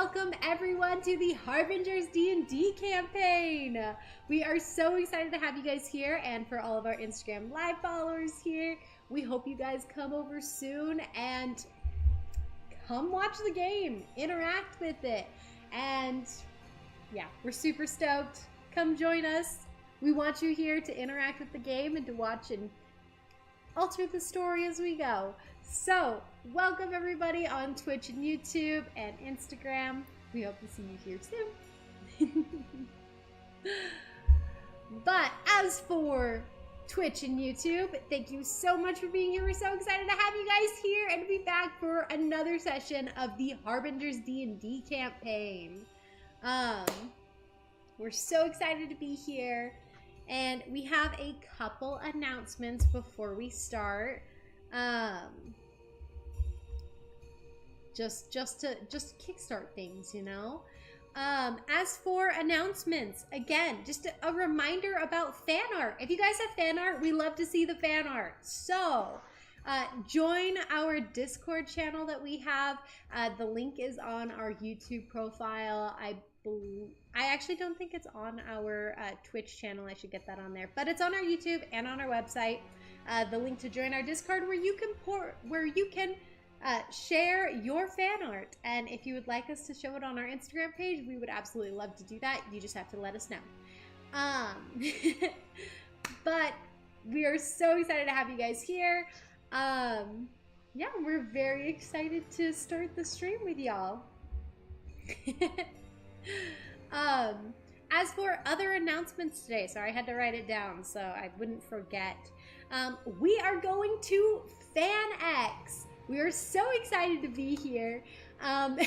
welcome everyone to the Harbingers D&D campaign. We are so excited to have you guys here, and for all of our Instagram live followers here, we hope you guys come over soon and come watch the game, interact with it, and yeah, we're super stoked. Come join us. We want you here to interact with the game and to watch and alter the story as we go. So, welcome everybody on Twitch and YouTube and Instagram. We hope to see you here soon. But as for Twitch and YouTube, thank you so much for being here. We're so excited to have you guys here and to be back for another session of the Harbingers D&D campaign. We're so excited to be here, and we have a couple announcements before we start. Just to kickstart things, you know. As for announcements, again, just a reminder about fan art. If you guys have fan art, we love to see the fan art. So join our Discord channel that we have. The link is on our YouTube profile. I actually don't think it's on our Twitch channel. I should get that on there, but it's on our YouTube and on our website. The link to join our Discord where you can share your fan art, and if you would like us to show it on our Instagram page, we would absolutely love to do that. You just have to let us know. But we are so excited to have you guys here. Yeah, we're very excited to start the stream with y'all. As for other announcements today, sorry, I had to write it down so I wouldn't forget. We are going to FanX. We are so excited to be here. And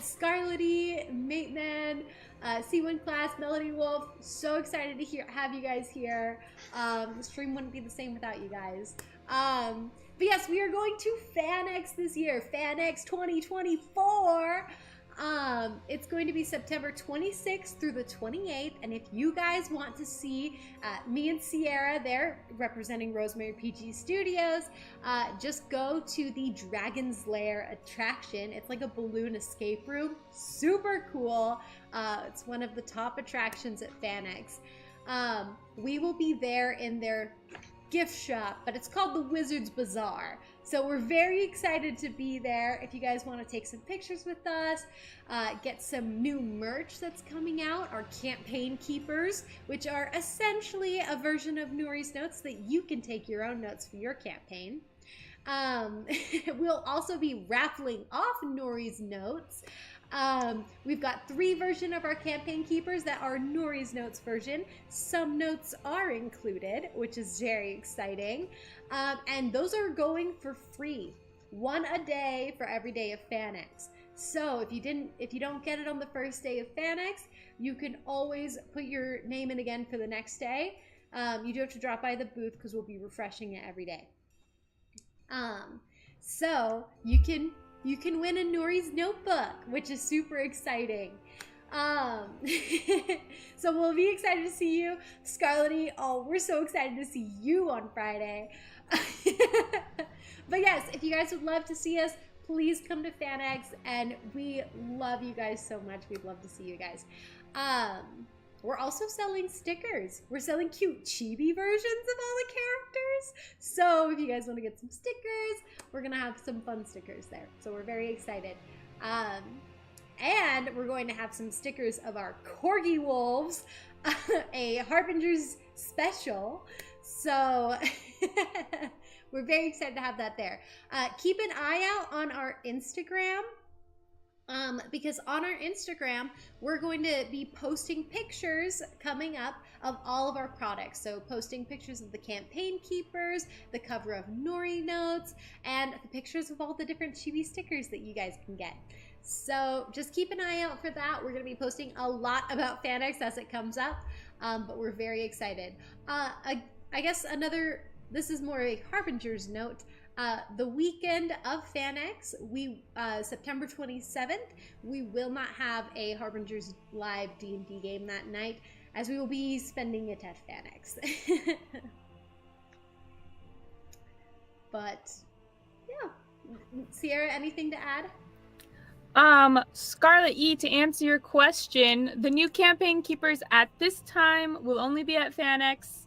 Scarlety, Mateman, C1 Class, Melody Wolf, so excited to have you guys here. The stream wouldn't be the same without you guys. But yes, we are going to FanX this year, FanX 2024. It's going to be September 26th through the 28th, and if you guys want to see me and Sierra there representing Rosemary PG Studios, just go to the Dragon's Lair attraction. It's like a balloon escape room, super cool. It's one of the top attractions at FanX. We will be there in their gift shop, but it's called the Wizard's Bazaar. So we're very excited to be there. If you guys want to take some pictures with us, get some new merch that's coming out, our campaign keepers, which are essentially a version of Nuri's notes that you can take your own notes for your campaign. We'll also be raffling off Nuri's notes. We've got 3 versions of our campaign keepers that are Nuri's notes version. Some notes are included, which is very exciting. And those are going for free. 1 a day for every day of FanX. So if you don't get it on the first day of FanX, you can always put your name in again for the next day. You do have to drop by the booth because we'll be refreshing it every day. So you can win a Nuri's notebook, which is super exciting. So we'll be excited to see you. Scarlety, oh, we're so excited to see you on Friday. But yes, if you guys would love to see us, please come to FanX, and we love you guys so much. We'd love to see you guys. We're also selling stickers. We're selling cute chibi versions of all the characters. So if you guys want to get some stickers, we're going to have some fun stickers there. So we're very excited. And we're going to have some stickers of our Corgi Wolves, a Harbingers special. So we're very excited to have that there. Keep an eye out on our Instagram. Because on our Instagram, we're going to be posting pictures coming up of all of our products. So posting pictures of the campaign keepers, the cover of Nuri notes, and the pictures of all the different chibi stickers that you guys can get. So just keep an eye out for that. We're going to be posting a lot about FanX as it comes up, but we're very excited. I guess this is more a Harbinger's note. The weekend of FanX, September 27th, we will not have a Harbingers live D&D game that night, as we will be spending it at FanX. But yeah, Sierra, anything to add? Scarlet E, to answer your question, the new campaign keepers at this time will only be at FanX.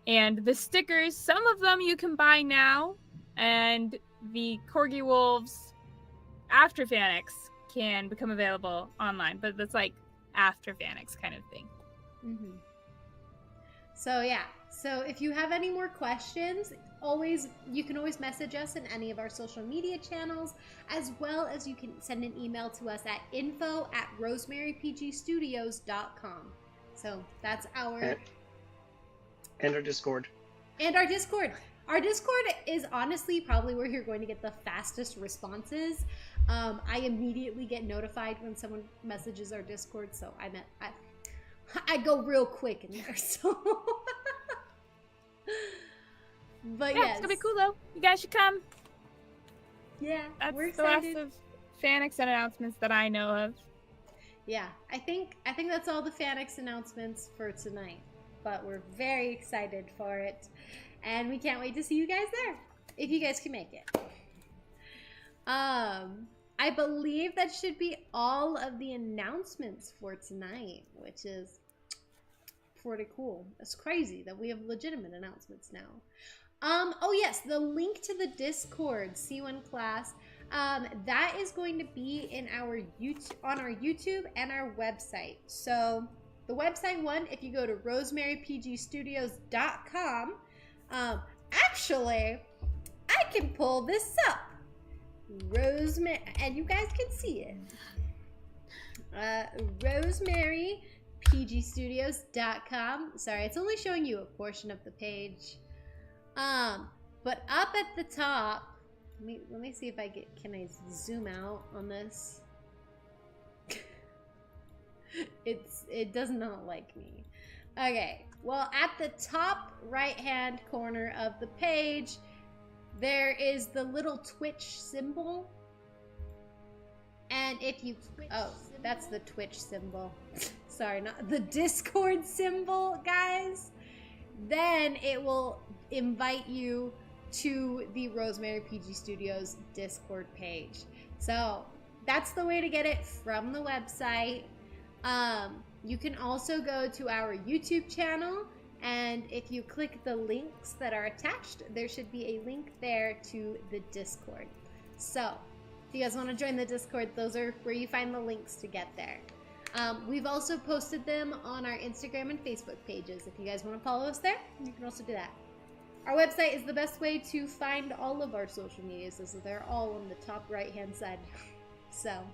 And the stickers, some of them you can buy now, and the Corgi Wolves after FanX can become available online, but that's like after FanX kind of thing. Mm-hmm. So yeah, so if you have any more questions, you can always message us in any of our social media channels, as well as you can send an email to us at info@rosemarypgstudios.com. So that's our and our Discord. And our Discord. Our Discord is honestly probably where you're going to get the fastest responses. I immediately get notified when someone messages our Discord, so I go real quick in there. So, but yeah, it's gonna be cool though. You guys should come. Yeah, that's we're excited. The last of FanX announcements that I know of. Yeah, I think that's all the FanX announcements for tonight. But we're very excited for it, and we can't wait to see you guys there if you guys can make it. I believe that should be all of the announcements for tonight, which is pretty cool. It's crazy that we have legitimate announcements now. Oh yes, the link to the Discord C1 class, that is going to be in our on our YouTube and our website. So the website one, if you go to rosemarypgstudios.com, actually, I can pull this up. Rosemary, and you guys can see it. rosemarypgstudios.com. Sorry, it's only showing you a portion of the page. But up at the top, let me see if can I zoom out on this? It does not like me. Okay, well, at the top right hand corner of the page, there is the little Twitch symbol. And if you that's the Twitch symbol. Sorry, not the Discord symbol, guys. Then it will invite you to the Rosemary PG Studios Discord page. So that's the way to get it from the website. You can also go to our YouTube channel, and if you click the links that are attached, there should be a link there to the Discord. So if you guys want to join the Discord, those are where you find the links to get there. We've also posted them on our Instagram and Facebook pages. If you guys want to follow us there, you can also do that. Our website is the best way to find all of our social medias, so they're all on the top right hand side. So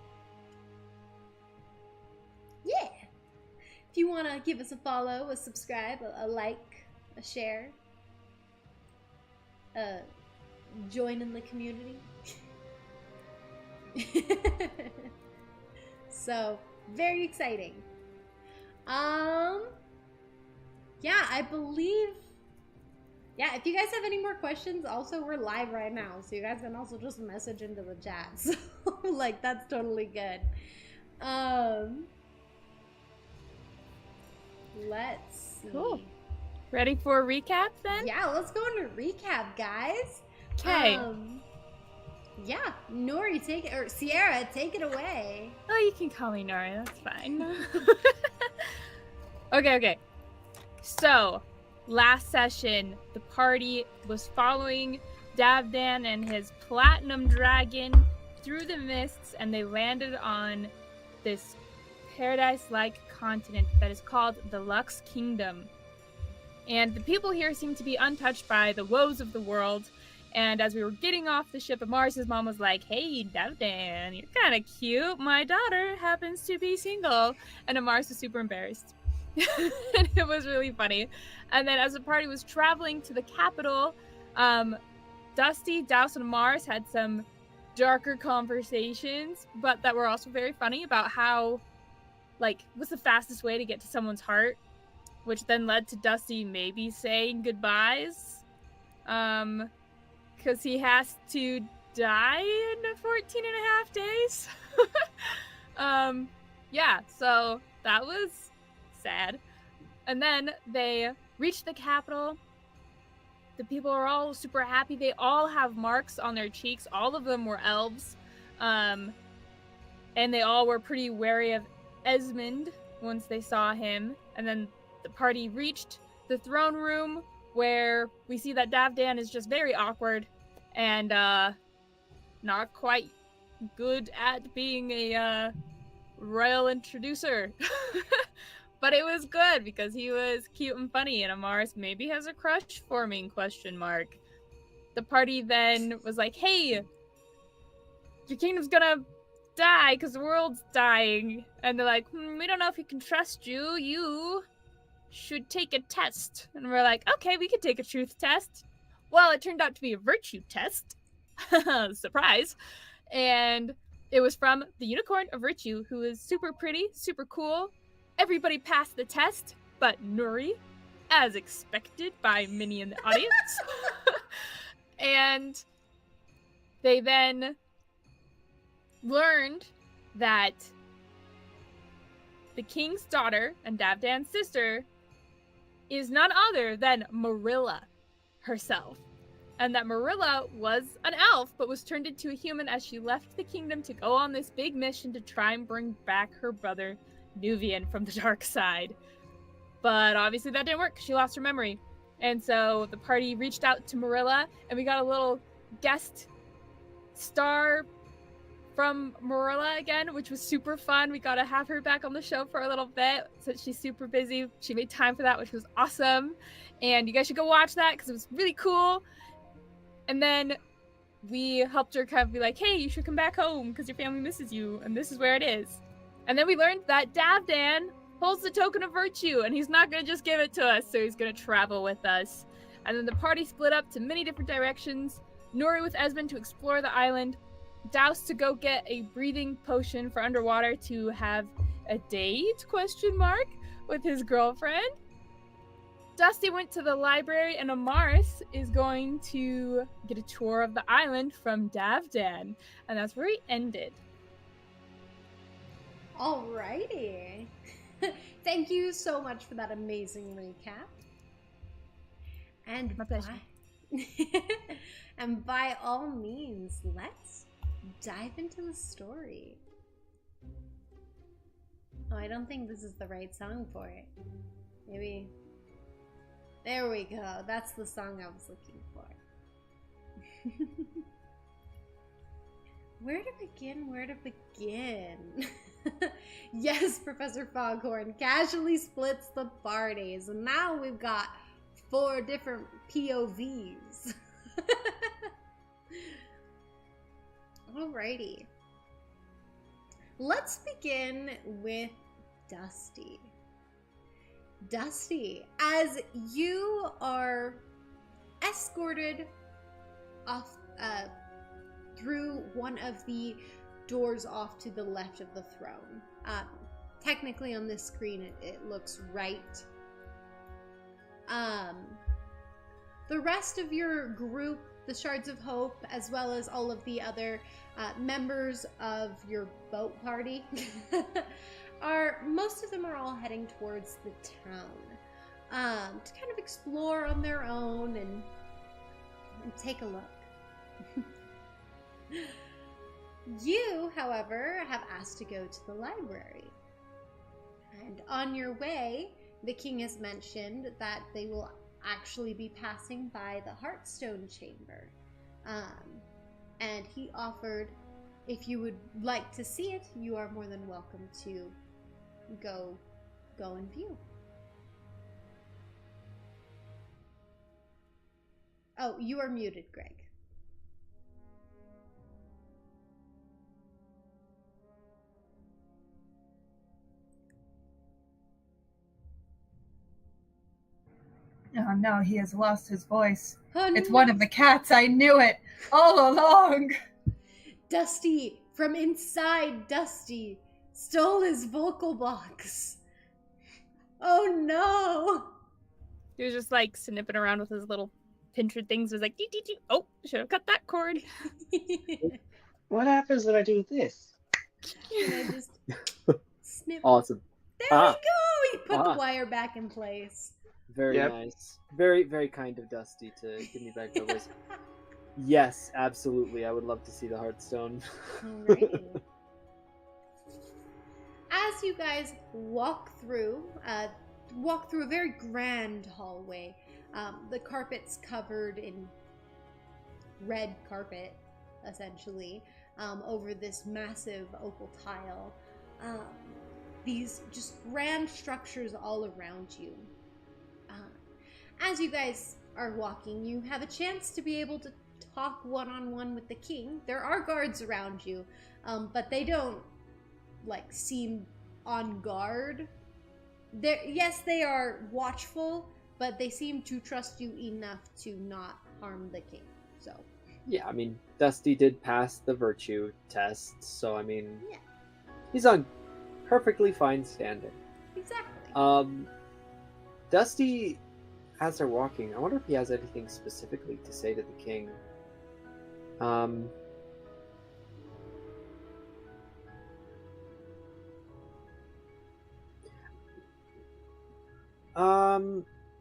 yeah, if you want to give us a follow, a subscribe, a like, a share, join in the community. So very exciting. Yeah, I believe, yeah, if you guys have any more questions, also we're live right now, so you guys can also just message into the chat. So like, that's totally good. Let's see. Cool. Ready for a recap then? Yeah, let's go into recap, guys. Okay. Yeah, Nuri, take it, or Sierra, take it away. Oh, you can call me Nuri, that's fine. Okay. So, last session, the party was following Davdan and his platinum dragon through the mists, and they landed on this paradise-like continent that is called the Lux Kingdom. And the people here seem to be untouched by the woes of the world. And as we were getting off the ship, Amaris' mom was like, "Hey, Davdan, you're kind of cute. My daughter happens to be single." And Amaris was super embarrassed. And it was really funny. And then as the party was traveling to the capital, Dusty, Douse, and Amaris had some darker conversations, but that were also very funny about how, like, what's the fastest way to get to someone's heart, which then led to Dusty maybe saying goodbyes. Because he has to die in 14 and a half days. Yeah, so that was sad. And then they reached the capital. The people are all super happy. They all have marks on their cheeks. All of them were elves. And they all were pretty wary of Esmond once they saw him. And then the party reached the throne room, where we see that Davdan is just very awkward and not quite good at being a royal introducer. But it was good because he was cute and funny, and Amaris maybe has a crush forming, ? The party then was like, hey, your kingdom's gonna die because the world's dying. And they're like, we don't know if we can trust you. You should take a test. And we're like, okay, we could take a truth test. Well, it turned out to be a virtue test. Surprise. And it was from the Unicorn of Virtue, who is super pretty, super cool. Everybody passed the test, but Nuri, as expected by many in the audience. And they then learned that the king's daughter and Davdan's sister is none other than Marilla herself. And that Marilla was an elf, but was turned into a human as she left the kingdom to go on this big mission to try and bring back her brother Nuvian from the dark side. But obviously that didn't work because she lost her memory. And so the party reached out to Marilla, and we got a little guest star from Marilla again, which was super fun. We got to have her back on the show for a little bit since she's super busy. She made time for that, which was awesome. And you guys should go watch that because it was really cool. And then we helped her kind of be like, hey, you should come back home because your family misses you, and this is where it is. And then we learned that Davdan holds the token of virtue, and he's not going to just give it to us, so he's going to travel with us. And then the party split up to many different directions. Nuri with Esmond to explore the island. Douse to go get a breathing potion for underwater to have a date, ? With his girlfriend. Dusty went to the library, and Amaris is going to get a tour of the island from Davdan. And that's where he ended. Alrighty. Thank you so much for that amazing recap. And My pleasure. And by all means, let's dive into the story. Oh, I don't think this is the right song for it. Maybe. There we go. That's the song I was looking for. Where to begin? Where to begin? Yes, Professor Foghorn casually splits the parties. And now we've got 4 different POVs. Alrighty. Let's begin with Dusty. Dusty, as you are escorted off through one of the doors off to the left of the throne. Technically on this screen it looks right. The rest of your group, the Shards of Hope, as well as all of the other members of your boat party, most of them are all heading towards the town to kind of explore on their own and take a look. You, however, have asked to go to the library. And on your way, the king has mentioned that they will actually be passing by the Heartstone Chamber. And he offered, if you would like to see it, you are more than welcome to go and view. Oh, you are muted, Greg. Oh no, he has lost his voice. Oh, It's no. one of the cats. I knew it all along. Dusty, from inside Dusty, stole his vocal box. Oh no! He was just like snipping around with his little pincher things. It was like, dee, dee, dee. Oh, should have cut that cord. What happens when I do this? And I just snip. Awesome. There we go! He put the Ah. wire back in place. Very Yep. nice. Very, very kind of Dusty to give me back my voice. Yes, absolutely. I would love to see the Heartstone. Alrighty. As you guys walk through a very grand hallway, the carpet's covered in red carpet, essentially, over this massive opal tile. These just grand structures all around you. As you guys are walking, you have a chance to be able to talk one-on-one with the king. There are guards around you, but they don't seem on guard. Yes, they are watchful, but they seem to trust you enough to not harm the king. So Yeah, I mean, Dusty did pass the virtue test, so I mean, yeah, he's on perfectly fine standing. exactly. Dusty, as they're walking, I wonder if he has anything specifically to say to the king.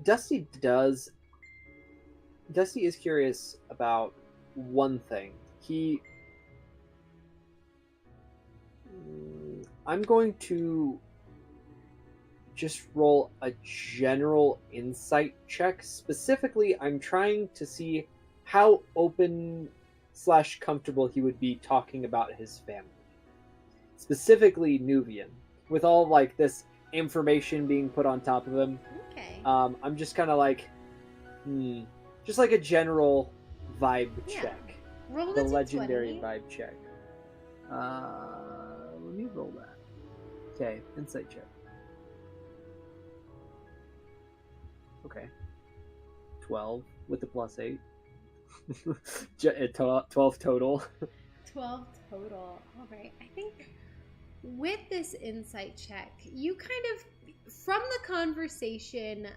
Dusty does. Dusty is curious about one thing. I'm going to just roll a general insight check. Specifically, I'm trying to see how open / comfortable he would be talking about his family. Specifically Nuvian. With all this information being put on top of him. Okay. I'm just kind of just like a general vibe check. Roll The a legendary 20. vibe check. Let me roll that. Okay, insight check. Okay. 12 with the +8. 12 total. 12 total. All right. I think with this insight check, you kind of, from the conversation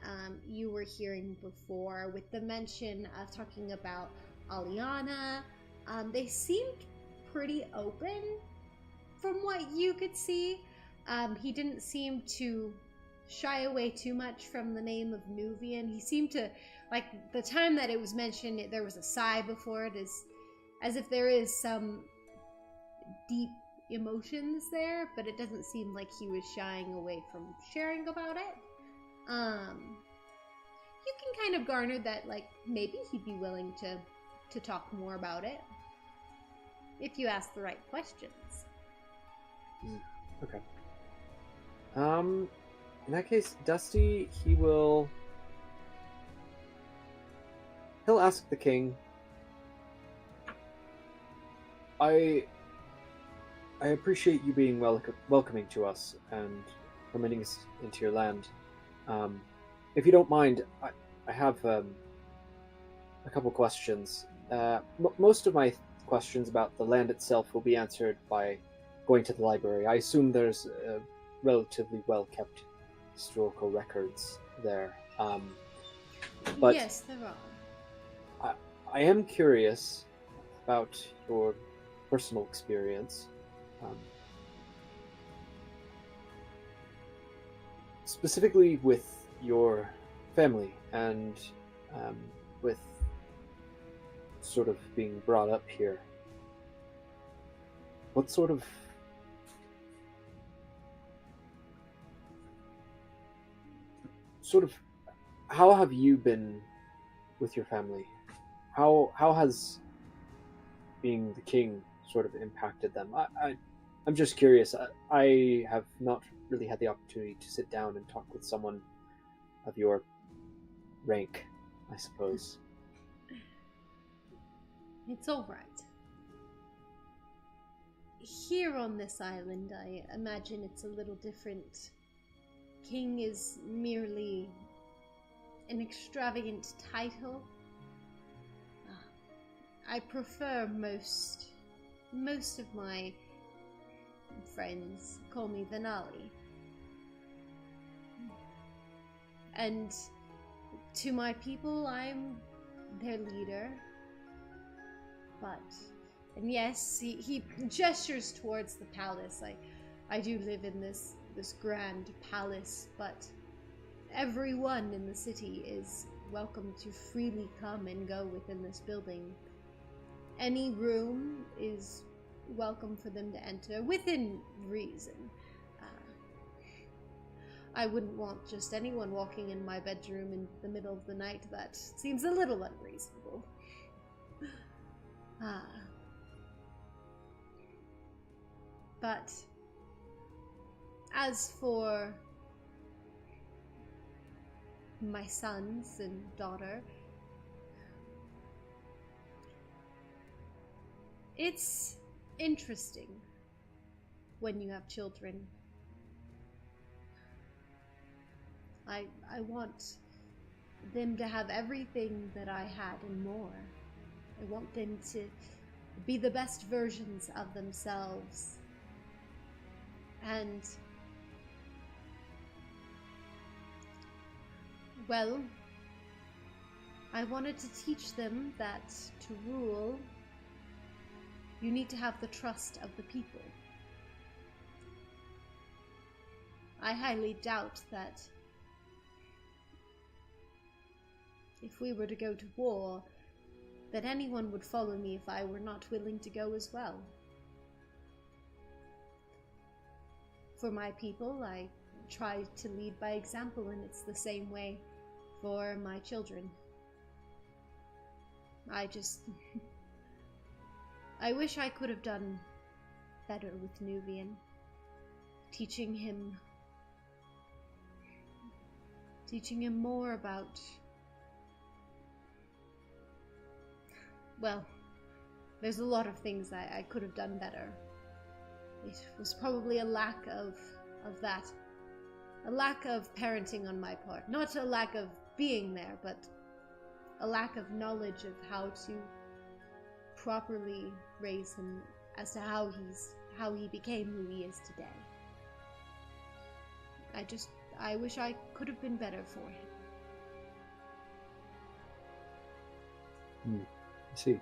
you were hearing before with the mention of talking about Aliana, they seemed pretty open from what you could see. He didn't seem to shy away too much from the name of Nuvian. He seemed to, the time that it was mentioned, there was a sigh before it, as if there is some deep emotions there, but it doesn't seem like he was shying away from sharing about it. You can kind of garner that, maybe he'd be willing to talk more about it if you ask the right questions. Okay. In that case, Dusty, he'll ask the king. I appreciate you being welcoming to us and permitting us into your land. If you don't mind, I have a couple questions. Most of my questions about the land itself will be answered by going to the library. I assume there's relatively well-kept historical records there. But yes, there are. I am curious about your personal experience. Specifically with your family and with sort of being brought up here. What sort of how have you been with your family? How has being the king sort of impacted them? I'm just curious. I have not really had the opportunity to sit down and talk with someone of your rank, I suppose. It's all right. Here on this island, I imagine it's a little different. King is merely an extravagant title. I prefer most of my friends call me Vanali. And to my people, I'm their leader. And yes, he gestures towards the palace. I do live in this grand palace, but everyone in the city is welcome to freely come and go within this building. any room is welcome for them to enter within reason. I wouldn't want just anyone walking in my bedroom in the middle of the night. That seems a little unreasonable. But as for my sons and daughter, it's interesting when you have children. I want them to have everything that I had and more. I want them to be the best versions of themselves. And, well, I wanted to teach them that to rule, you need to have the trust of the people. I highly doubt that if we were to go to war, that anyone would follow me if I were not willing to go as well. For my people, I try to lead by example, and it's the same way for my children. I wish I could have done better with Nuvian, teaching him more about, well, there's a lot of things I could have done better. It was probably a lack of that. A lack of parenting on my part. Not a lack of being there, but a lack of knowledge of how to properly raise him as to how he became who he is today. I wish I could have been better for him. I see.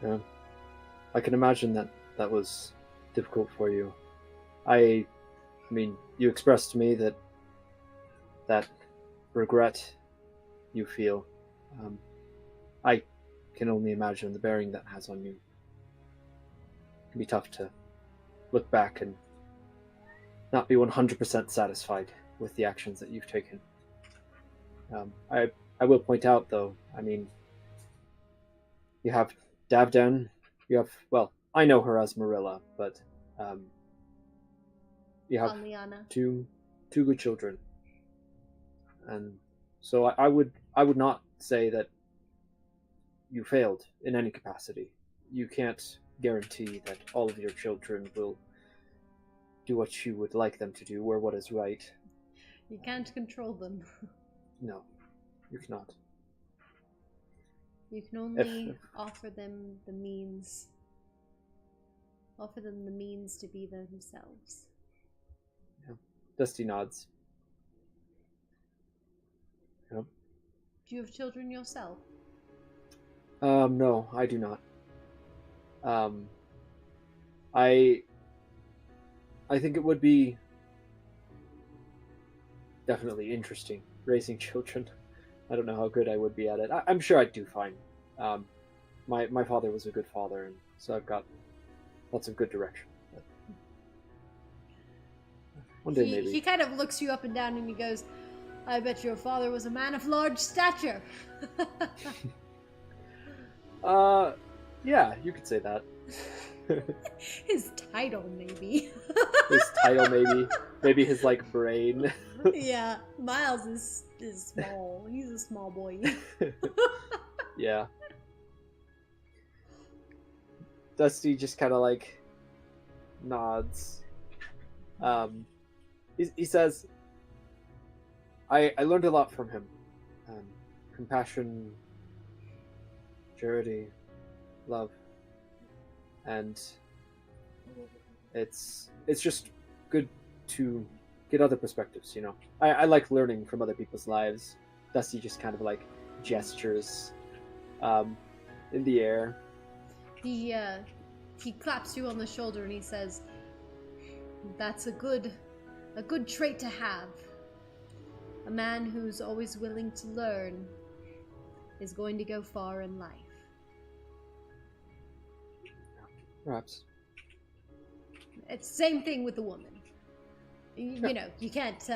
Yeah. I can imagine that was difficult for you. I mean, you expressed to me that regret you feel. I can only imagine the bearing that has on you. It can be tough to look back and not be 100% satisfied with the actions that you've taken. I will point out, though, I mean, you have Davdan, you have, well, I know her as Marilla, but you have Liana. two good children. And so I would not say that you failed in any capacity. You can't guarantee that all of your children will do what you would like them to do or what is right. You can't control them. No, you cannot. You can only offer them the means. Offer them the means to be themselves. Yeah. Dusty nods. Yep. Do you have children yourself? No, I do not. I think it would be definitely interesting raising children. I don't know how good I would be at it. I'm sure I'd do fine. My father was a good father, and so I've got lots of good direction. But one day maybe. He kind of looks you up and down and he goes, I bet your father was a man of large stature. Yeah, you could say that. His title, maybe. His title, maybe. Maybe his, brain. Yeah, Miles is small. He's a small boy. Yeah. Dusty just kind of, nods. He says, I learned a lot from him. Compassion, charity, love. And it's just good to get other perspectives, you know. I like learning from other people's lives. Dusty just kind of gestures in the air. He claps you on the shoulder and he says, that's a good trait to have. A man who's always willing to learn is going to go far in life. Perhaps. It's the same thing with the woman. You know, you can't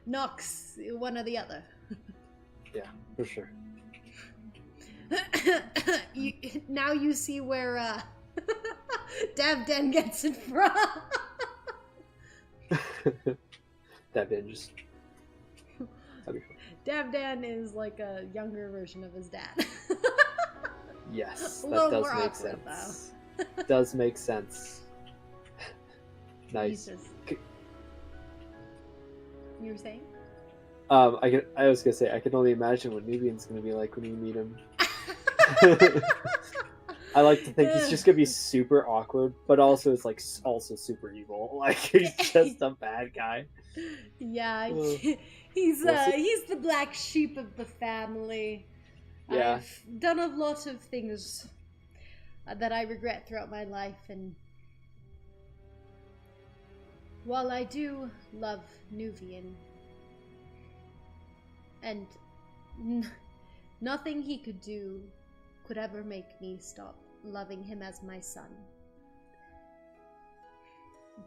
knock one or the other. Yeah, for sure. Now you see where Davden gets it from. Davden just... That'd be fun. Davden is like a younger version of his dad. Yes, A that little does more make awkward, sense. Does make sense. Nice. Jesus. You were saying? I was gonna say I can only imagine what Nubian's gonna be like when you meet him. I like to think he's just gonna be super awkward, but also it's like also super evil. Like he's just a bad guy. Yeah, Well, he's we'll see. he's the black sheep of the family. Yeah. I've done a lot of things that I regret throughout my life, and while I do love Nuvian, and nothing he could do could ever make me stop loving him as my son.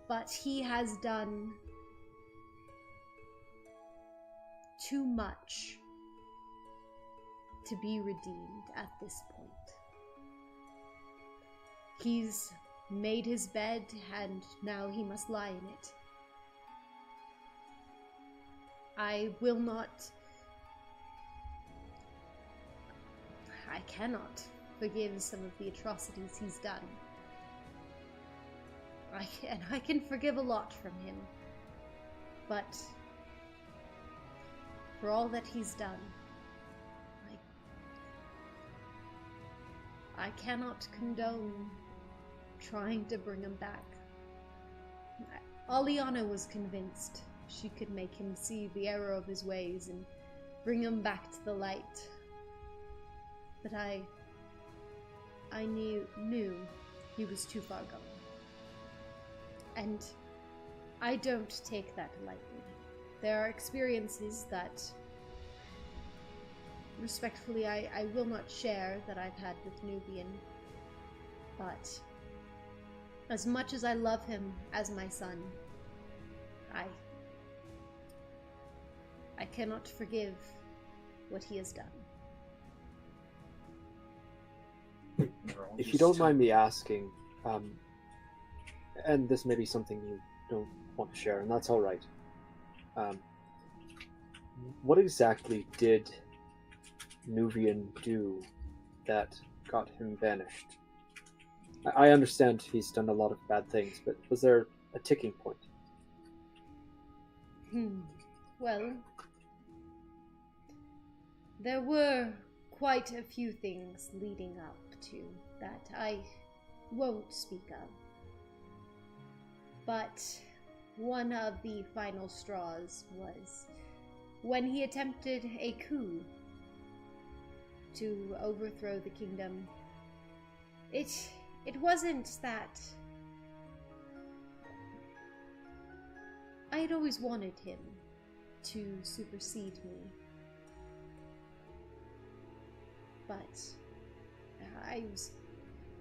But he has done too much to be redeemed at this point. He's made his bed, and now he must lie in it. I cannot forgive some of the atrocities he's done. I can forgive a lot from him, but for all that he's done, I cannot condone trying to bring him back. Aliana was convinced she could make him see the error of his ways and bring him back to the light. But I knew he was too far gone. And I don't take that lightly. There are experiences that, respectfully, I will not share that I've had with Nubian. But as much as I love him as my son, I cannot forgive what he has done. If you don't mind me asking, and this may be something you don't want to share, and that's all right. What exactly did Nuvian do that got him banished? I understand he's done a lot of bad things, but was there a ticking point? Well, there were quite a few things leading up to that I won't speak of. But one of the final straws was when he attempted a coup to overthrow the kingdom. It wasn't that I had always wanted him to supersede me, but I was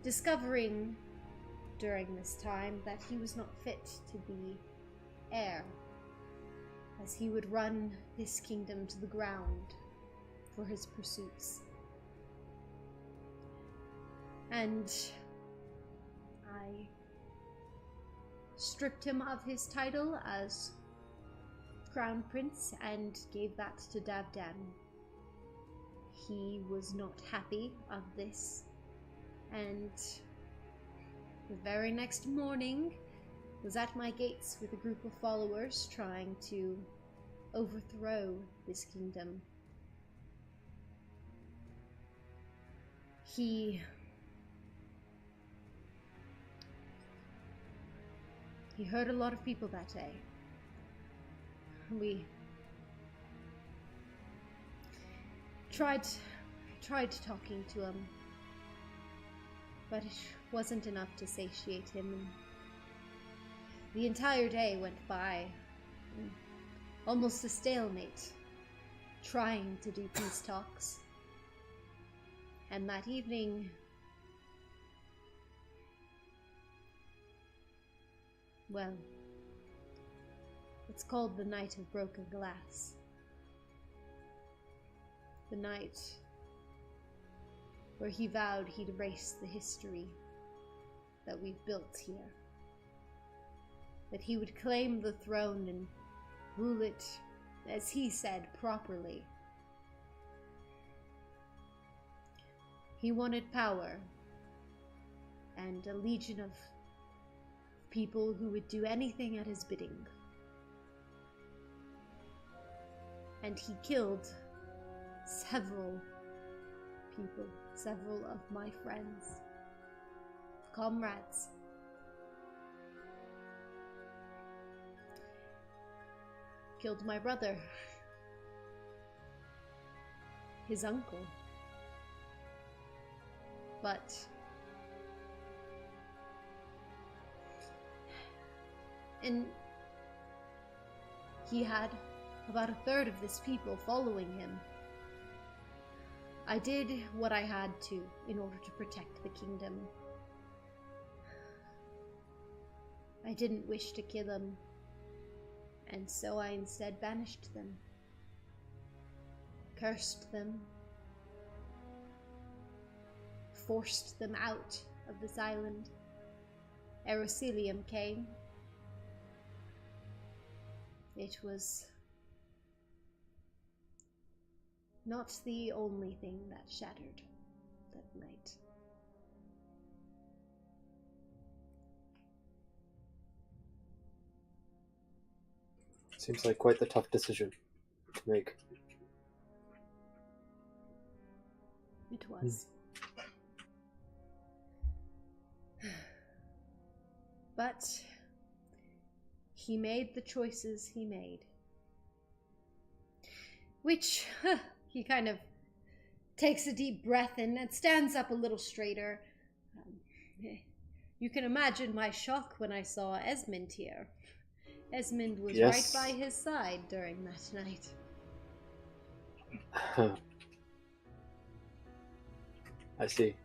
discovering during this time that he was not fit to be heir, as he would run this kingdom to the ground for his pursuits. And I stripped him of his title as Crown Prince and gave that to Davdan. He was not happy of this, and the very next morning was at my gates with a group of followers trying to overthrow this kingdom. He hurt a lot of people that day. We tried talking to him, but it wasn't enough to satiate him, and the entire day went by, almost a stalemate, trying to do peace talks. And that evening, well, it's called the Night of Broken Glass. The night where he vowed he'd erase the history that we've built here. That he would claim the throne and rule it, as he said, properly. He wanted power and a legion of people who would do anything at his bidding. And he killed several people, several of my friends, comrades. Killed my brother, his uncle. But and he had about a third of this people following him. I did what I had to in order to protect the kingdom. I didn't wish to kill them, and so I instead banished them, cursed them, forced them out of this island. Erosilium came. It was not the only thing that shattered that night. Seems like quite the tough decision to make. It was. But he made the choices he made. Which, he kind of takes a deep breath in and stands up a little straighter. You can imagine my shock when I saw Esmond here. Esmond was Yes. right by his side during that night. I see.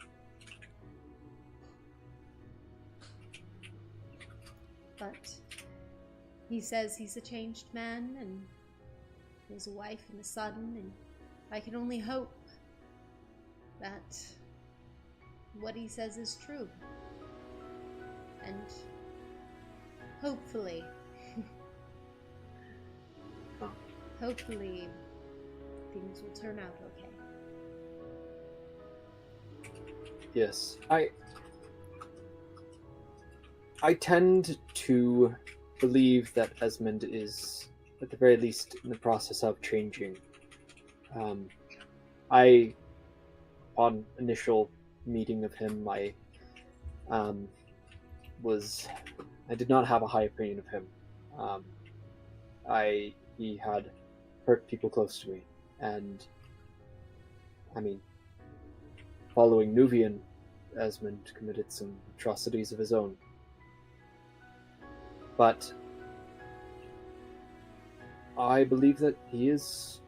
But he says he's a changed man, and he has a wife and a son, and I can only hope that what he says is true. And hopefully, hopefully things will turn out okay. Yes, I tend to believe that Esmond is, at the very least, in the process of changing. On initial meeting of him, I did not have a high opinion of him. He had hurt people close to me, and I mean, following Nuvian, Esmond committed some atrocities of his own. But I believe that he is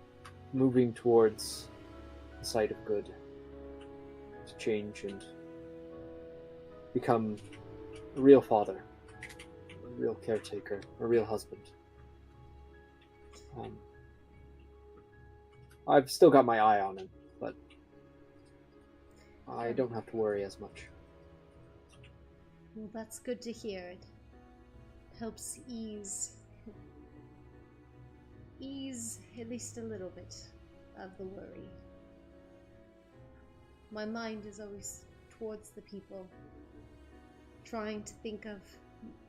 moving towards the side of good, to change and become a real father, a real caretaker, a real husband. I've still got my eye on him, but I don't have to worry as much. Well, that's good to hear. It helps ease at least a little bit of the worry. My mind is always towards the people, trying to think of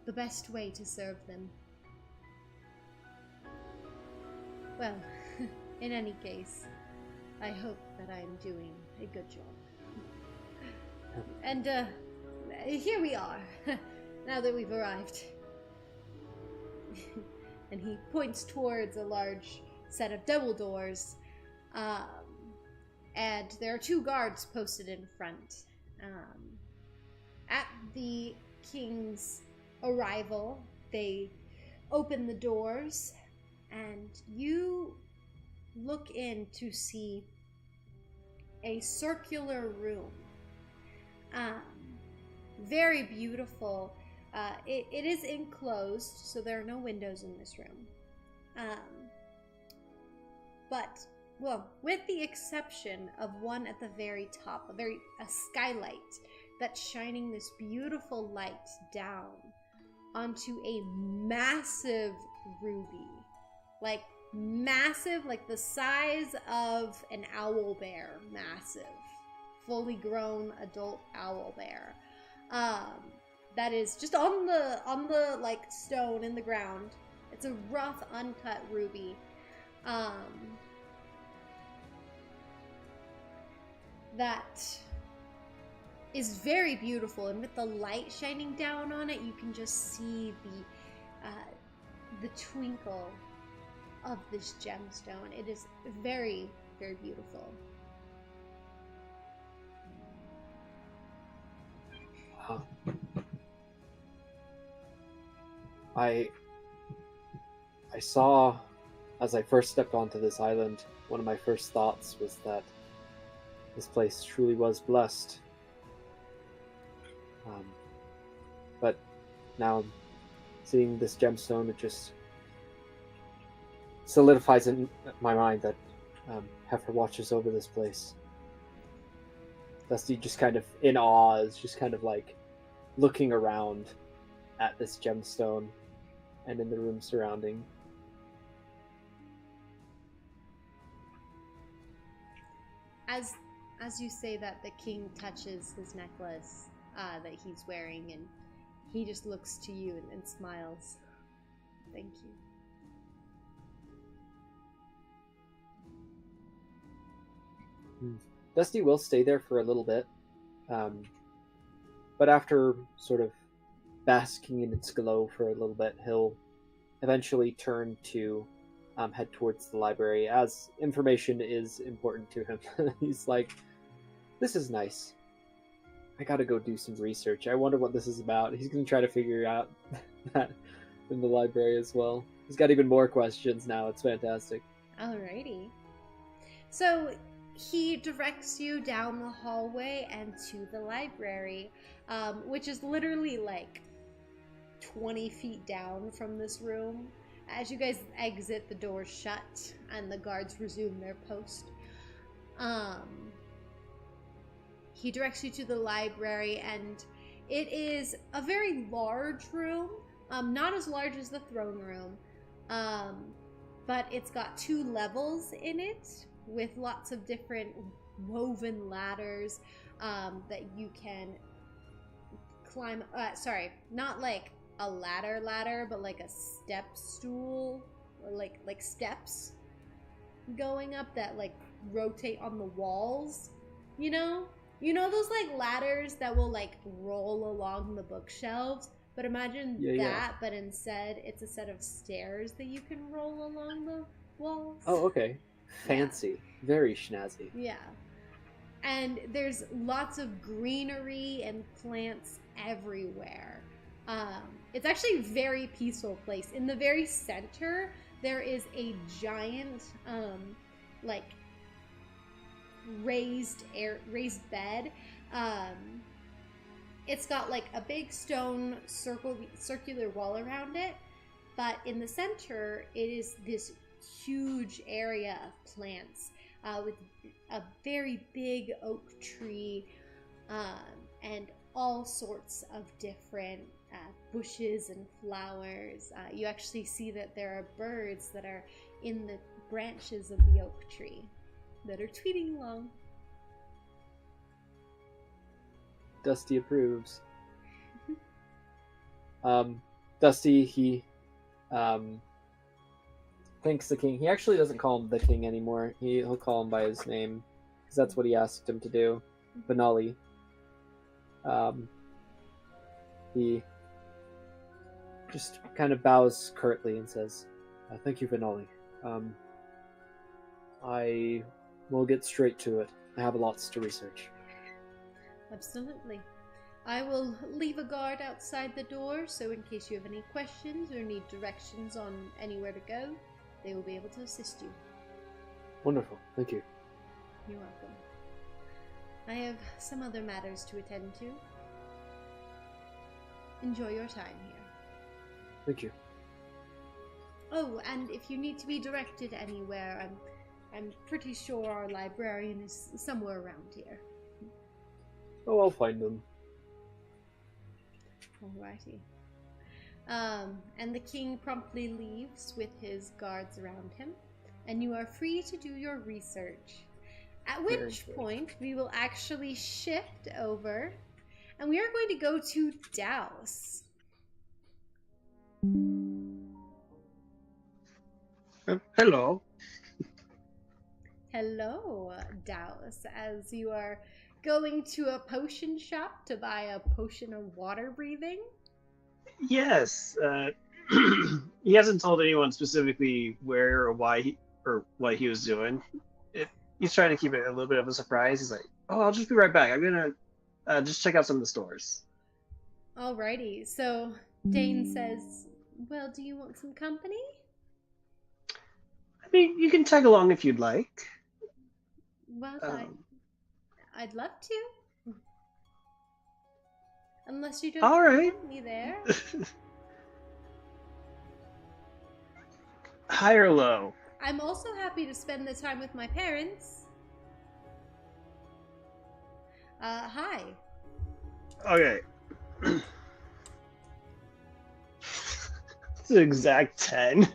the best way to serve them. Well, in any case, I hope that I am doing a good job. And here we are, now that we've arrived. And he points towards a large set of double doors, and there are 2 guards posted in front. At the king's arrival, they open the doors, and you look in to see a circular room. Very beautiful. It is enclosed, so there are no windows in this room. But, well, with the exception of one at the very top, a skylight that's shining this beautiful light down onto a massive ruby. Like, massive, like the size of an owl bear. Massive. Fully grown adult owl bear. That is just on the like stone in the ground. It's a rough, uncut ruby. That is very beautiful, and with the light shining down on it, you can just see the twinkle of this gemstone. It is very, very beautiful. Wow. I saw, as I first stepped onto this island, one of my first thoughts was that this place truly was blessed. But now, seeing this gemstone, it just solidifies in my mind that Heifer watches over this place. Dusty, just kind of in awe, is just kind of like looking around at this gemstone and in the room surrounding. As you say that, the king touches his necklace that he's wearing, and he just looks to you and smiles. Thank you. Dusty will stay there for a little bit, but after sort of basking in its glow for a little bit, he'll eventually turn to head towards the library, as information is important to him. He's like, this is nice. I gotta go do some research. I wonder what this is about. He's gonna try to figure out that in the library as well. He's got even more questions now. It's fantastic. Alrighty. So he directs you down the hallway and to the library, which is literally like 20 feet down from this room. As you guys exit, the doors shut and the guards resume their post. He directs you to the library, and it is a very large room, not as large as the throne room, but it's got 2 levels in it with lots of different woven ladders that you can climb. Sorry, not like a ladder, but like a step stool, or like steps going up that like rotate on the walls, you know those like ladders that will like roll along the bookshelves, but imagine that. But instead it's a set of stairs that you can roll along the walls. Oh, okay. Fancy. Yeah. Very snazzy. Yeah. And there's lots of greenery and plants everywhere. It's actually a very peaceful place. In the very center, there is a giant, like, raised bed. It's got like a big stone circular wall around it, but in the center, it is this huge area of plants with a very big oak tree and all sorts of different bushes and flowers. You actually see that there are birds that are in the branches of the oak tree that are tweeting along. Dusty approves. Dusty, he thanks the king. He actually doesn't call him the king anymore. He'll call him by his name, because that's what he asked him to do. Benali. He just kind of bows curtly and says, thank you, Benali. I will get straight to it. I have lots to research. Absolutely. I will leave a guard outside the door, so in case you have any questions or need directions on anywhere to go, they will be able to assist you. Wonderful. Thank you. You're welcome. I have some other matters to attend to. Enjoy your time here. Thank you. Oh, and if you need to be directed anywhere, I'm pretty sure our librarian is somewhere around here. Oh, I'll find them. Alrighty. And the king promptly leaves with his guards around him, and you are free to do your research. At which point, we will actually shift over, and we are going to go to Douse. Hello. Hello, Douse, as you are going to a potion shop to buy a potion of water breathing. Yes. He hasn't told anyone specifically where or why or what he was doing. He's trying to keep it a little bit of a surprise. He's like, "Oh, I'll just be right back. I'm gonna just check out some of the stores." Alrighty, so Dane says, well, do you want some company? I mean, you can tag along if you'd like. Well, I'd love to. Unless you don't All right. want me there. High or low? I'm also happy to spend the time with my parents. Hi. Okay. It's an exact 10.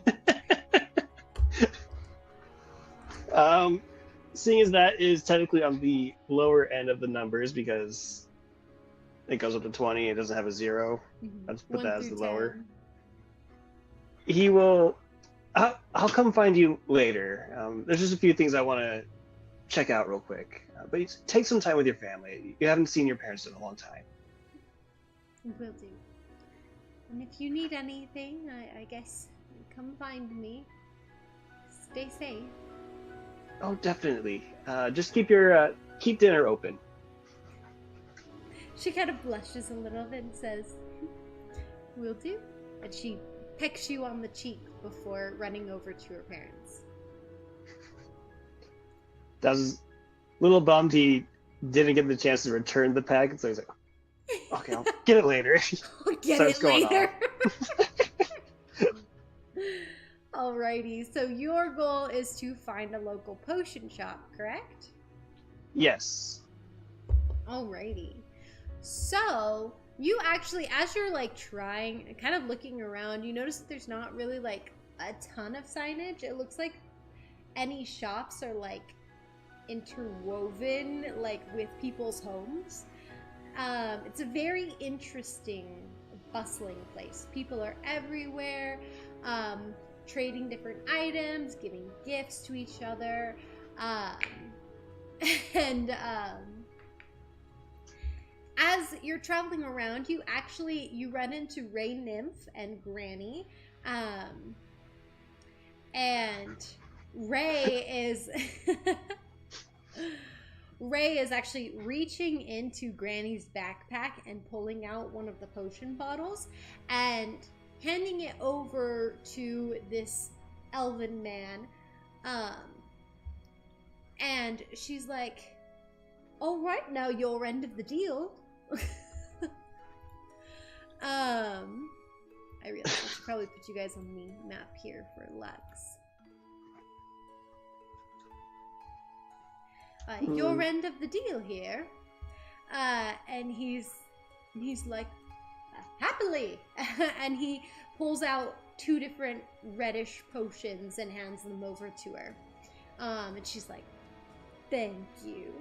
Seeing as that is technically on the lower end of the numbers because it goes up to 20, it doesn't have a 0. Let's put that as the lower. He will. I'll come find you later. There's just a few things I want to check out real quick. But take some time with your family. You haven't seen your parents in a long time. Will do. And if you need anything, I guess come find me. Stay safe. Oh, definitely. Just keep your keep dinner open. She kind of blushes a little bit and says, will do. And she pecks you on the cheek before running over to her parents. That was a little bummed he didn't get the chance to return the pack, so he's like, okay, I'll get it later. I'll get Starts it going later. Alrighty, so your goal is to find a local potion shop, correct? Yes. Alrighty. So, you actually, as you're like trying, kind of looking around, you notice that there's not really like a ton of signage. It looks like any shops are like interwoven like with people's homes. It's a very interesting, bustling place. People are everywhere, trading different items, giving gifts to each other, and as you're traveling around, you run into Ray Nymph and Granny, and Ray is Ray is actually reaching into Granny's backpack and pulling out one of the potion bottles and handing it over to this elven man. And she's like, all right, now your end of the deal. I realize I should probably put you guys on the map here for Lux. Your end of the deal here. And he's like, happily. And he pulls out 2 different reddish potions and hands them over to her. And she's like, thank you.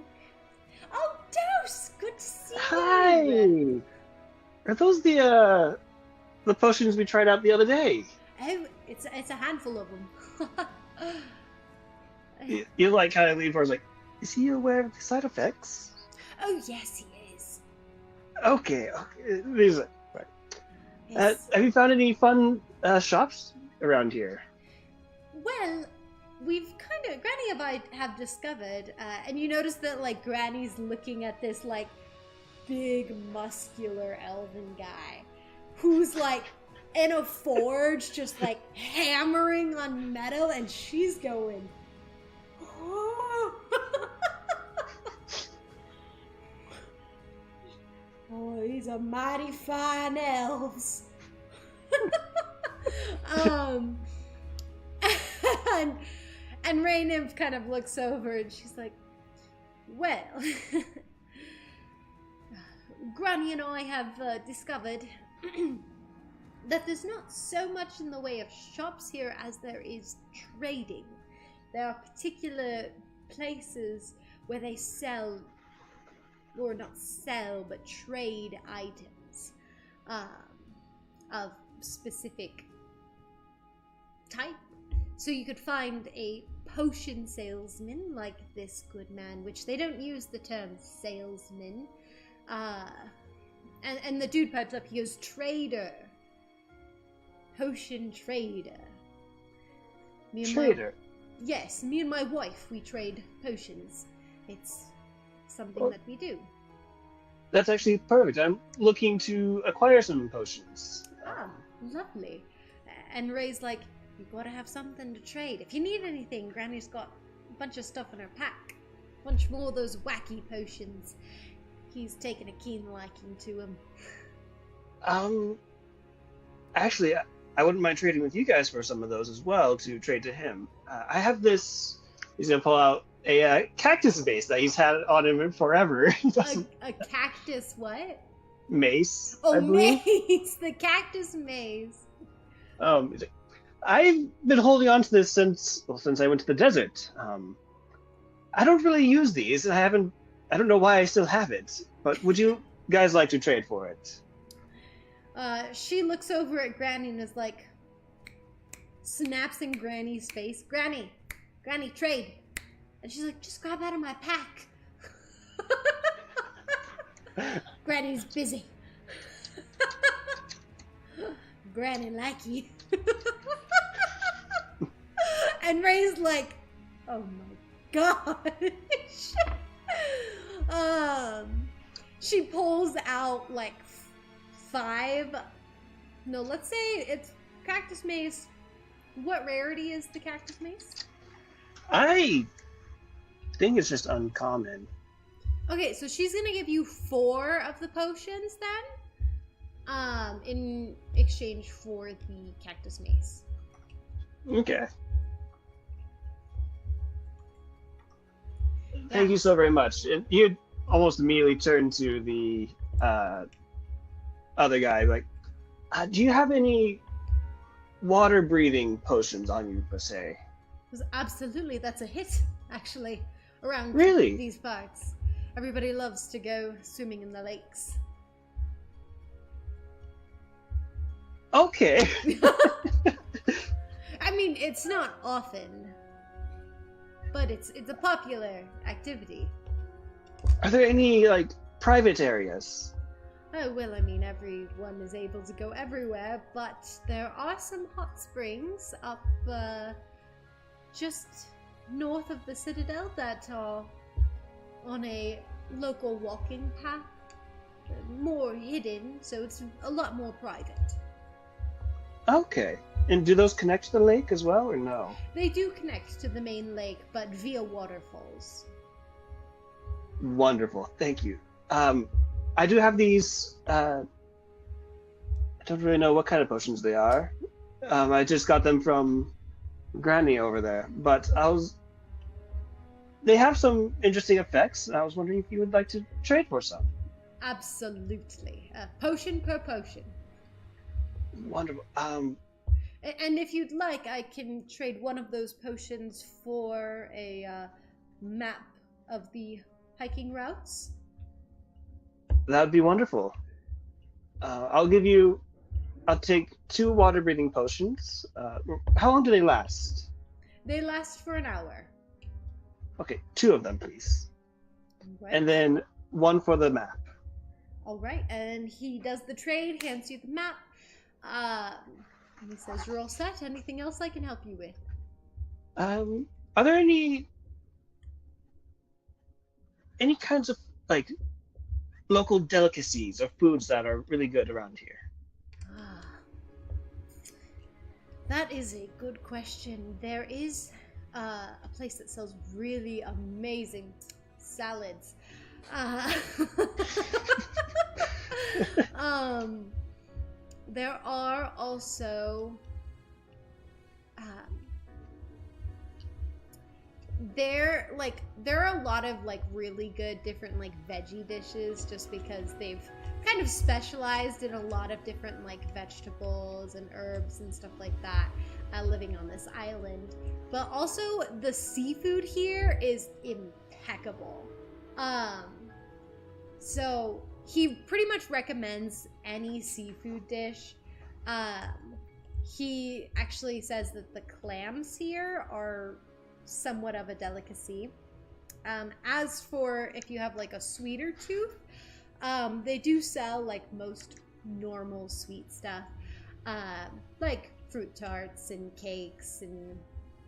Oh, Douse! Good to see you! Hi! Are those the potions we tried out the other day? Oh, it's a handful of them. You like kind of lean forward, like, is he aware of the side effects? Oh, yes, he is. Okay. These are, right. Yes. Have you found any fun shops around here? Well, we've Granny and I have discovered, and you notice that, like, Granny's looking at this, like, big, muscular elven guy who's, like, in a forge, just, like, hammering on metal, and she's going, oh. Oh, these are mighty fine elves. And Rain Nymph kind of looks over and she's like, well, Granny and I have discovered that there's not so much in the way of shops here as there is trading. There are particular places where they sell, or not sell, but trade items of specific type. So you could find a potion salesman like this good man, which they don't use the term salesman. And the dude pipes up, he goes, trader. Potion trader. Trader? Yes, me and my wife, we trade potions. It's something that we do. That's actually perfect. I'm looking to acquire some potions. Ah, lovely. And Ray's like, you gotta have something to trade. If you need anything, Granny's got a bunch of stuff in her pack. A bunch more of those wacky potions. He's taken a keen liking to them. Actually, I wouldn't mind trading with you guys for some of those as well to trade to him. I have this. He's gonna pull out a cactus base that he's had on him forever. A cactus what? Mace. Oh, I believe. mace! The cactus mace. I've been holding on to this since I went to the desert. I don't really use these. I don't know why I still have it. But would you guys like to trade for it? She looks over at Granny and is like, snaps in Granny's face. Granny, trade. And she's like, just grab out of my pack. Granny's busy. Granny like you. And Ray's like, oh my gosh. She pulls out like 5. No, let's say it's cactus mace. What rarity is the cactus mace? I think it's just uncommon. Okay, so she's gonna give you 4 of the potions then, in exchange for the cactus mace. Okay. Thank you so very much. You almost immediately turned to the other guy, like, do you have any water-breathing potions on you, per se? Absolutely, that's a hit, actually, around Really? these parts. Everybody loves to go swimming in the lakes. Okay. I mean, it's not often, but it's a popular activity. Are there any, like, private areas? Oh, well, I mean, everyone is able to go everywhere, but there are some hot springs up just north of the Citadel that are on a local walking path. More hidden, so it's a lot more private. Okay. And do those connect to the lake as well, or no? They do connect to the main lake, but via waterfalls. Wonderful. Thank you. I do have these, I don't really know what kind of potions they are. I just got them from Granny over there, but they have some interesting effects. I was wondering if you would like to trade for some. Absolutely. Potion per potion. Wonderful. And if you'd like, I can trade one of those potions for a map of the hiking routes. That would be wonderful. I'll take 2 water-breathing potions. How long do they last? They last for an hour. Okay, 2 of them, please. Right. And then 1 for the map. All right, and he does the trade, hands you the map. He says, you're all set. Anything else I can help you with? Are there any kinds of, like, local delicacies or foods that are really good around here? That is a good question. There is a place that sells really amazing salads. There are also there are a lot of like really good different like veggie dishes, just because they've kind of specialized in a lot of different like vegetables and herbs and stuff like that, living on this island. But also the seafood here is impeccable. So he pretty much recommends any seafood dish. He actually says that the clams here are somewhat of a delicacy. As for if you have like a sweeter tooth, they do sell like most normal sweet stuff, like fruit tarts and cakes and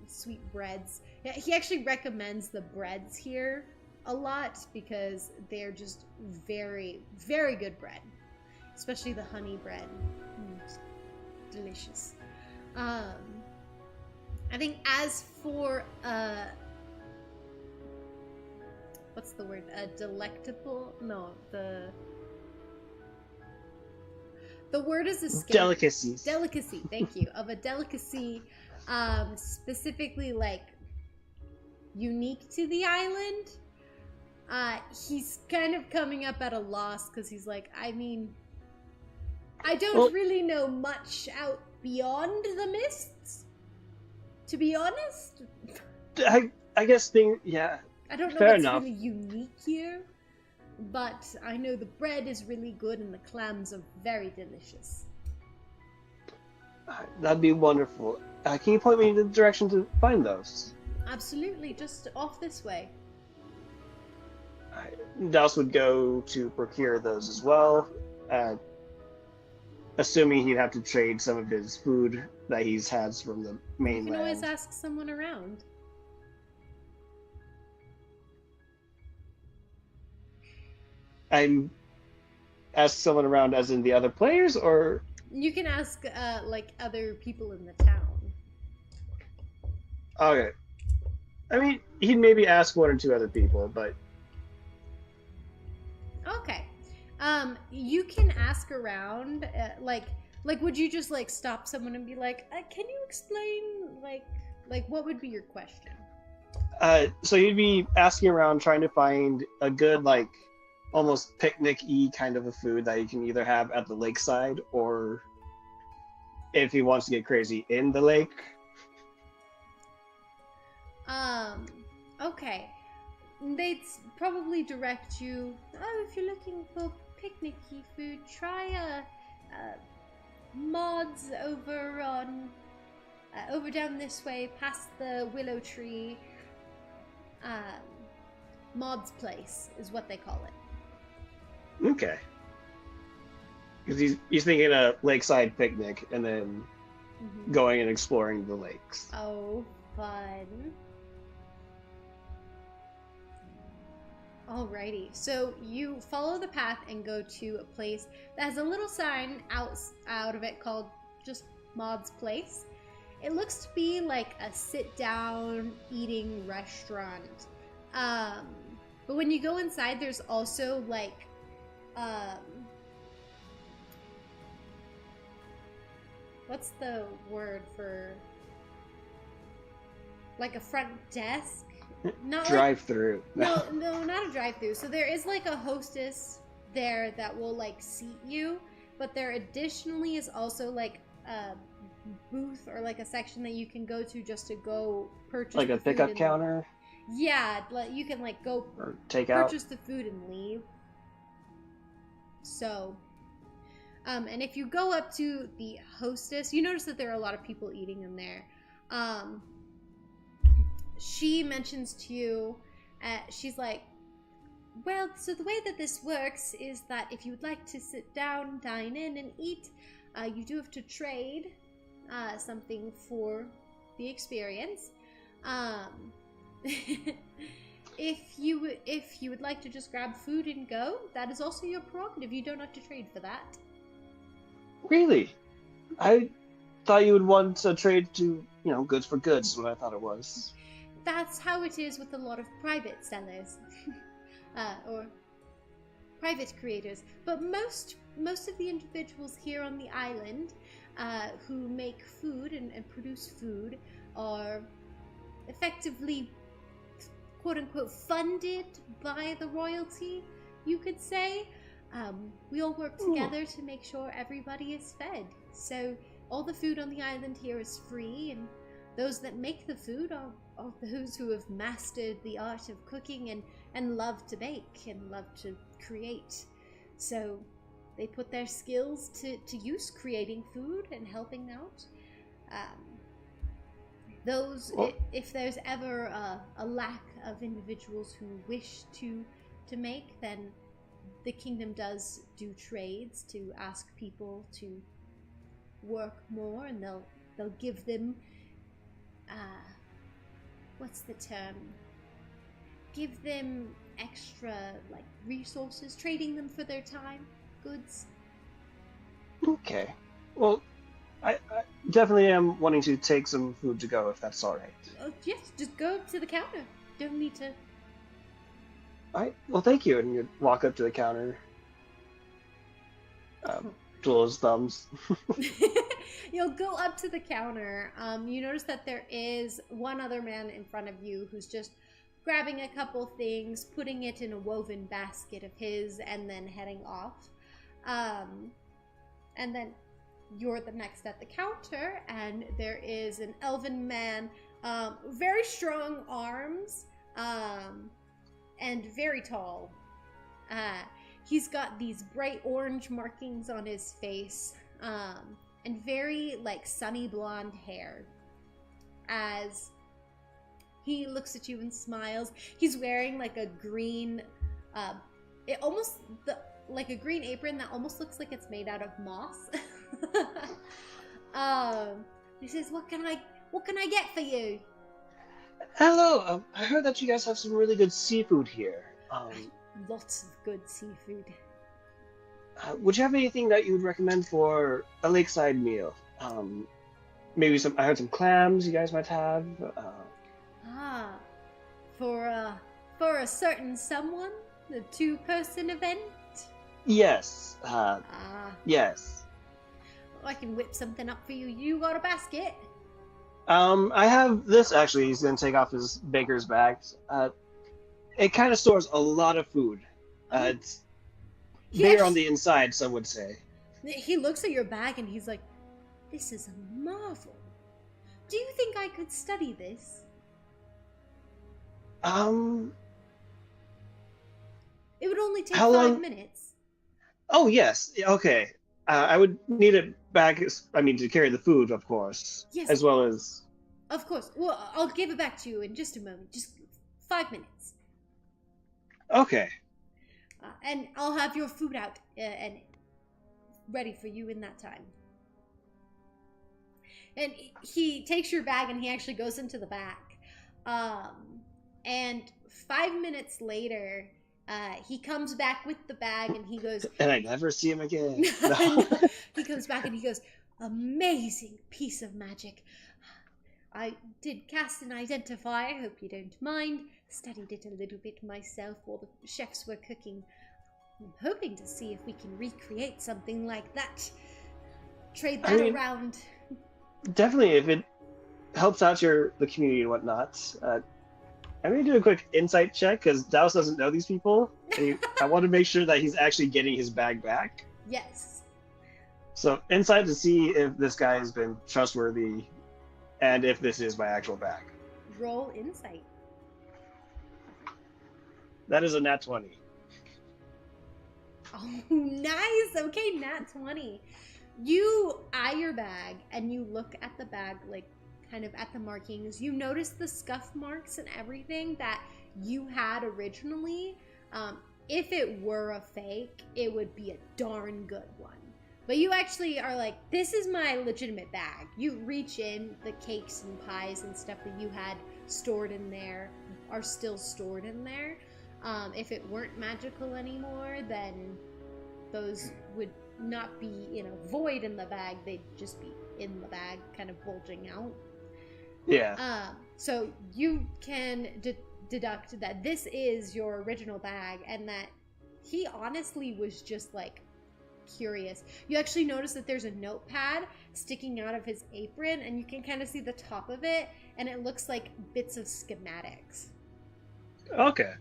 sweet breads. Yeah, he actually recommends the breads here a lot because they're just very, very good bread, especially the honey bread. It's delicious. I think as for what's the word? Delectable? No, the word is escaped. Delicacies. Delicacy, thank you. Of a delicacy, specifically like unique to the island. He's kind of coming up at a loss because he's like, I mean, I don't really know much out beyond the mists, to be honest. I guess yeah. I don't know fair what's enough. really unique here, but I know the bread is really good and the clams are very delicious. That'd be wonderful. Can you point me in the direction to find those? Absolutely, just off this way. Douse would go to procure those as well, assuming he'd have to trade some of his food that he's had from the mainland. You can always ask someone around. I'm ask someone around as in the other players, or You can ask like other people in the town. okay. I mean, he'd maybe ask one or two other people, but Okay. You can ask around, like would you just like stop someone and be like, can you explain like what would be your question? so you'd be asking around trying to find a good like almost picnic-y kind of a food that you can either have at the lakeside or if he wants to get crazy in the lake. Okay. They'd probably direct you, if you're looking for picnic-y food, try Mods over on over down this way past the willow tree. Mod's place is what they call it. Okay. Because he's thinking a lakeside picnic and then going and exploring the lakes. Oh, fun. Alrighty, so you follow the path and go to a place that has a little sign out of it called just Mod's Place. It looks to be like a sit-down eating restaurant. But when you go inside, there's also like what's the word for like a front desk? Not drive-through. No, not a drive-through. So there is like a hostess there that will like seat you, but there additionally is also like a booth or like a section that you can go to just to go purchase like a pickup counter. Yeah, you can like go or take out. Purchase the food and leave. So, and if you go up to the hostess, you notice that there are a lot of people eating in there. She mentions to you, she's like, well, so the way that this works is that if you would like to sit down, dine in, and eat, you do have to trade something for the experience. If you would like to just grab food and go, that is also your prerogative. You don't have to trade for that. Really? I thought you would want to trade to, goods for goods is what I thought it was. That's how it is with a lot of private sellers. Or private creators, but most of the individuals here on the island who make food and produce food are effectively, quote-unquote, funded by the royalty, you could say. We all work together to make sure everybody is fed. So all the food on the island here is free, and those that make the food are those who have mastered the art of cooking and love to bake and love to create. So they put their skills to use creating food and helping out. If there's ever a lack of individuals who wish to make, then the kingdom does do trades to ask people to work more, and they'll give them what's the term? Give them extra resources, trading them for their time, goods. Okay. Well, I definitely am wanting to take some food to go, if that's all right. Oh, yes, just go up to the counter. Don't need to. All right. Well, thank you. And you walk up to the counter. Twiddle his thumbs. You'll go up to the counter. You notice that there is one other man in front of you who's just grabbing a couple things, putting it in a woven basket of his, and then heading off. And then you're the next at the counter, and there is an elven man, very strong arms, and very tall. He's got these bright orange markings on his face, and very sunny blonde hair. As he looks at you and smiles, he's wearing a green, a green apron that almost looks like it's made out of moss. He says, "What can I get for you?" Hello. I heard that you guys have some really good seafood here. Lots of good seafood. Would you have anything that you would recommend for a lakeside meal? Maybe some. I heard some clams you guys might have. For a certain someone, the 2-person event. Yes. Yes. Well, I can whip something up for you. You got a basket? I have this actually. He's gonna take off his baker's bag. It kind of stores a lot of food. It's bigger on the inside, some would say. He looks at your bag and he's like, "This is a marvel. Do you think I could study this?" It would only take 5 minutes. Oh, yes. Okay. I would need it back, to carry the food, of course. Yes. As well as... Of course. Well, I'll give it back to you in just a moment. Just 5 minutes. Okay. And I'll have your food out and ready for you in that time. And he takes your bag and he actually goes into the back. And 5 minutes later, he comes back with the bag and he goes... And I never see him again. No. He comes back and he goes, "Amazing piece of magic. I did cast and identify, I hope you don't mind. Studied it a little bit myself while the chefs were cooking. I'm hoping to see if we can recreate something like that. Trade that around." Definitely, if it helps out the community and whatnot. I'm going to do a quick insight check, because Douse doesn't know these people. And I want to make sure that he's actually getting his bag back. Yes. So, insight to see if this guy has been trustworthy, and if this is my actual bag. Roll insight. That is a nat 20. Oh, nice. Okay, nat 20. You eye your bag, and you look at the bag, kind of at the markings. You notice the scuff marks and everything that you had originally. If it were a fake, it would be a darn good one. But you actually are like, "This is my legitimate bag." You reach in, the cakes and pies and stuff that you had stored in there are still stored in there. If it weren't magical anymore, then those would not be, void in the bag. They'd just be in the bag, kind of bulging out. Yeah. So you can deduct that this is your original bag, and that he honestly was just like curious. You actually notice that there's a notepad sticking out of his apron, and you can kind of see the top of it, and it looks like bits of schematics. Okay.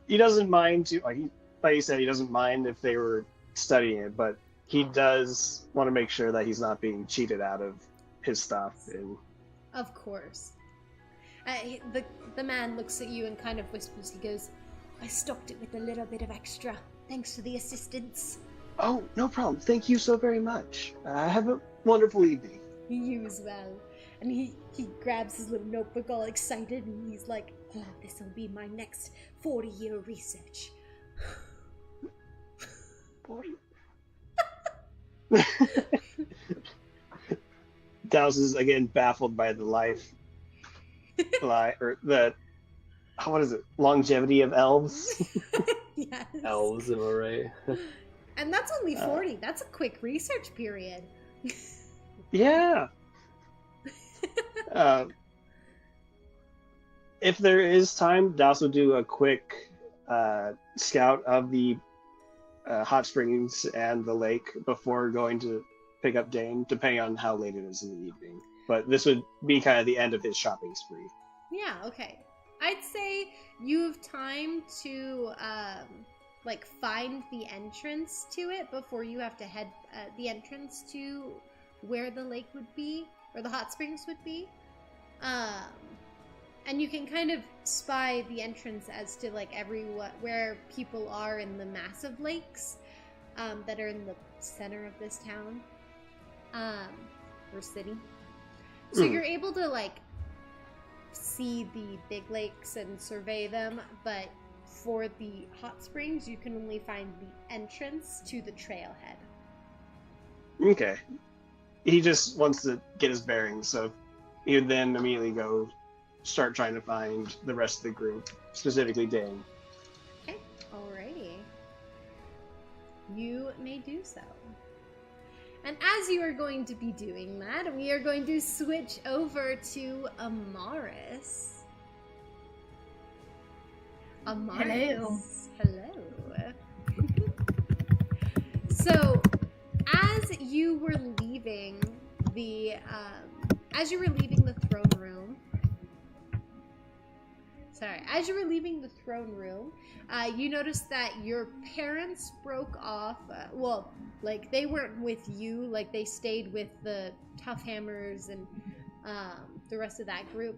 He doesn't mind like you said, he doesn't mind if they were studying it, but he does want to make sure that he's not being cheated out of his stuff. And of course. The man looks at you and kind of whispers. He goes, I stocked it with a little bit of extra. Thanks for the assistance. oh, no problem. Thank you so very much. Have a wonderful evening. You as well. And he grabs his little notebook all excited, and he's like, oh, this will be my next 40-year research. 40? Douse is again baffled by the what is it? Longevity of elves. Yes. Elves, am I right? And that's only 40. That's a quick research period. Yeah. If there is time, Douse will do a quick scout of the hot springs and the lake before going to pick up Dane, depending on how late it is in the evening. But this would be kind of the end of his shopping spree. Yeah, okay. I'd say you have time to like find the entrance to it before you have to head the entrance to where the lake would be, or the hot springs would be. And you can kind of spy the entrance as to like where people are in the massive lakes that are in the center of this town or city. So you're able to like see the big lakes and survey them, but for the hot springs, you can only find the entrance to the trailhead. Okay. He just wants to get his bearings, so he would then immediately start trying to find the rest of the group, specifically Dane. Okay, alrighty. You may do so. And as you are going to be doing that, we are going to switch over to Amaris. Amaris. Hello. So, as you were leaving the throne room, you noticed that your parents broke off. They weren't with you. Like, they stayed with the Tough Hammers and the rest of that group.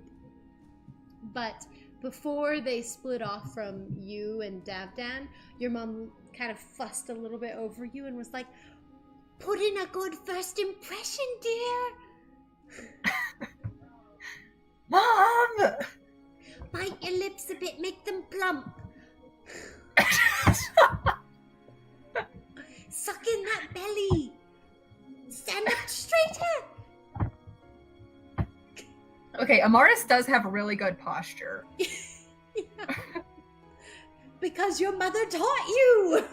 But before they split off from you and Davdan, your mom kind of fussed a little bit over you and was like, "Put in a good first impression, dear." Mom! Bite your lips a bit, make them plump. Suck in that belly. Stand up straighter. Okay, Amaris does have really good posture. Yeah. Because your mother taught you.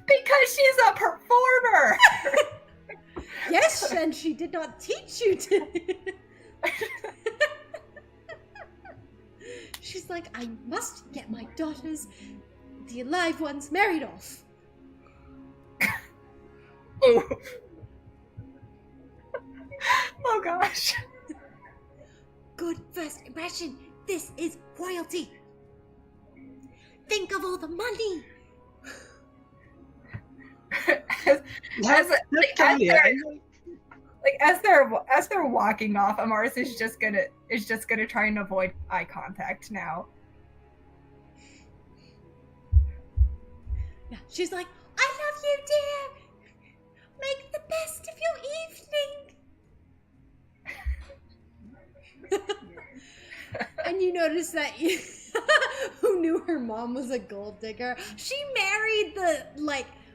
Because she's a performer. Yes, and she did not teach you to. She's like, I must get my daughters, the alive ones, married off. Oh. Oh gosh. Good first impression. This is royalty. Think of all the money. As they're walking off, Amaris is just gonna try and avoid eye contact now. Yeah, she's like, I love you, dear. Make the best of your evening. And you notice that who knew her mom was a gold digger? She married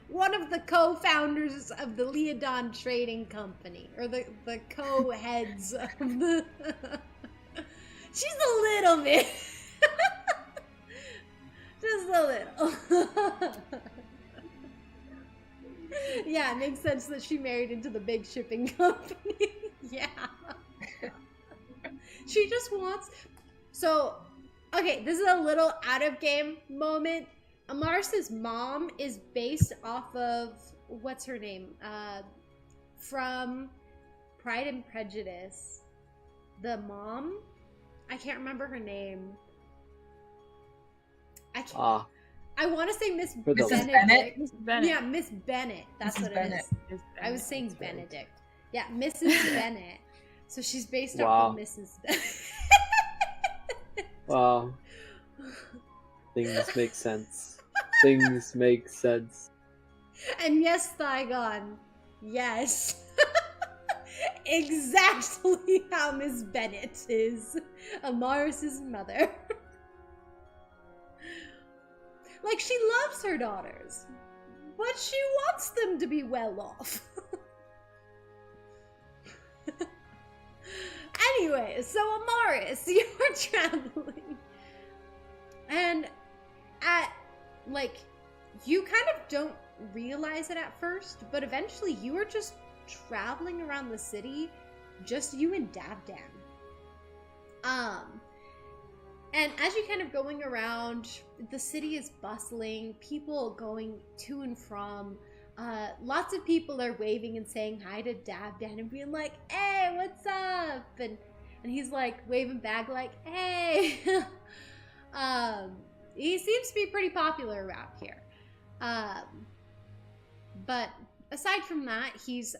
one of the co-founders of the Leodon Trading Company, or the co-heads of the... She's a little bit. Just a little. Yeah, it makes sense that she married into the big shipping company. Yeah. She just wants... So, okay, this is a little out of game moment. Amaris's mom is based off of, what's her name? From Pride and Prejudice. The mom? I can't remember her name. I can't. I want to say Miss Benedict. Miss Bennett. Yeah, Miss Bennett. That's Mrs. what Bennett. it is. Miss I was Bennett. saying Benedict. Yeah, Mrs. Bennett. So she's based off of Mrs. Bennett. Wow. Things make sense. Things make sense. And yes, Thygon. Yes. Exactly how Miss Bennett is Amaris's mother. Like, she loves her daughters, but she wants them to be well off. Anyway, so Amaris, you're traveling. And you kind of don't realize it at first, but eventually you are just traveling around the city, just you and Davdan. And as you're kind of going around, the city is bustling, people going to and from. Lots of people are waving and saying hi to Davdan and being like, "Hey, what's up?" And he's like waving back like, "Hey." He seems to be pretty popular around here. But aside from that, he's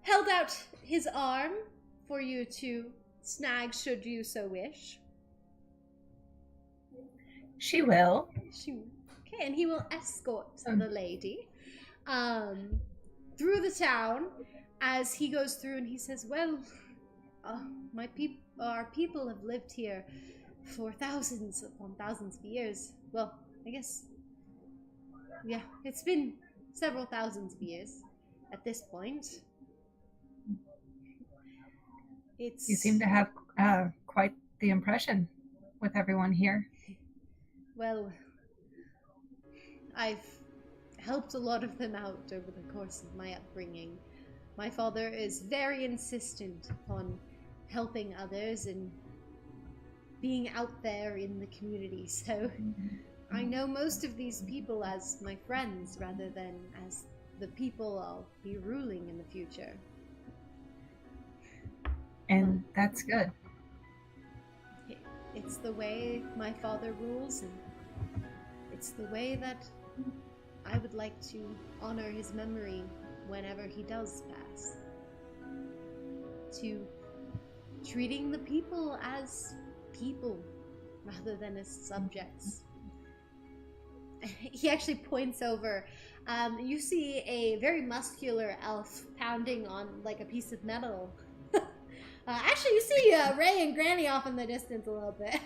held out his arm for you to snag should you so wish. She will. Okay, and he will escort the lady through the town as he goes through, and he says, "Well, our people have lived here for thousands upon thousands of years. Well, I guess, yeah, it's been several thousands of years at this point." You seem to have quite the impression with everyone here. Well, I've helped a lot of them out over the course of my upbringing. My father is very insistent upon helping others and being out there in the community, so I know most of these people as my friends rather than as the people I'll be ruling in the future. And that's good. It's the way my father rules, and it's the way that I would like to honor his memory whenever he does pass. To treating the people as people rather than as subjects. He actually points over. You see a very muscular elf pounding on like a piece of metal. Actually, you see Ray and Granny off in the distance a little bit.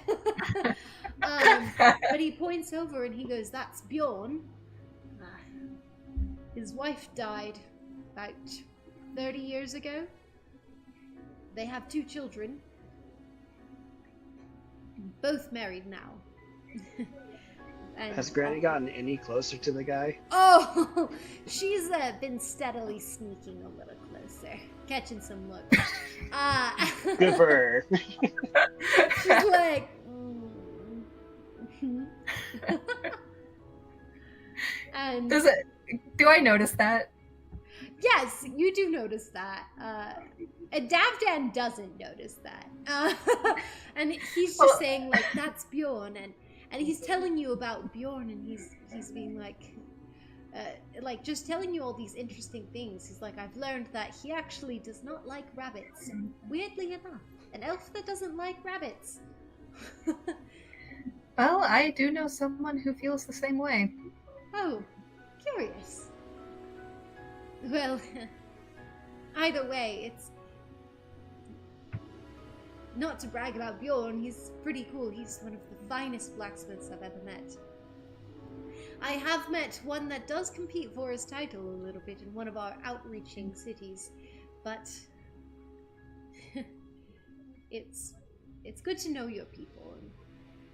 But he points over and he goes, "That's Bjorn. His wife died about 30 years ago. They have 2 children. Both married now." And Has Granny gotten any closer to the guy? Oh, she's been steadily sneaking a little closer, catching some looks. Good for her. She's like, and do I notice that? yes, you do notice that. And Davdan doesn't notice that. And he's just saying like, "That's Bjorn," and he's telling you about Bjorn, and he's being like just telling you all these interesting things. He's like, "I've learned that he actually does not like rabbits. Weirdly enough, an elf that doesn't like rabbits." Well, I do know someone who feels the same way. Oh, curious. Well, either way, it's not to brag about Bjorn. He's pretty cool. He's one of the finest blacksmiths I've ever met. I have met one that does compete for his title a little bit in one of our outreaching cities, but it's good to know your people. And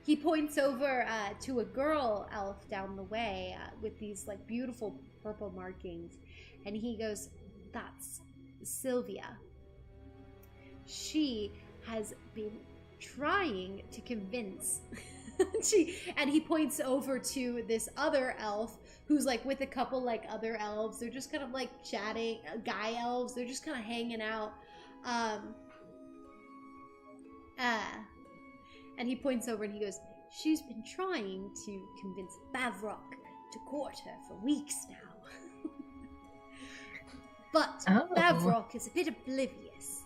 he points over to a girl elf down the way with these like beautiful purple markings, and he goes, "That's Sylvia. She has been trying to convince And he points over to this other elf who's like with a couple like other elves. They're just kind of like chatting, guy elves. They're just kind of hanging out. And he points over and he goes, "She's been trying to convince Bavrok to court her for weeks now." But Bavrok is a bit oblivious.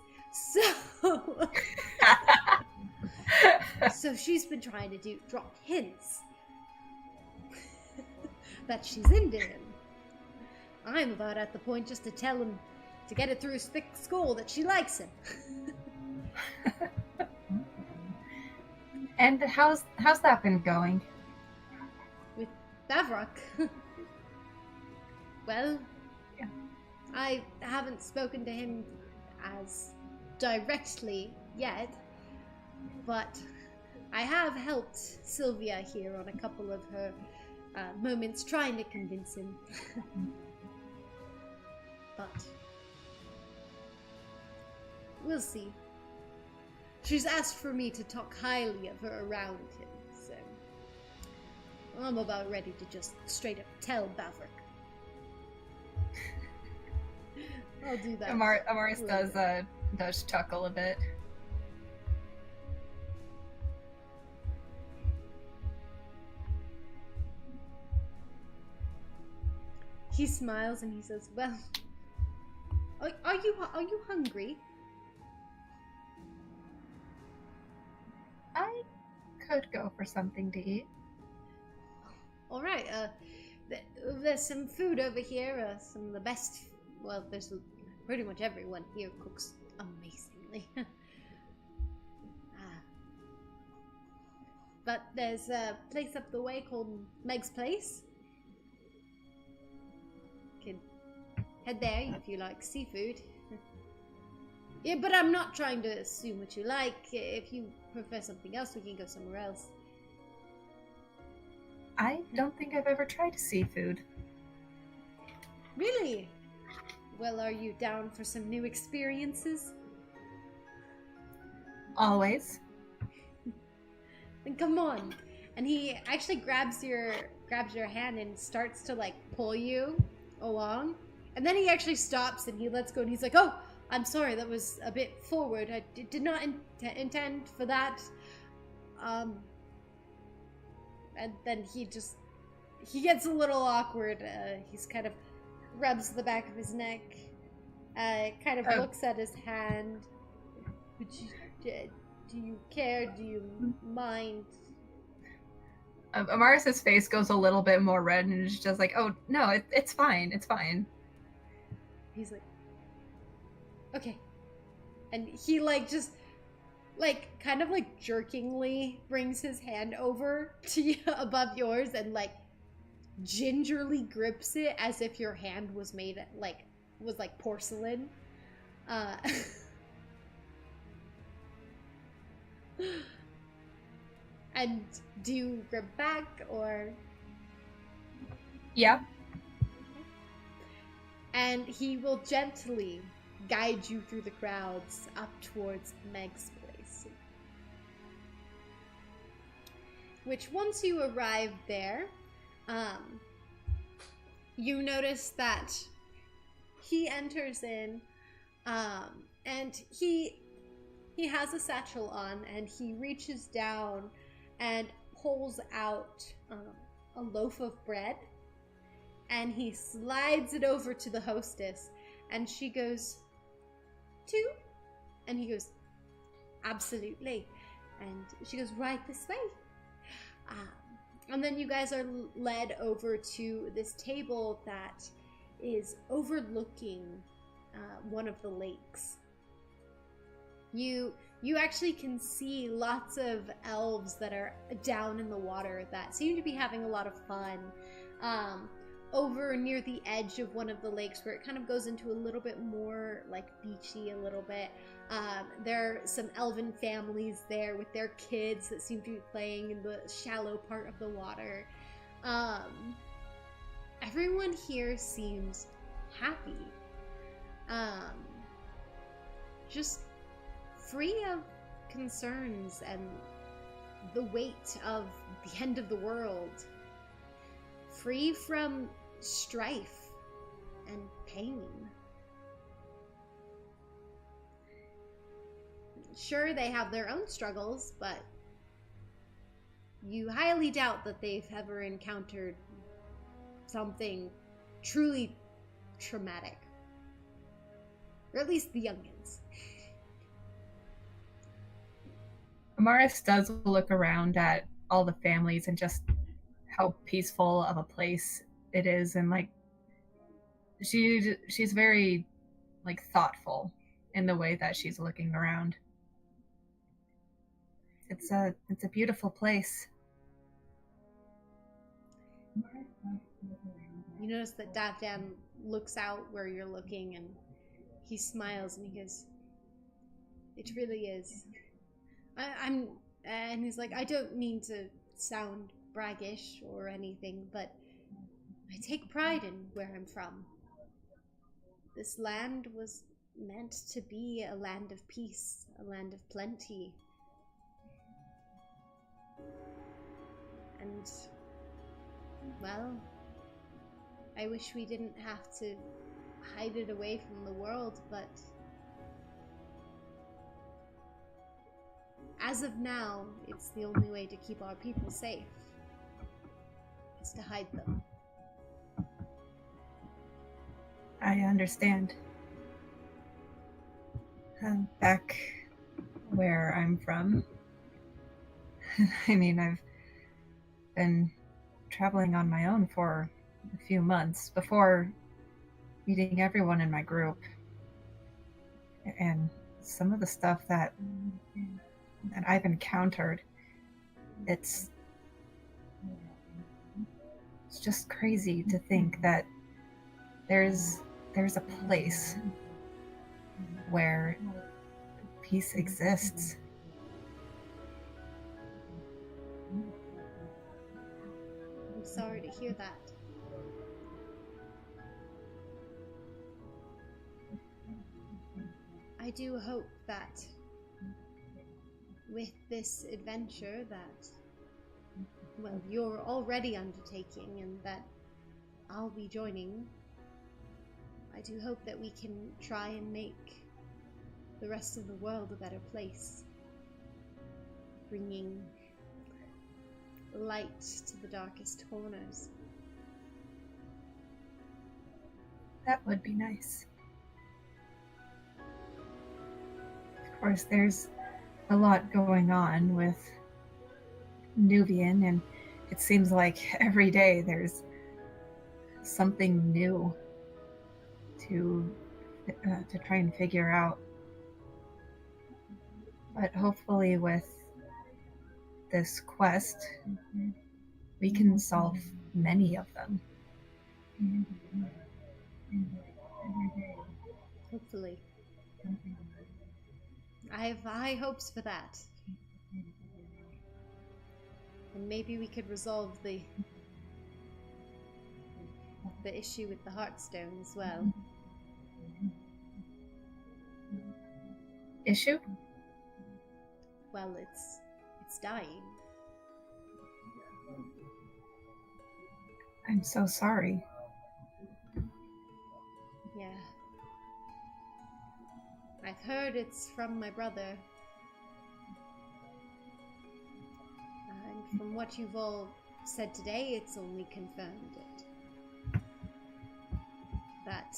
So she's been trying to drop hints that she's into him. I'm about at the point just to tell him to get it through his thick skull that she likes him. And how's that been going? With Bavrok? Well, yeah. I haven't spoken to him as directly yet, but I have helped Sylvia here on a couple of her moments trying to convince him. But we'll see. She's asked for me to talk highly of her around him, so I'm about ready to just straight up tell Bavrok. I'll do that. Amaris does chuckle a bit. He smiles and he says, "Well, are you hungry?" I could go for something to eat. All right. There's some food over here. Some of the best. Well, there's pretty much everyone here cooks amazingly. But there's a place up the way called Meg's Place. You can head there if you like seafood. Yeah, but I'm not trying to assume what you like. If you prefer something else, we can go somewhere else. I don't think I've ever tried seafood. Really? Well, are you down for some new experiences? Always. Then come on. And he actually grabs your hand and starts to like pull you along. And then he actually stops and he lets go and he's like, "Oh, I'm sorry, that was a bit forward. I did not intend for that." And then he gets a little awkward. He's kind of rubs the back of his neck, kind of looks at his hand. Do you care? Do you mind? Amaris's face goes a little bit more red and is just like, "Oh, no, it's fine. It's fine." He's like, "Okay." And he like just like kind of like jerkingly brings his hand over to you above yours and like gingerly grips it as if your hand was made like porcelain. And do you grip back or? Yeah. And he will gently guide you through the crowds up towards Meg's Place. Which once you arrive there, you notice that he enters in, and he has a satchel on, and he reaches down and pulls out a loaf of bread, and he slides it over to the hostess, and she goes, "Two?" And he goes, "Absolutely." And she goes, "Right this way." And then you guys are led over to this table that is overlooking one of the lakes. You actually can see lots of elves that are down in the water that seem to be having a lot of fun. Over near the edge of one of the lakes where it kind of goes into a little bit more like beachy a little bit. There are some elven families there with their kids that seem to be playing in the shallow part of the water. Everyone here seems happy. Just free of concerns and the weight of the end of the world, free from strife and pain. Sure, they have their own struggles, but you highly doubt that they've ever encountered something truly traumatic. Or at least the youngins. Amaris does look around at all the families and just how peaceful of a place it is, and like she's very like thoughtful in the way that she's looking around. It's a beautiful place. You notice that Davdan looks out where you're looking, and he smiles and he goes, "It really is." And he's like, "I don't mean to sound braggish or anything, but I take pride in where I'm from. This land was meant to be a land of peace, a land of plenty. And, well, I wish we didn't have to hide it away from the world, but as of now, it's the only way to keep our people safe, is to hide them." I understand. Back where I'm from, I mean, I've been traveling on my own for a few months before meeting everyone in my group. And some of the stuff that I've encountered, it's just crazy to think that there's a place where peace exists. I'm sorry to hear that. I do hope that with this adventure that, well, you're already undertaking and that I'll be joining, I do hope that we can try and make the rest of the world a better place, bringing light to the darkest corners. That would be nice. Of course, there's a lot going on with Nuvian, and it seems like every day there's something new to try and figure out. But hopefully with this quest, we can solve many of them. Hopefully. I have high hopes for that. And maybe we could resolve the issue with the Heartstone as well. Issue? Well, it's dying. I'm so sorry. Yeah. I've heard it's from my brother. And from what you've all said today, it's only confirmed it. That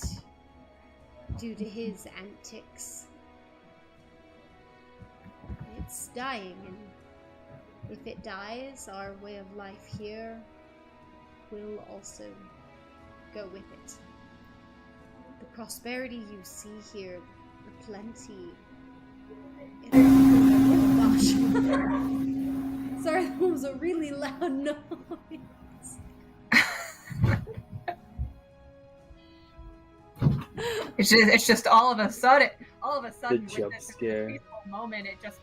due to his antics, it's dying, and if it dies, our way of life here will also go with it. The prosperity you see here, the plenty. Oh gosh. Sorry, that was a really loud noise. It's just all of a sudden The with jump this scare. peaceful moment, it just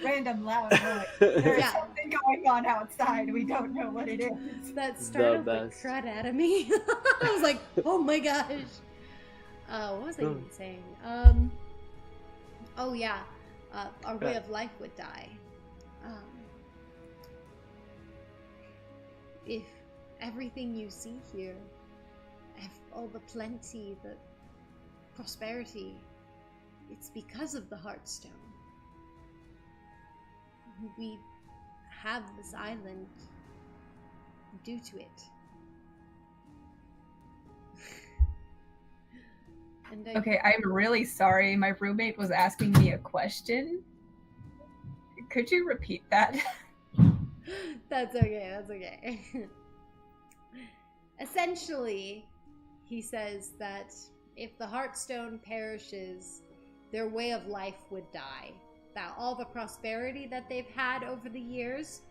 random loud noise. There's Yeah. something going on outside. We don't know what it is. That startled the best. crud out of me. I was like, oh my gosh. What was I even saying? Oh yeah, our way of life would die. if everything you see here, all the plenty, the prosperity, it's because of the Heartstone. We have this island due to it. Okay, I'm really sorry. My roommate was asking me a question. Could you repeat that? That's okay, that's okay. Essentially, he says that if the Heartstone perishes, their way of life would die. That all the prosperity that they've had over the years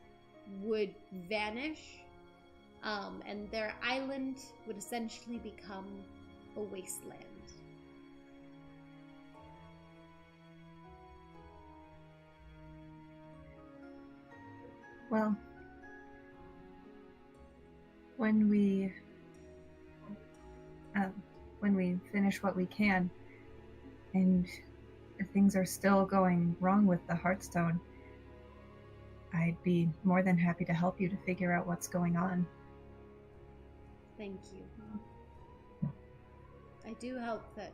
would vanish, and their island would essentially become a wasteland. Well, when we finish what we can, and things are still going wrong with the Heartstone, I'd be more than happy to help you to figure out what's going on. Thank you. I do hope that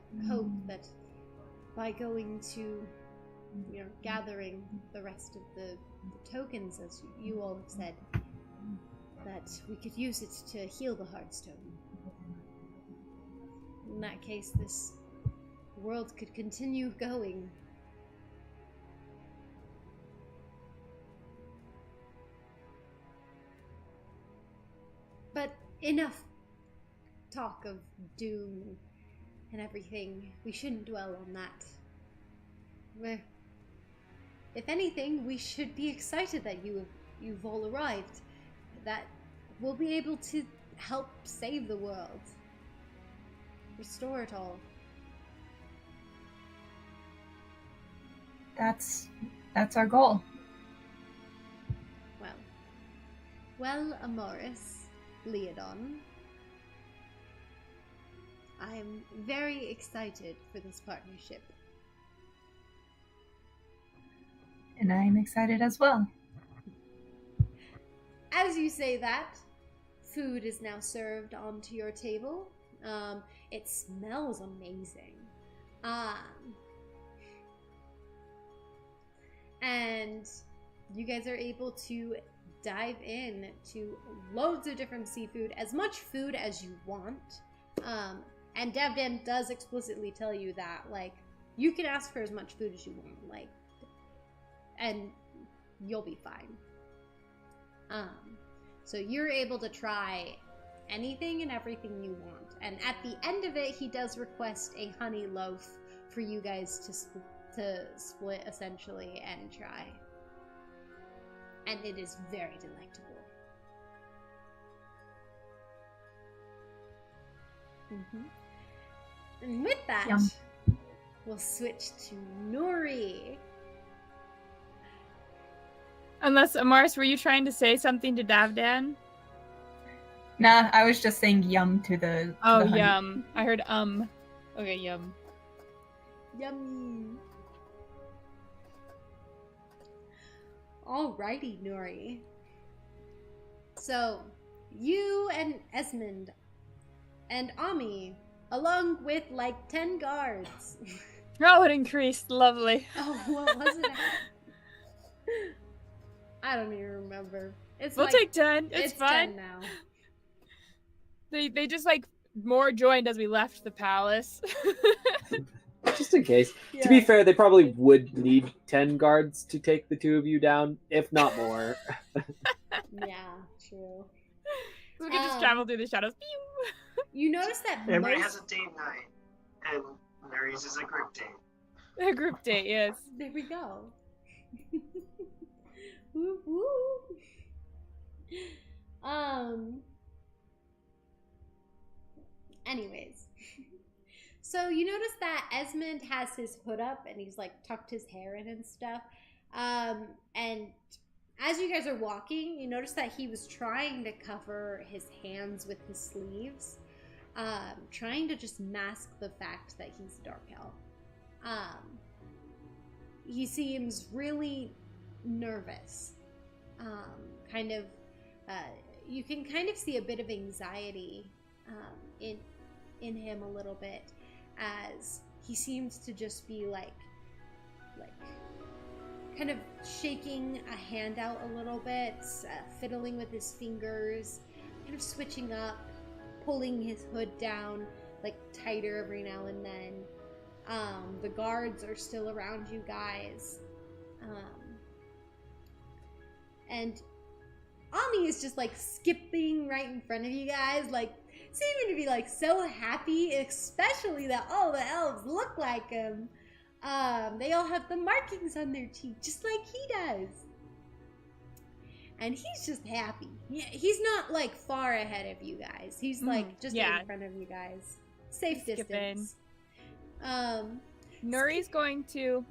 by going to, gathering the rest of the tokens, as you all have said, that we could use it to heal the Heartstone. In that case, this world could continue going. But enough talk of doom and everything. We shouldn't dwell on that. If anything, we should be excited that you've all arrived. That we'll be able to help save the world. Restore it all. That's our goal. Well, Amaris, Leodon, I'm very excited for this partnership. And I'm excited as well. As you say that, food is now served onto your table. It smells amazing. And you guys are able to dive in to loads of different seafood, as much food as you want. And Davdan does explicitly tell you that, you can ask for as much food as you want, and you'll be fine. So you're able to try anything and everything you want. And at the end of it, he does request a honey loaf for you guys to split, essentially, and try. And it is very delectable. And with that, Yum. We'll switch to Nuri. Unless, Amaris, were you trying to say something to Davdan? Nah, I was just saying yum to the Oh, the honey. yum. I heard Okay, yum. Yummy. Alrighty, Nuri. So, you and Esmond and Ami, along with 10 guards. Oh, it increased. Lovely. Oh, what was it? I don't even remember. We'll take 10. It's fine. 10 now. They just more joined as we left the palace. Just in case. Yeah. To be fair, they probably would need 10 guards to take the two of you down, if not more. Yeah, true. We can just travel through the shadows. Pew! You notice that Everybody has a date night, and Nuri's is a group date. A group date, yes. There we go. Woo woo. Anyways. So you notice that Esmond has his hood up and he's tucked his hair in and stuff. And as you guys are walking, you notice that he was trying to cover his hands with his sleeves, trying to just mask the fact that he's a dark elf. He seems really nervous, you can kind of see a bit of anxiety in him a little bit, as he seems to just be like kind of shaking a hand out a little bit, fiddling with his fingers, kind of switching up, pulling his hood down like tighter every now and then. The guards are still around you guys, and Ami is just like skipping right in front of you guys, like seeming to be like so happy, especially that all the elves look like him. They all have the markings on their cheek, just like he does. And he's just happy. He's not like far ahead of you guys. He's like just in front of you guys. Safe distance. Nuri's going to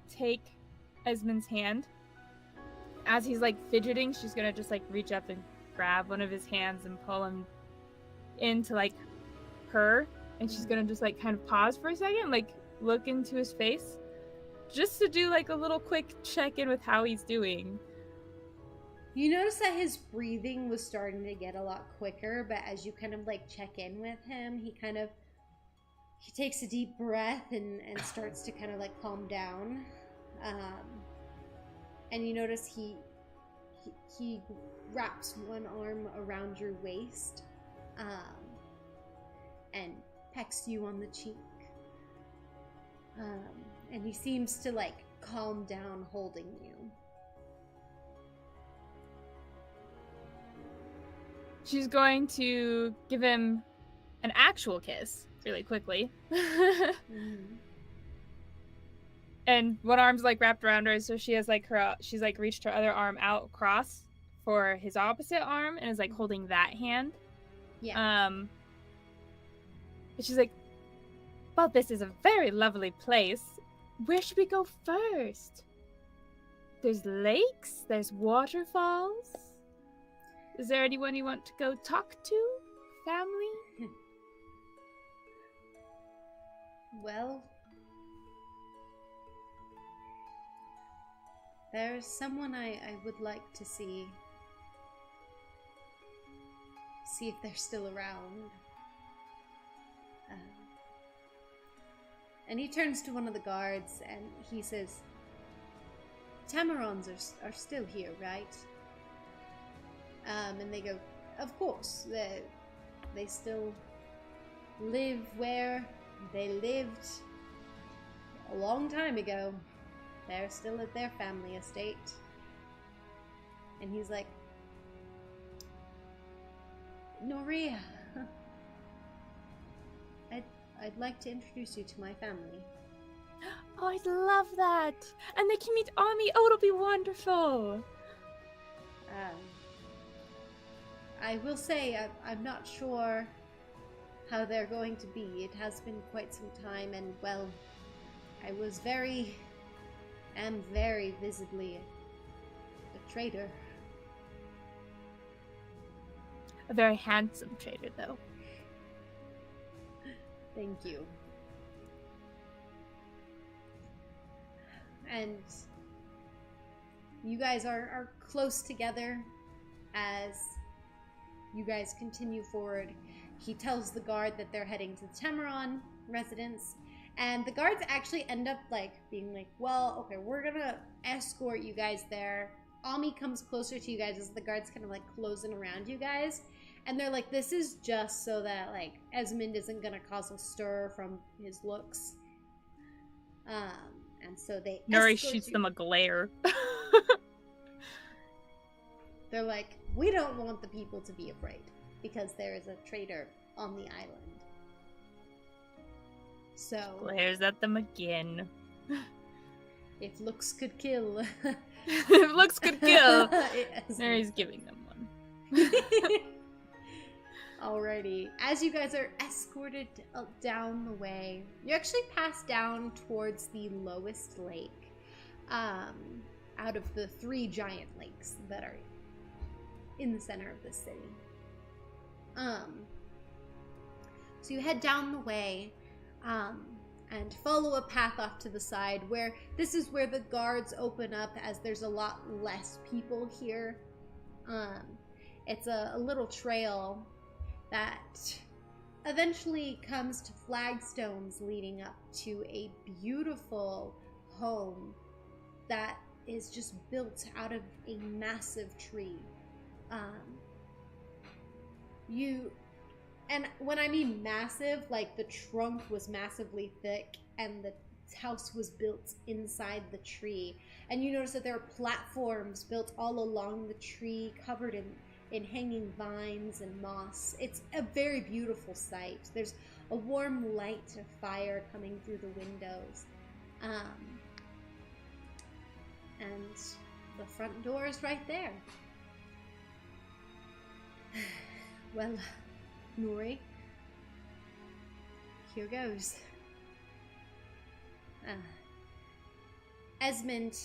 take Esmond's hand. As he's like fidgeting, she's gonna just like reach up and grab one of his hands and pull him into like her. And she's gonna just like kind of pause for a second, like look into his face, just to do like a little quick check-in with how he's doing. You notice that his breathing was starting to get a lot quicker, but as you kind of like check in with him, he takes a deep breath and starts to kind of like calm down. And you notice he wraps one arm around your waist, and pecks you on the cheek. And he seems to like calm down holding you. She's going to give him an actual kiss really quickly. And one arm's like wrapped around her, so she has like she's like reached her other arm out across for his opposite arm and is like holding that hand. Yeah. And she's like, well, this is a very lovely place. Where should we go first? There's lakes, there's waterfalls. Is there anyone you want to go talk to? Family? Well, there's someone I would like to see. See if they're still around. And he turns to one of the guards and he says, Tamarons are still here, right? And they go, of course. They still live where they lived a long time ago. They're still at their family estate. And he's like, Nuri, I'd like to introduce you to my family. Oh, I'd love that. And they can meet Ami. Oh, it'll be wonderful. I will say, I'm not sure how they're going to be. It has been quite some time, and, well, I was am very visibly a traitor. A very handsome traitor, though. Thank you. And you guys are close together as you guys continue forward. He tells the guard that they're heading to the Tamaron residence, and the guards actually end up like being like, well, okay, we're gonna escort you guys there. Ami comes closer to you guys as the guards kind of like closing around you guys, and they're like, this is just so that like Esmond isn't gonna cause a stir from his looks. And so they Nuri shoots them a glare. They're like, we don't want the people to be afraid because there is a traitor on the island. So glares at them again. If looks could kill. If looks could kill. Yes. Nuri's giving them one. Alrighty. As you guys are escorted down the way, you actually pass down towards the lowest lake, out of the 3 giant lakes that are in the center of the city. So you head down the way, and follow a path off to the side where this is where the guards open up as there's a lot less people here. It's a little trail that eventually comes to flagstones leading up to a beautiful home that is just built out of a massive tree. And when I mean massive, like the trunk was massively thick and the house was built inside the tree. And you notice that there are platforms built all along the tree, covered in hanging vines and moss. It's a very beautiful sight. There's a warm light of fire coming through the windows. And the front door is right there. Well, Nuri, here goes. Esmond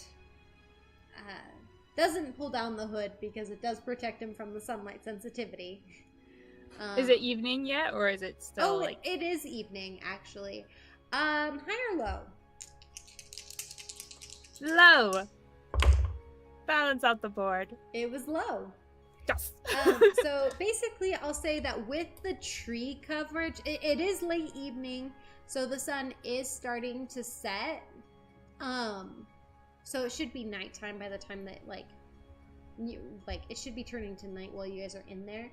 doesn't pull down the hood because it does protect him from the sunlight sensitivity. Is it evening yet, or is it still like... it is evening, actually. High or low? Low. Balance out the board. It was low. Yes. So basically, I'll say that with the tree coverage, it is late evening, so the sun is starting to set. So it should be nighttime by the time that it should be turning to night while you guys are in there.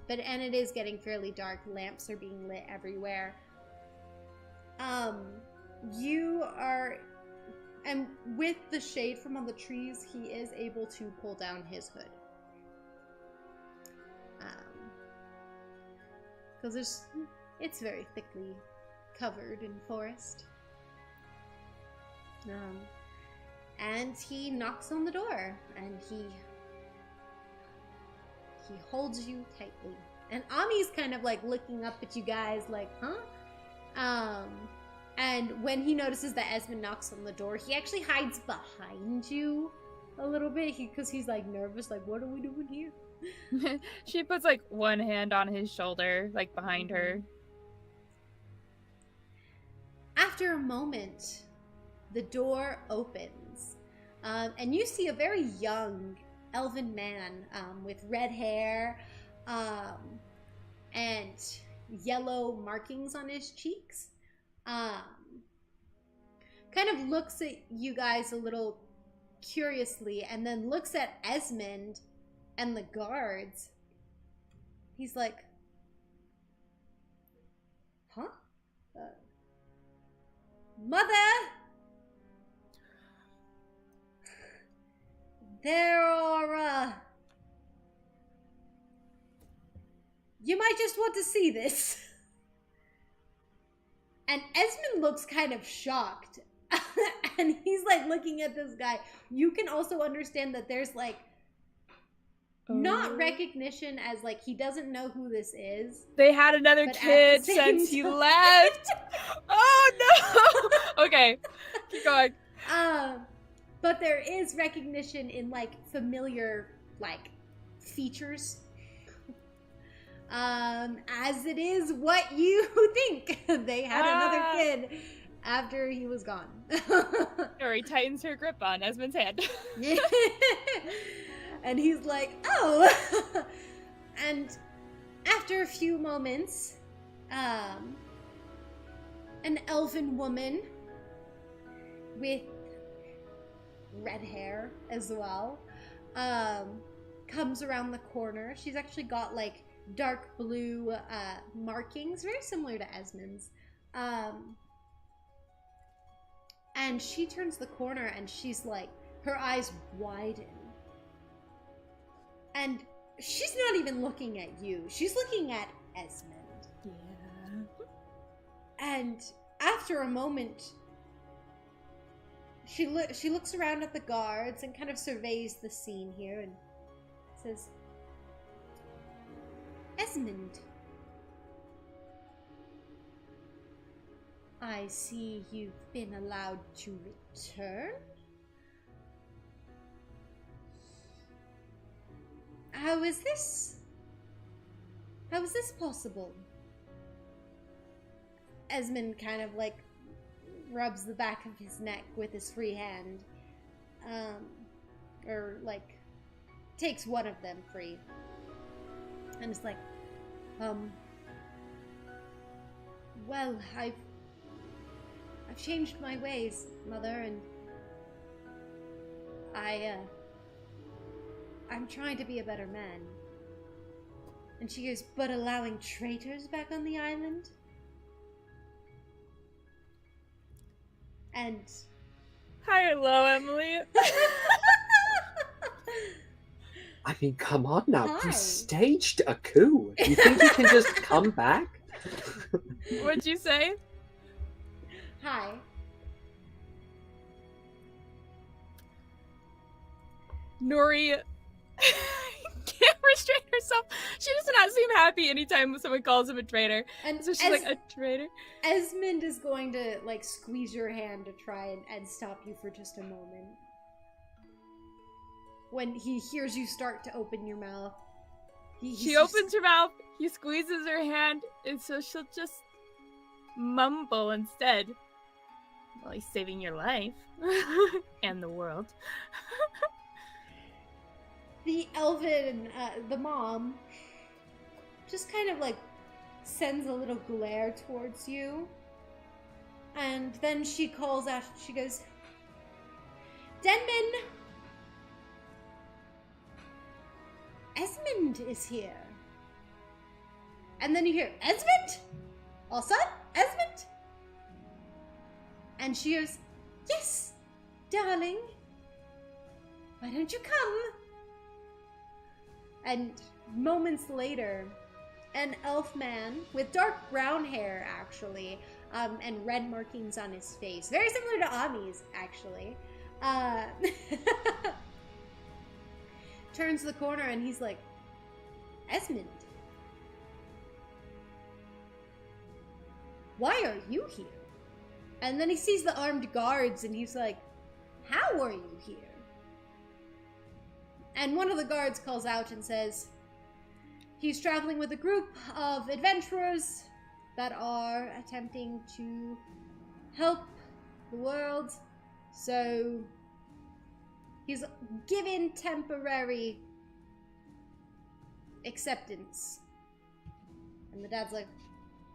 But it is getting fairly dark. Lamps are being lit everywhere. And with the shade from all the trees, he is able to pull down his hood. Because it's very thickly covered in forest. And he knocks on the door, and he holds you tightly. And Ami's kind of like looking up at you guys like, huh? And when he notices that Esmond knocks on the door, he actually hides behind you a little bit because he's like nervous, like, what are we doing here? She puts like one hand on his shoulder, like behind her. After a moment, the door opens, and you see a very young elven man with red hair and yellow markings on his cheeks. Kind of looks at you guys a little curiously and then looks at Esmond and the guards. He's like, huh? Mother! There are, you might just want to see this. And Esmond looks kind of shocked. And he's like looking at this guy. You can also understand that there's like not recognition as like he doesn't know who this is. They had another kid since he left. Oh no! Okay, keep going. But there is recognition in like familiar like features. As it is what you think. They had another kid after he was gone. Nuri tightens her grip on Esmond's hand. And he's like, oh. And after a few moments, an elven woman with red hair as well comes around the corner. She's actually got like dark blue markings, very similar to Esmond's. And she turns the corner and she's like, her eyes widen. And she's not even looking at you. She's looking at Esmond. Yeah. And after a moment, she looks around at the guards and kind of surveys the scene here and says, Esmond, I see you've been allowed to return. How is this possible? Esmond kind of like rubs the back of his neck with his free hand. Or like takes one of them free. And it's like, well, I've changed my ways, Mother, and I'm trying to be a better man. And she goes, but allowing traitors back on the island? And... Hi, hello, Emily. I mean, come on now. Hi. You staged a coup. You think you can just come back? What'd you say? Hi. Nuri can't restrain herself. She does not seem happy anytime someone calls him a traitor. And So she's like, a traitor? Esmond is going to, like, squeeze your hand to try and stop you for just a moment. When he hears you start to open your mouth. She opens her mouth, he squeezes her hand, and so she'll just mumble instead. Well, he's saving your life. And the world. The elven, the mom, just kind of like sends a little glare towards you. And then she calls out, she goes, Denman! Esmond is here. And then you hear, Esmond? Also? Esmond? And she goes, yes, darling. Why don't you come? And moments later, an elf man with dark brown hair, actually, and red markings on his face, very similar to Ami's, actually, turns the corner and he's like, Esmond, why are you here? And then he sees the armed guards and he's like, how are you here? And one of the guards calls out and says, he's traveling with a group of adventurers that are attempting to help the world. So he's given temporary acceptance. And the dad's like,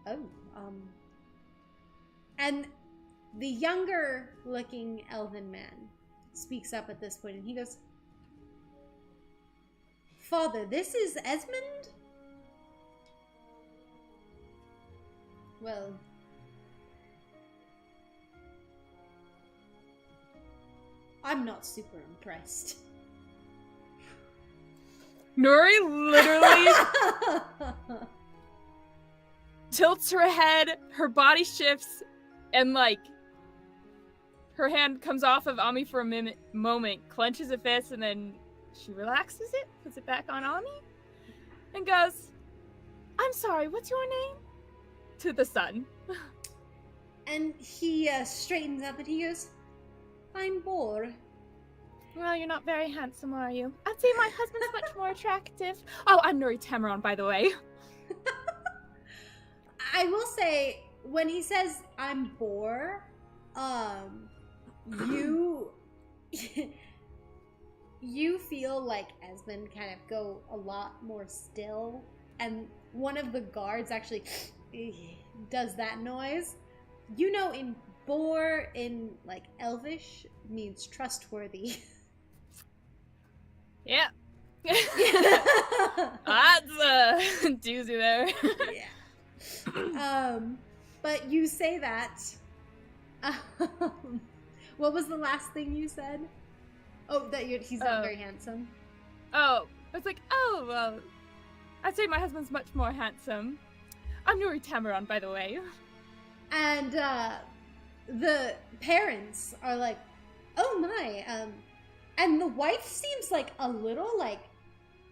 oh, And the younger looking elven man speaks up at this point and he goes, Father, this is Esmond? Well, I'm not super impressed. Nuri literally tilts her head, her body shifts, and like her hand comes off of Ami for a moment, clenches a fist, and then she relaxes it, puts it back on Ami, and goes, I'm sorry, what's your name? To the son. And he straightens up and he goes, I'm Bor. Well, you're not very handsome, are you? I'd say my husband's much more attractive. Oh, I'm Nuri Tameron, by the way. I will say, when he says, I'm Bor, you feel like Esmond kind of go a lot more still, and one of the guards actually does that noise. You know, in Bor, in like Elvish, means trustworthy. Yeah. That's a doozy there. Yeah. But you say that. What was the last thing you said? Oh, that he's not very handsome. Oh, I was like, oh, well, I'd say my husband's much more handsome. I'm Nuri Tameron, by the way. And the parents are like, oh my, and the wife seems like a little like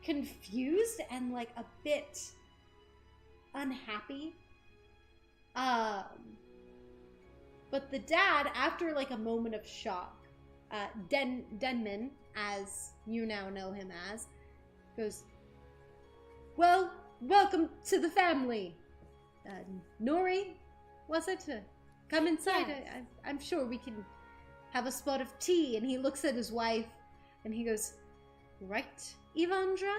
confused and like a bit unhappy. But the dad, after like a moment of shock, Denman, as you now know him as, goes, well, welcome to the family. Nuri, was it? Come inside. Yes. I'm sure we can have a spot of tea. And he looks at his wife and he goes, right, Evandra?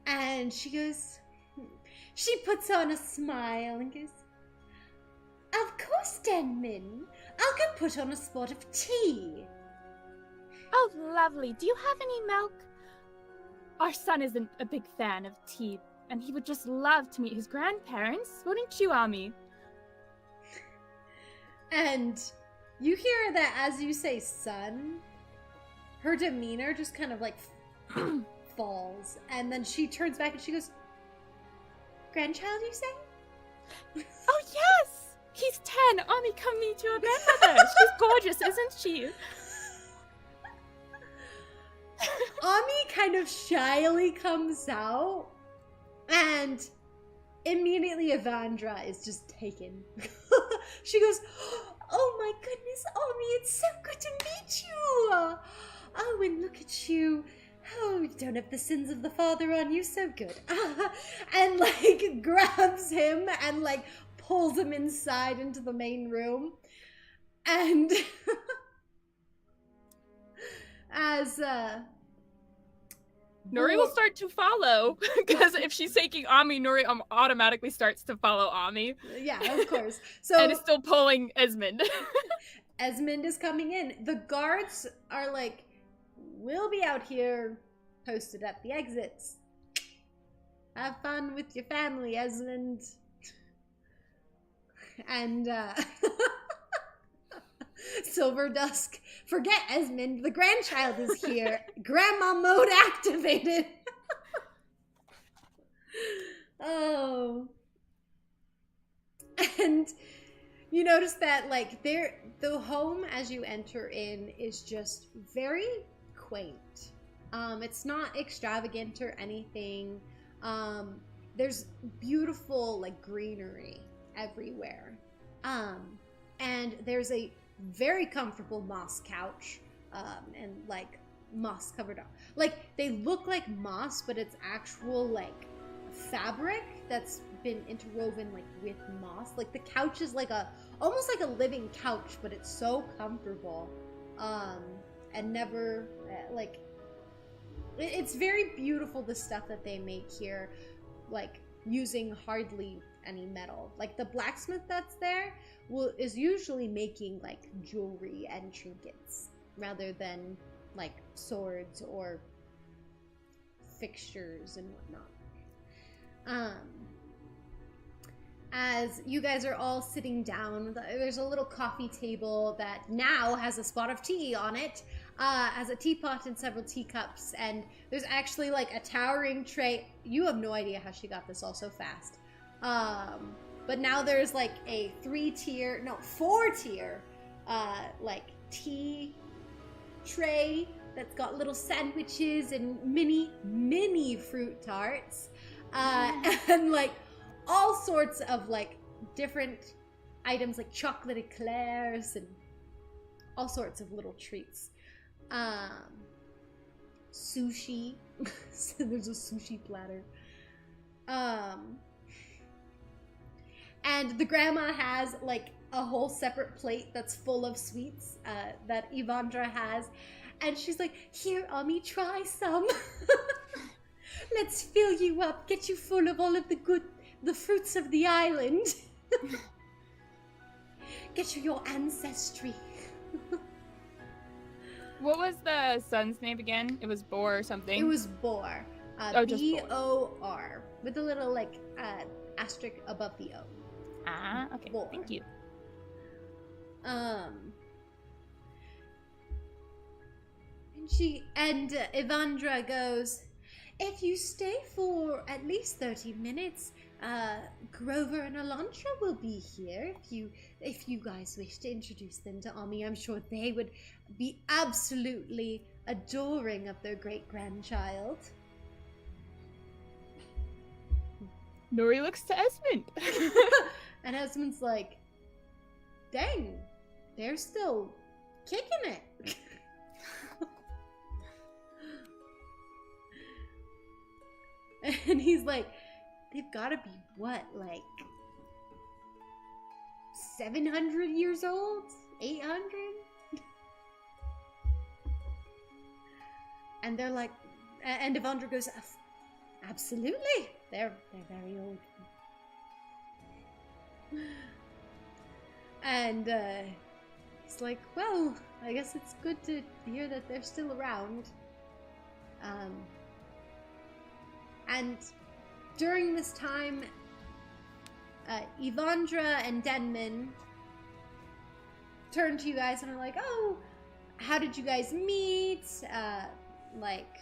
And she goes, she puts on a smile and goes, of course, Denman. I'll go put on a spot of tea. Oh, lovely. Do you have any milk? Our son isn't a big fan of tea, and he would just love to meet his grandparents. Wouldn't you, Ami? And you hear that as you say son, her demeanor just kind of like falls. And then she turns back and she goes, grandchild, you say? Oh, yes! He's 10. Ami, come meet your grandmother. She's gorgeous, isn't she? Ami kind of shyly comes out, and immediately Evandra is just taken. She goes, oh my goodness, Ami, it's so good to meet you. Oh, and look at you. Oh, you don't have the sins of the father on you, so good. And like grabs him and like pulls him inside into the main room. And as Nuri will start to follow, because if she's taking Ami, Nuri automatically starts to follow Ami. Yeah, of course. So and is still pulling Esmond. Esmond is coming in. The guards are like, we'll be out here posted at the exits. Have fun with your family, Esmond. And Silver Dusk, forget Esmond, the grandchild is here. Grandma mode activated. Oh. And you notice that like the home as you enter in is just very quaint. It's not extravagant or anything. There's beautiful like greenery everywhere. And there's a very comfortable moss couch, and like moss covered up. Like they look like moss, but it's actual like fabric that's been interwoven like with moss. Like the couch is like almost like a living couch, but it's so comfortable, and never like it's very beautiful, the stuff that they make here, like using hardly any metal. Like the blacksmith that's there is usually making like jewelry and trinkets rather than like swords or fixtures and whatnot. As you guys are all sitting down, there's a little coffee table that now has a spot of tea on it, has a teapot and several teacups, and there's actually like a towering tray. You have no idea how she got this all so fast. But now there's like a 4-tier, like tea tray that's got little sandwiches and mini fruit tarts, and like all sorts of like different items like chocolate eclairs and all sorts of little treats. Sushi. So there's a sushi platter. And the grandma has like a whole separate plate that's full of sweets that Evandra has. And she's like, here, Ami, try some. Let's fill you up, get you full of all of the fruits of the island. Get you your ancestry. What was the son's name again? It was Bor or something? It was Bor. B-O-R. With a little like asterisk above the O. Ah, okay. Bor. Thank you. And Evandra goes, if you stay for at least 30 minutes, Grover and Elantra will be here. If you guys wish to introduce them to Ami, I'm sure they would be absolutely adoring of their great-grandchild. Nuri looks to Esmond. And Esmond's like, dang, they're still kicking it. And he's like, they've got to be, what, like 700 years old? 800? And they're like, and Devondra goes, absolutely, they're very old. And he's like, well, I guess it's good to hear that they're still around. And during this time, Evandra and Denman turn to you guys and are like, oh, how did you guys meet? Like,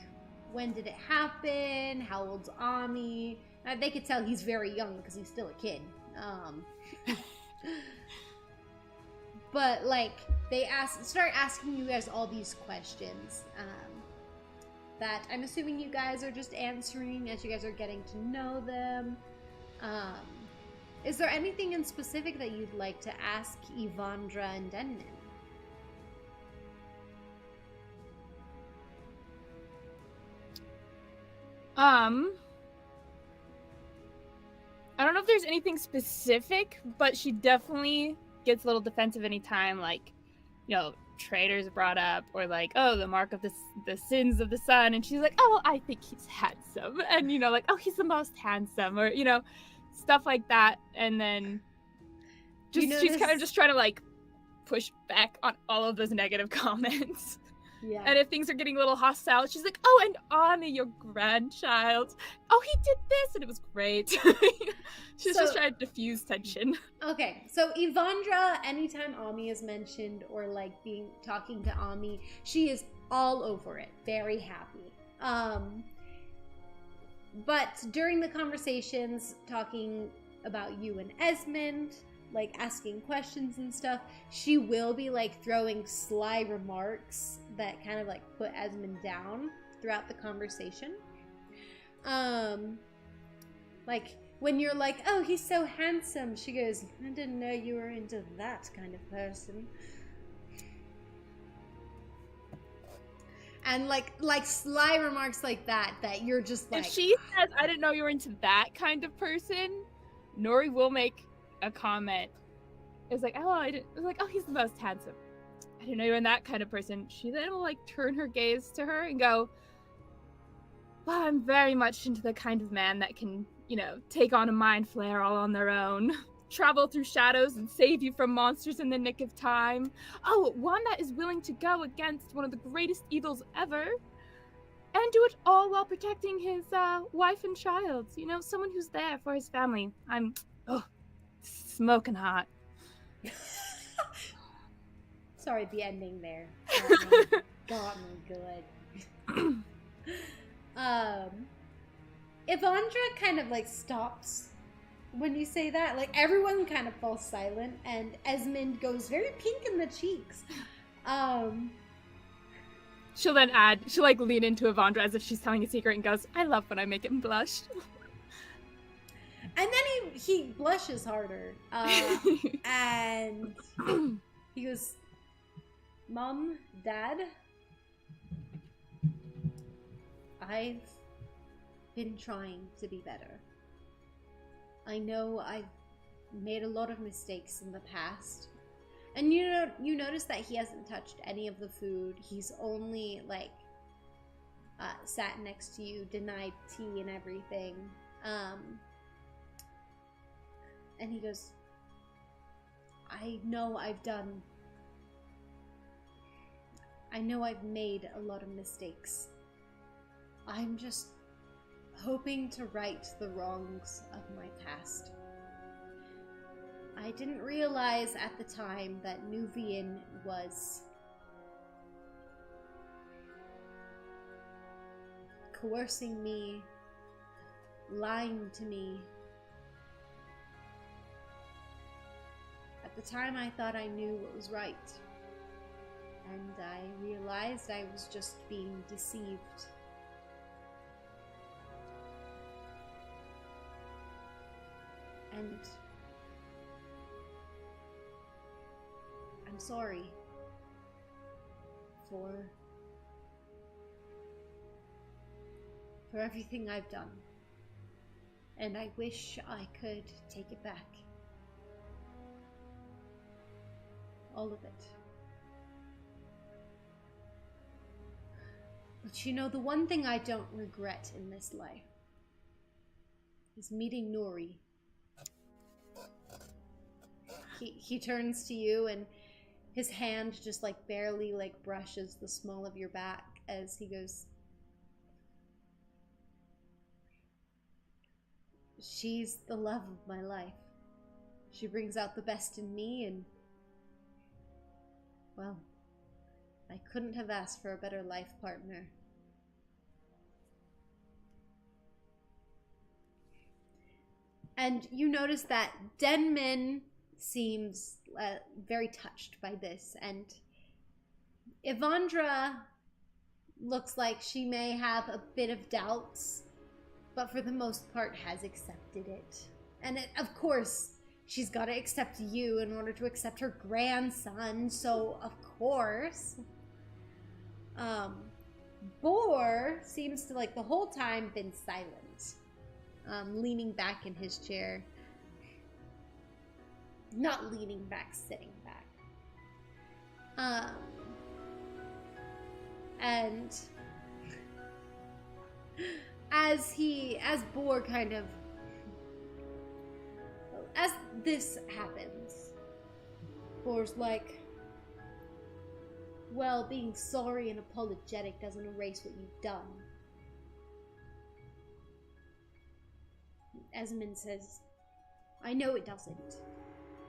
when did it happen? How old's Ami? They could tell he's very young because he's still a kid. But, like, they start asking you guys all these questions that I'm assuming you guys are just answering as you guys are getting to know them. Is there anything in specific that you'd like to ask Evandra and Denman? I don't know if there's anything specific, but she definitely gets a little defensive anytime, like, you know, traitors brought up, or like, oh, the mark of the sins of the sun, and she's like, oh, well, I think he's handsome, and, you know, like, oh, he's the most handsome, or, you know, stuff like that, and then she's kind of just trying to, like, push back on all of those negative comments. Yeah. And if things are getting a little hostile, she's like, oh, and Ami, your grandchild, oh, he did this, and it was great. She's just trying to diffuse tension. Okay, so Evandra, anytime Ami is mentioned or like talking to Ami, she is all over it, very happy. But during the conversations, talking about you and Esmond, like asking questions and stuff, she will be like throwing sly remarks that kind of like put Esmond down throughout the conversation. Like when you're like, oh, he's so handsome, she goes, I didn't know you were into that kind of person. And like sly remarks like that you're just like, if she says, I didn't know you were into that kind of person, Nuri will make a comment. It's like, oh, he's the most handsome. I didn't know you were that kind of person. She then will like turn her gaze to her and go, well, I'm very much into the kind of man that can, you know, take on a mind flare all on their own, travel through shadows and save you from monsters in the nick of time. Oh, one that is willing to go against one of the greatest evils ever, and do it all while protecting his wife and child. You know, someone who's there for his family. I'm smoking hot. Sorry, the ending there got me good. Evandra kind of like stops when you say that. Like everyone kind of falls silent, and Esmond goes very pink in the cheeks. She'll like lean into Evandra as if she's telling a secret and goes, I love when I make him blush. And then he blushes harder. And he goes, Mom, Dad, I've been trying to be better. I know I've made a lot of mistakes in the past. And you notice that he hasn't touched any of the food. He's only like sat next to you, denied tea and everything. And he goes, I know I've made a lot of mistakes. I'm just hoping to right the wrongs of my past. I didn't realize at the time that Nuvian was coercing me, lying to me. At the time I thought I knew what was right, and I realized I was just being deceived. And I'm sorry for everything I've done, and I wish I could take it back. All of it. But you know, the one thing I don't regret in this life is meeting Nuri. He turns to you and his hand just like barely like brushes the small of your back as he goes, she's the love of my life. She brings out the best in me, and well, I couldn't have asked for a better life partner. And you notice that Denman seems very touched by this, and Evandra looks like she may have a bit of doubts, but for the most part has accepted it. And of course, she's got to accept you in order to accept her grandson, so of course. Boar seems to, like, the whole time been silent, leaning back in his chair. Not leaning back, sitting back. And as Boar kind of, as this happens, Boar's like, well, being sorry and apologetic doesn't erase what you've done. Esmond says, I know it doesn't.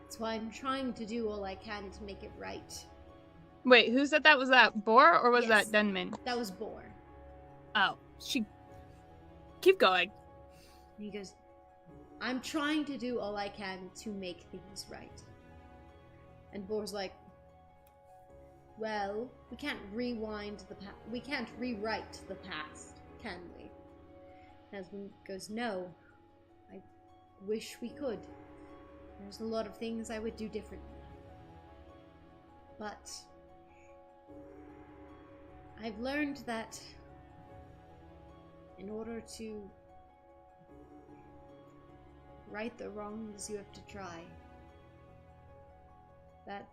That's why I'm trying to do all I can to make it right. Wait, who said that? Was that Boar or was Yes, that Denman? That was Boar. Oh, she... Keep going. And he goes, I'm trying to do all I can to make things right. And Boar's like, well, we can't rewind the past. We can't rewrite the past, can we? And Esmond goes, no. I wish we could. There's a lot of things I would do differently. But I've learned that in order to right the wrongs, you have to try. That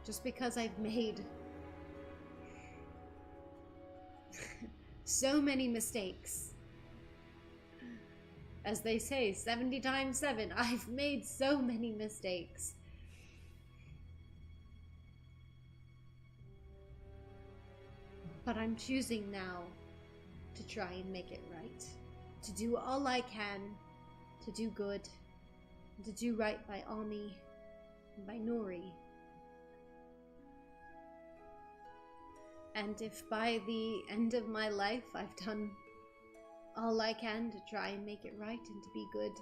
just because I've made so many mistakes, as they say, 70 times 7, I've made so many mistakes. But I'm choosing now to try and make it right. To do all I can to do good, and to do right by Ami and by Nuri. And if by the end of my life I've done all I can to try and make it right and to be good,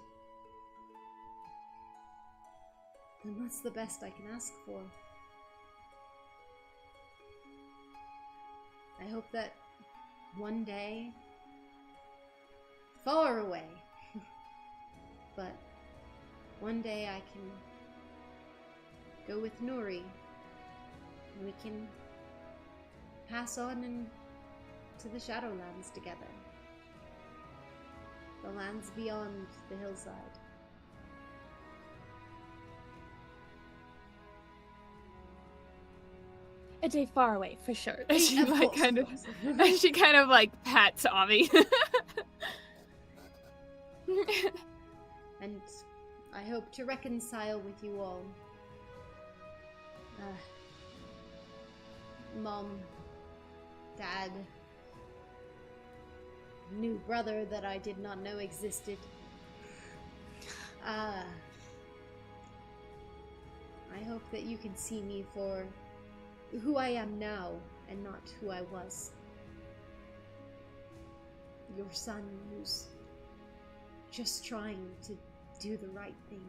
then that's the best I can ask for. I hope that one day, far away, but one day I can go with Nuri and we can pass on to the Shadowlands together. The lands beyond the hillside. A day far away, for sure. Of She like course, kind of, course. she kind of like pats Ami. And I hope to reconcile with you all. Mom, Dad, new brother that I did not know existed. I hope that you can see me for who I am now and not who I was. Your son who's just trying to do the right thing.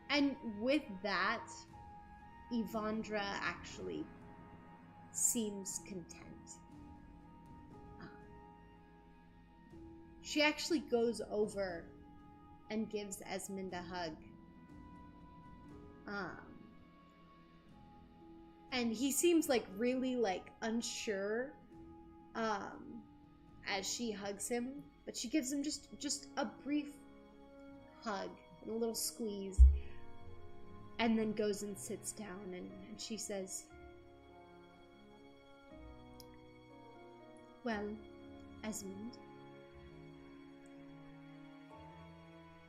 And with that, Evandra actually seems content. She actually goes over and gives Esmond a hug. And he seems like really like unsure as she hugs him, but she gives him just a brief hug and a little squeeze. and then goes and sits down, and she says, "Well, Esmond,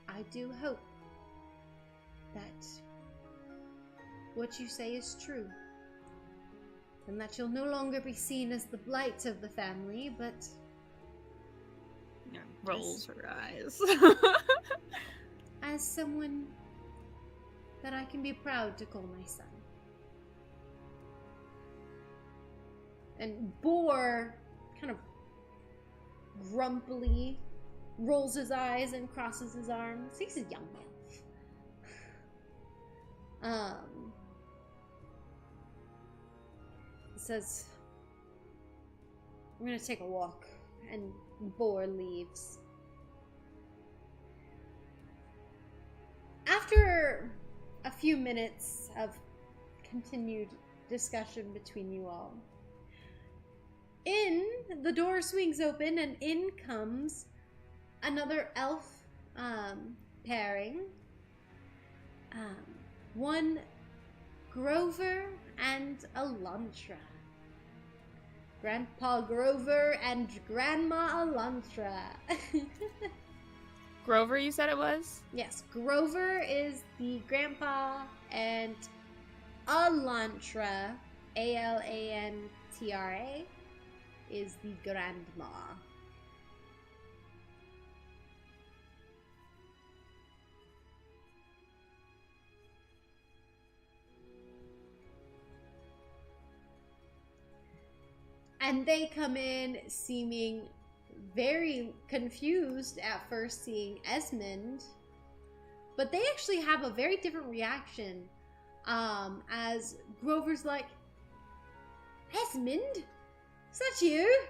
I do hope that what you say is true, and that you'll no longer be seen as the blight of the family, but..." Rolls her eyes. "As someone that I can be proud to call my son." And Boar kind of grumpily rolls his eyes and crosses his arms. He's a young man. He says, "I'm gonna take a walk," and Boar leaves. After a few minutes of continued discussion between you all, the door swings open and in comes another elf pairing. One Grover and Elantra. Grandpa Grover and Grandma Elantra. Grover, you said it was? Yes, Grover is the grandpa, and Elantra, Alantra, is the grandma. And they come in seeming very confused at first seeing Esmond, but they actually have a very different reaction as Grover's like, "Esmond? Is that you?"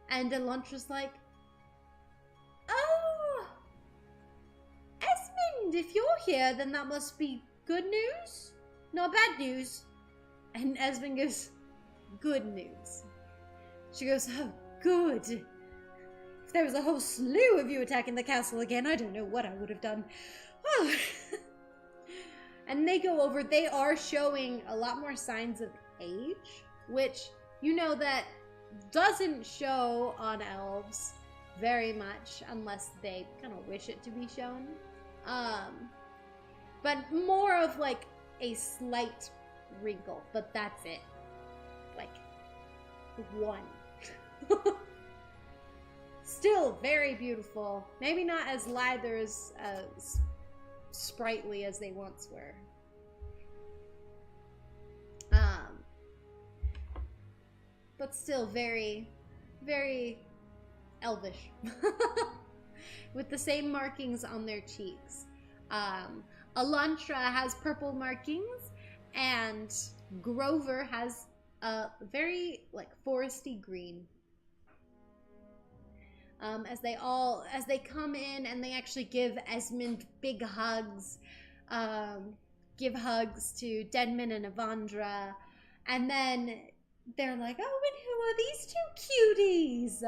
And Elantra's like, "Oh, Esmond, if you're here, then that must be good news, not bad news." And Esmond goes, "Good news." She goes, "Oh, good. If there was a whole slew of you attacking the castle again, I don't know what I would have done." Oh. And they go over, they are showing a lot more signs of age, which you know that doesn't show on elves very much unless they kind of wish it to be shown. But more of like a slight wrinkle, but that's it. Like one. Still very beautiful. Maybe not as lithe or as sprightly as they once were. But still very, very elvish. With the same markings on their cheeks. Elantra has purple markings, and Grover has a very like foresty green. As they come in and they actually give Esmond big hugs, give hugs to Denman and Avandra, and then they're like, "Oh, and who are these two cuties?"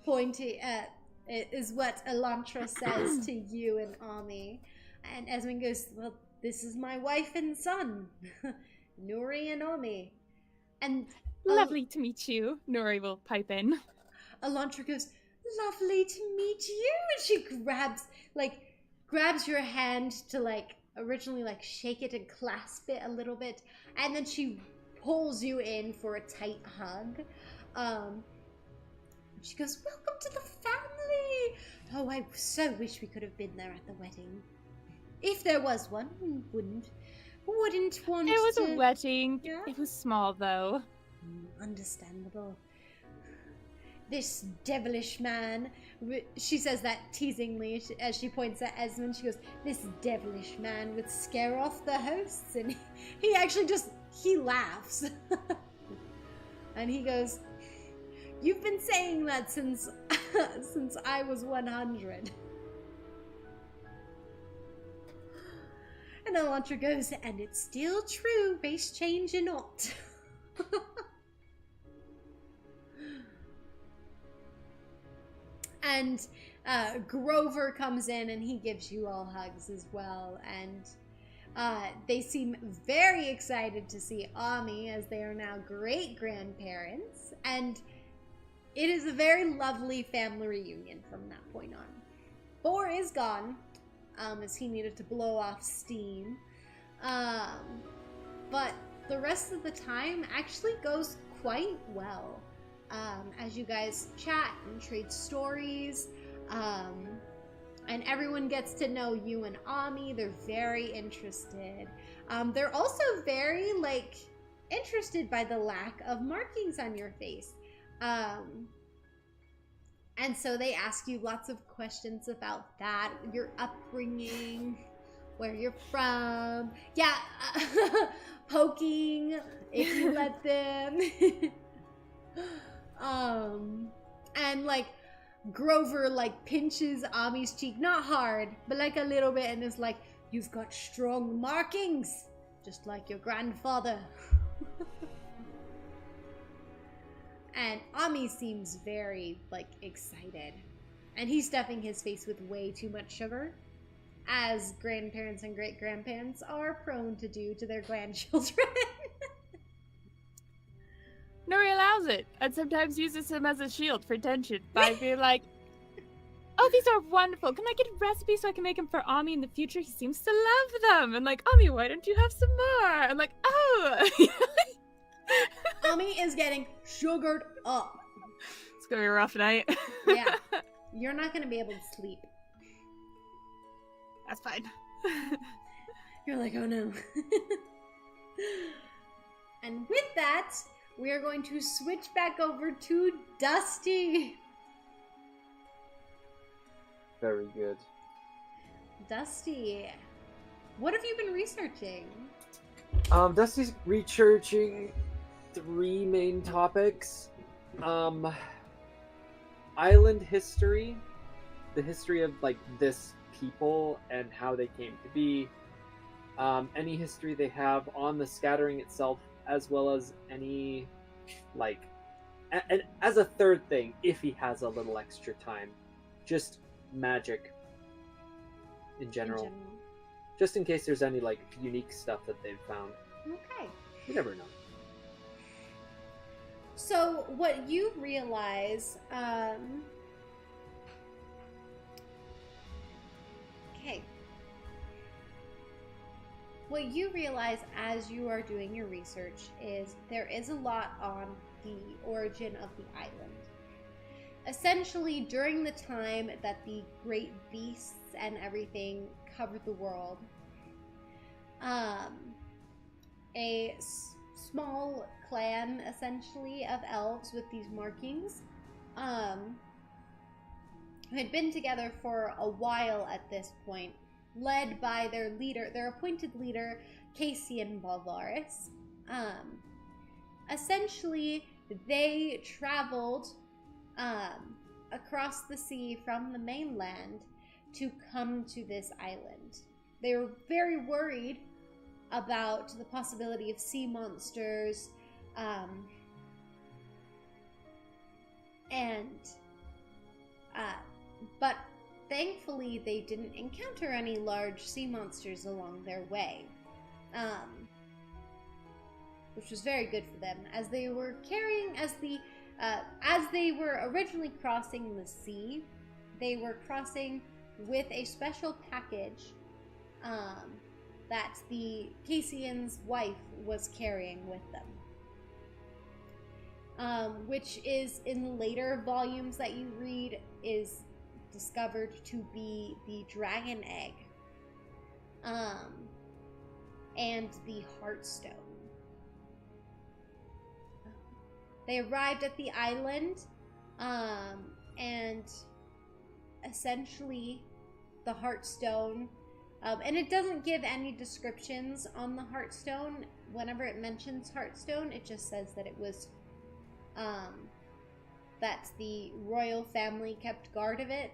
Pointing at is what Elantra says to you and Ami, and Esmond goes, "Well, this is my wife and son, Nuri and Ami." And lovely to meet you. Nuri will pipe in. Elantra goes, "Lovely to meet you," and she grabs your hand to originally shake it and clasp it a little bit, and then she pulls you in for a tight hug. She goes, "Welcome to the family. Oh, I so wish we could have been there at the wedding. If there was one, we wouldn't want It was to..." a wedding. Yeah? It was small, though. Understandable. "This devilish man," she says that teasingly as she points at Esmond. She goes, "This devilish man would scare off the hosts," and he actually he laughs. And he goes, "You've been saying that since I was 100. And Elantra goes, "And it's still true, race change or not." And Grover comes in and he gives you all hugs as well. And They seem very excited to see Ami, as they are now great-grandparents, and it is a very lovely family reunion from that point on. Boar is gone, as he needed to blow off steam, but the rest of the time actually goes quite well, as you guys chat and trade stories, and everyone gets to know you and Ami. They're very interested. They're also very, like, interested by the lack of markings on your face. And so they ask you lots of questions about that, your upbringing, where you're from. Yeah, poking, if you let them. And, like, Grover, like, pinches Ami's cheek, not hard, but like a little bit, and is like, "You've got strong markings, just like your grandfather." And Ami seems very, like, excited, and he's stuffing his face with way too much sugar, as grandparents and great-grandparents are prone to do to their grandchildren. Nuri allows it, and sometimes uses him as a shield for tension by being like, "Oh, these are wonderful. Can I get a recipe so I can make them for Ami in the future? He seems to love them." And like, "Ami, why don't you have some more?" I'm like, "Oh." Ami is getting sugared up. It's gonna be a rough night. Yeah. You're not gonna be able to sleep. That's fine. You're like, "Oh no." And with that, we are going to switch back over to Dusty. Very good. Dusty, what have you been researching? Dusty's researching 3 main topics. Island history, the history of, like, this people and how they came to be. Any history they have on the scattering itself, as well as any, like, and as a third thing, if he has a little extra time, just magic in general. Just in case there's any, like, unique stuff that they've found. Okay. You never know. So what you realize, okay. What you realize as you are doing your research is there is a lot on the origin of the island. Essentially, during the time that the great beasts and everything covered the world, a small clan, essentially, of elves with these markings, who had been together for a while at this point, led by their leader, their appointed leader, Cassian Balvaris. Essentially, they traveled across the sea from the mainland to come to this island. They were very worried about the possibility of sea monsters, but thankfully they didn't encounter any large sea monsters along their way, which was very good for them, as they were as they were originally crossing the sea. They were crossing with a special package that the Cassian's wife was carrying with them, which is, in the later volumes that you read, is discovered to be the dragon egg, and the Heartstone. They arrived at the island, and essentially the Heartstone, and it doesn't give any descriptions on the Heartstone. Whenever it mentions Heartstone, it just says that it was, that the royal family kept guard of it,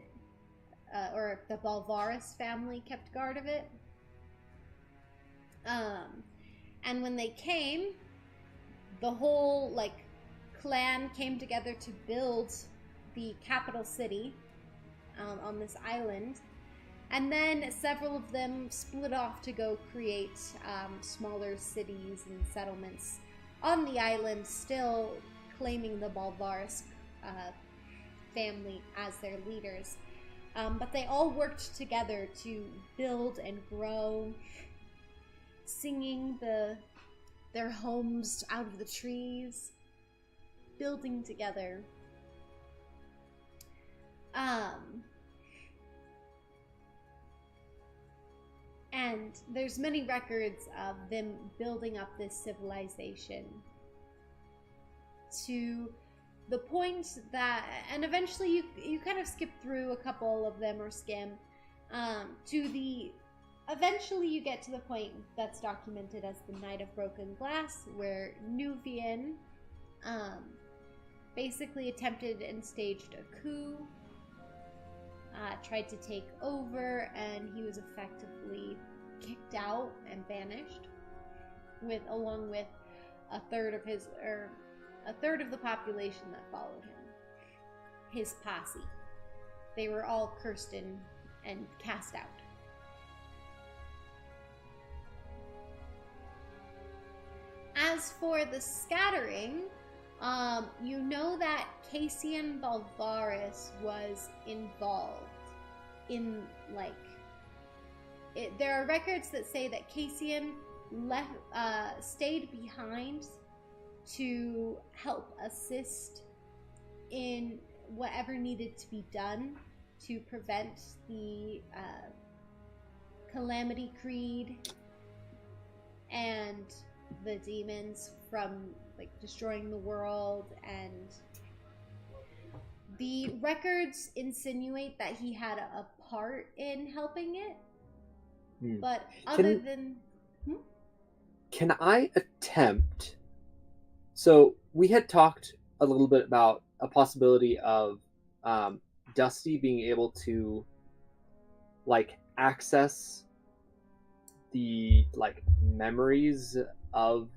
or the Balvaris family kept guard of it. And when they came, the whole, like, clan came together to build the capital city on this island, And then several of them split off to go create smaller cities and settlements on the island, still claiming the Balvaris family as their leaders. But they all worked together to build and grow, singing their homes out of the trees, building together. And there's many records of them building up this civilization to the point that, and eventually you kind of skip through a couple of them or skim, eventually you get to the point that's documented as the Night of Broken Glass, where Nuvian basically attempted and staged a coup, tried to take over, and he was effectively kicked out and banished, along with a third of the population that followed him, his posse. They were all cursed and cast out. As for the scattering, you know that Cassian Balvaris was involved in, there are records that say that Cassian stayed behind to help assist in whatever needed to be done to prevent the Calamity Creed and the demons from destroying the world, and the records insinuate that he had a part in helping it. But can I attempt? So we had talked a little bit about a possibility of Dusty being able to access the memories of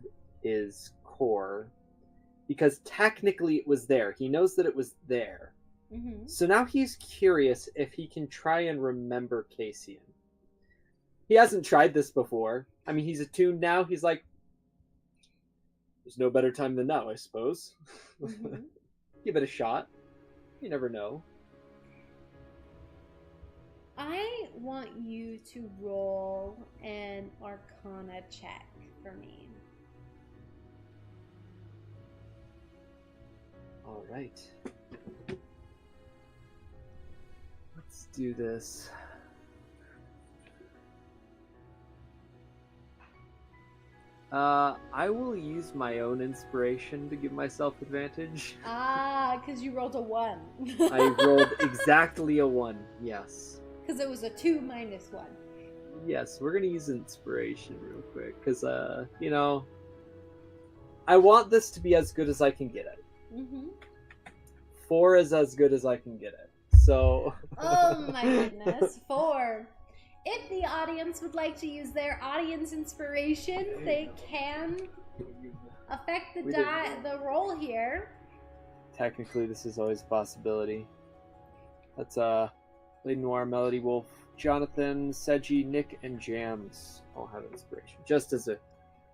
his core, because technically it was there. He knows that it was there. Mm-hmm. So now he's curious if he can try and remember Cassian. He hasn't tried this before. I mean, he's attuned now. He's like, there's no better time than now, I suppose. Mm-hmm. Give it a shot. You never know. I want you to roll an Arcana check for me. All right. Let's do this. I will use my own inspiration to give myself advantage. Because you rolled a 1. I rolled exactly a 1, yes. Because it was a 2 minus 1. Yes, we're gonna use inspiration real quick, because, I want this to be as good as I can get it. Mm-hmm. 4 is as good as I can get it, so... Oh my goodness, 4. If the audience would like to use their audience inspiration, they can affect the roll here. Technically, this is always a possibility. That's Lady Noir, Melody Wolf, Jonathan, Seji, Nick, and Jams all have inspiration. Just as a...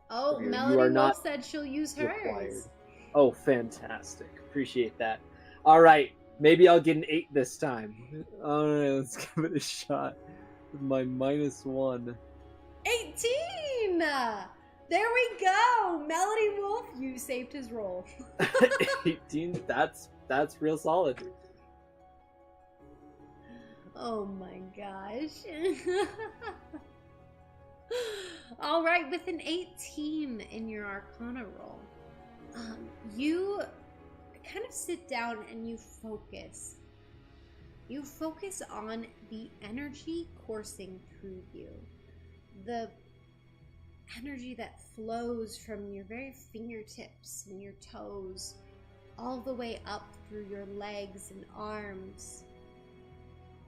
Oh, you Melody are Wolf not said she'll use hers. required. Oh, fantastic. Appreciate that. Alright, maybe I'll get an 8 this time. Alright, let's give it a shot. With my -1. 18! There we go! Melody Wolf, you saved his roll. 18, that's real solid. Oh my gosh. Alright, with an 18 in your Arcana roll, you kind of sit down and you focus. You focus on the energy coursing through you. The energy that flows from your very fingertips and your toes all the way up through your legs and arms,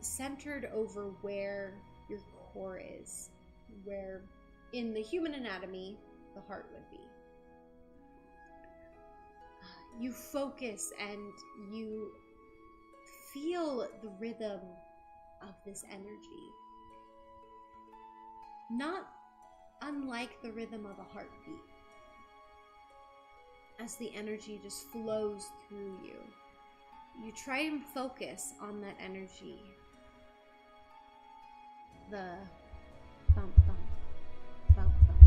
centered over where your core is, where in the human anatomy the heart would be. You focus and you feel the rhythm of this energy not unlike the rhythm of a heartbeat, as the energy just flows through you. You try and focus on that energy. The bump, bump, bump, bump,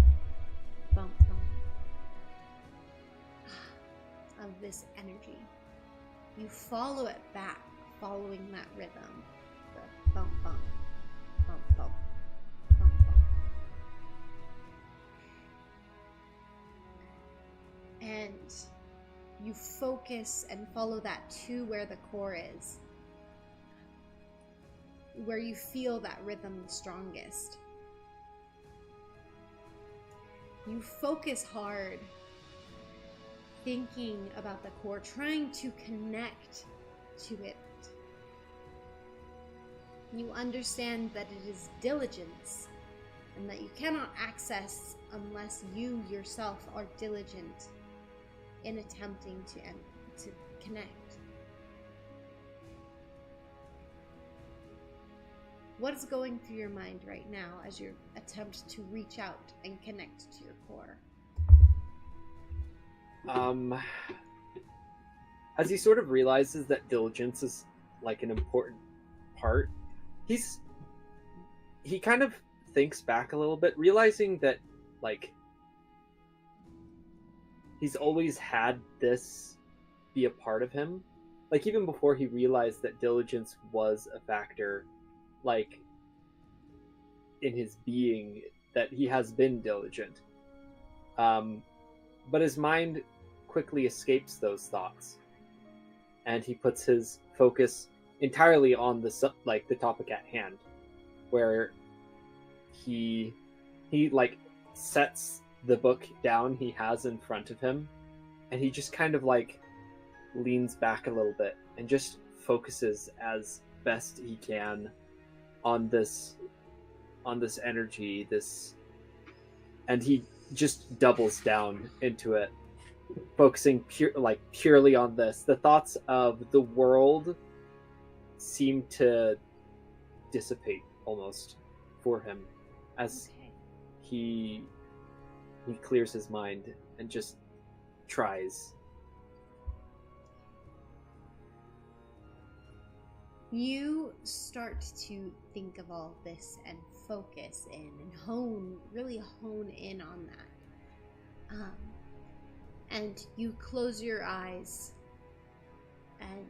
bump, bump of this energy. You follow it back, following that rhythm. The bump, bump, bump, bump, bump, bump. And you focus and follow that to where the core is, where you feel that rhythm the strongest. You focus hard, thinking about the core, trying to connect to it. You understand that it is diligence, and that you cannot access unless you yourself are diligent in attempting to connect. What is going through your mind right now as you attempt to reach out and connect to your core? As he sort of realizes that diligence is like an important part, he kind of thinks back a little bit, realizing that like he's always had this be a part of him. Like even before he realized that diligence was a factor, like in his being, that he has been diligent. But his mind quickly escapes those thoughts, and he puts his focus entirely on the topic at hand, where he like sets the book down he has in front of him, and he just kind of like leans back a little bit and just focuses as best he can on this energy, and he just doubles down into it, focusing purely on this. The thoughts of the world seem to dissipate almost for him as he clears his mind and just tries. You start to think of all this and focus in and really hone in on that. And you close your eyes and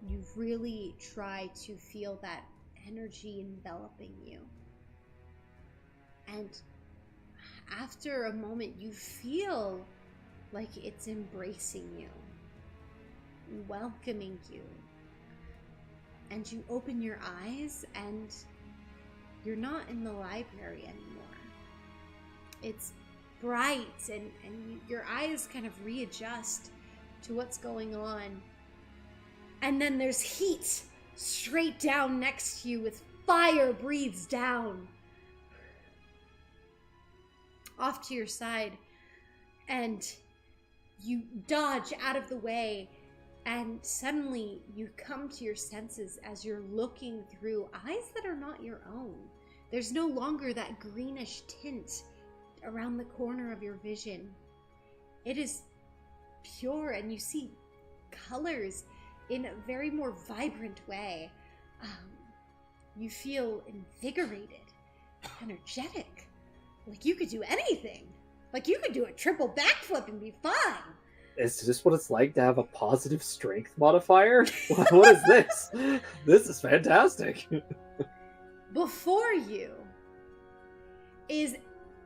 you really try to feel that energy enveloping you. And after a moment, you feel like it's embracing you, welcoming you. And you open your eyes and you're not in the library anymore. It's bright and your eyes kind of readjust to what's going on. And then there's heat straight down next to you with fire breathes down off to your side. And you dodge out of the way. And suddenly you come to your senses as you're looking through eyes that are not your own. There's no longer that greenish tint around the corner of your vision. It is pure, and you see colors in a very more vibrant way. You feel invigorated, energetic, like you could do anything. Like you could do a triple backflip and be fine. Is this what it's like to have a positive strength modifier? What is this? This is fantastic. Before you is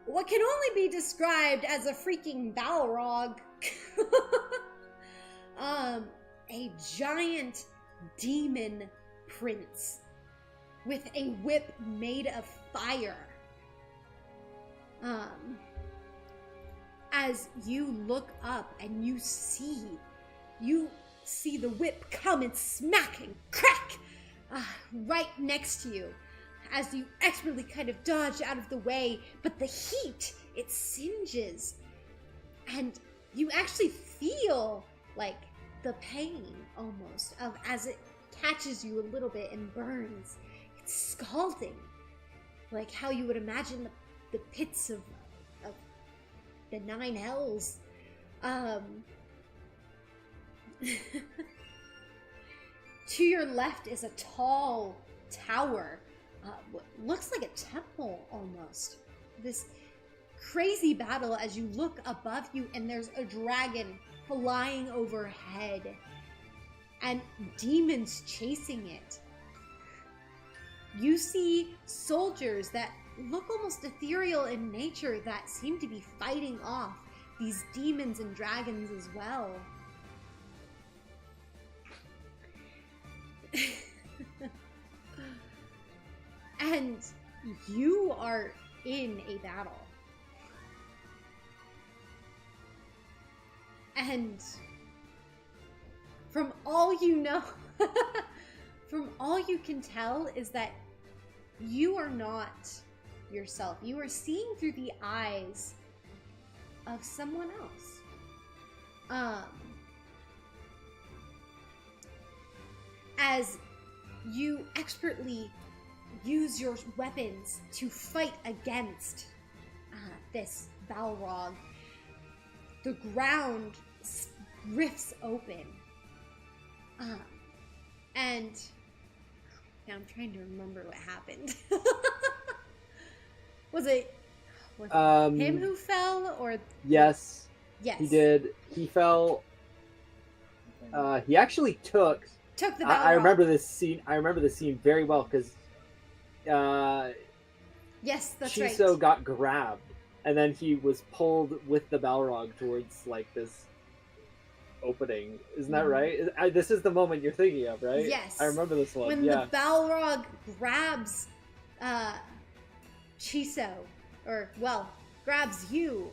what can only be described as a freaking Balrog. A giant demon prince with a whip made of fire. As you look up and you see the whip come and smack and crack right next to you as you expertly kind of dodge out of the way, but the heat, it singes, and you actually feel like the pain almost of as it catches you a little bit and burns. It's scalding. like how you would imagine the pits of the 9 hells. To your left is a tall tower, what looks like a temple almost. This crazy battle as you look above you, and there's a dragon flying overhead and demons chasing it. You see soldiers that look almost ethereal in nature that seem to be fighting off these demons and dragons as well. And you are in a battle. And from all you know, from all you can tell is that you are not yourself. You are seeing through the eyes of someone else. As you expertly use your weapons to fight against this Balrog, the ground rifts open. And now I'm trying to remember what happened. Was it him who fell, or yes, yes, he did. He fell. He actually took the Balrog. I remember this scene. I remember the scene very well because yes, that's Shiso right. got grabbed, and then he was pulled with the Balrog towards like this opening. Isn't that right? This is the moment you're thinking of, right? Yes. I remember this one. When yeah. the Balrog grabs Shiso, or well, grabs you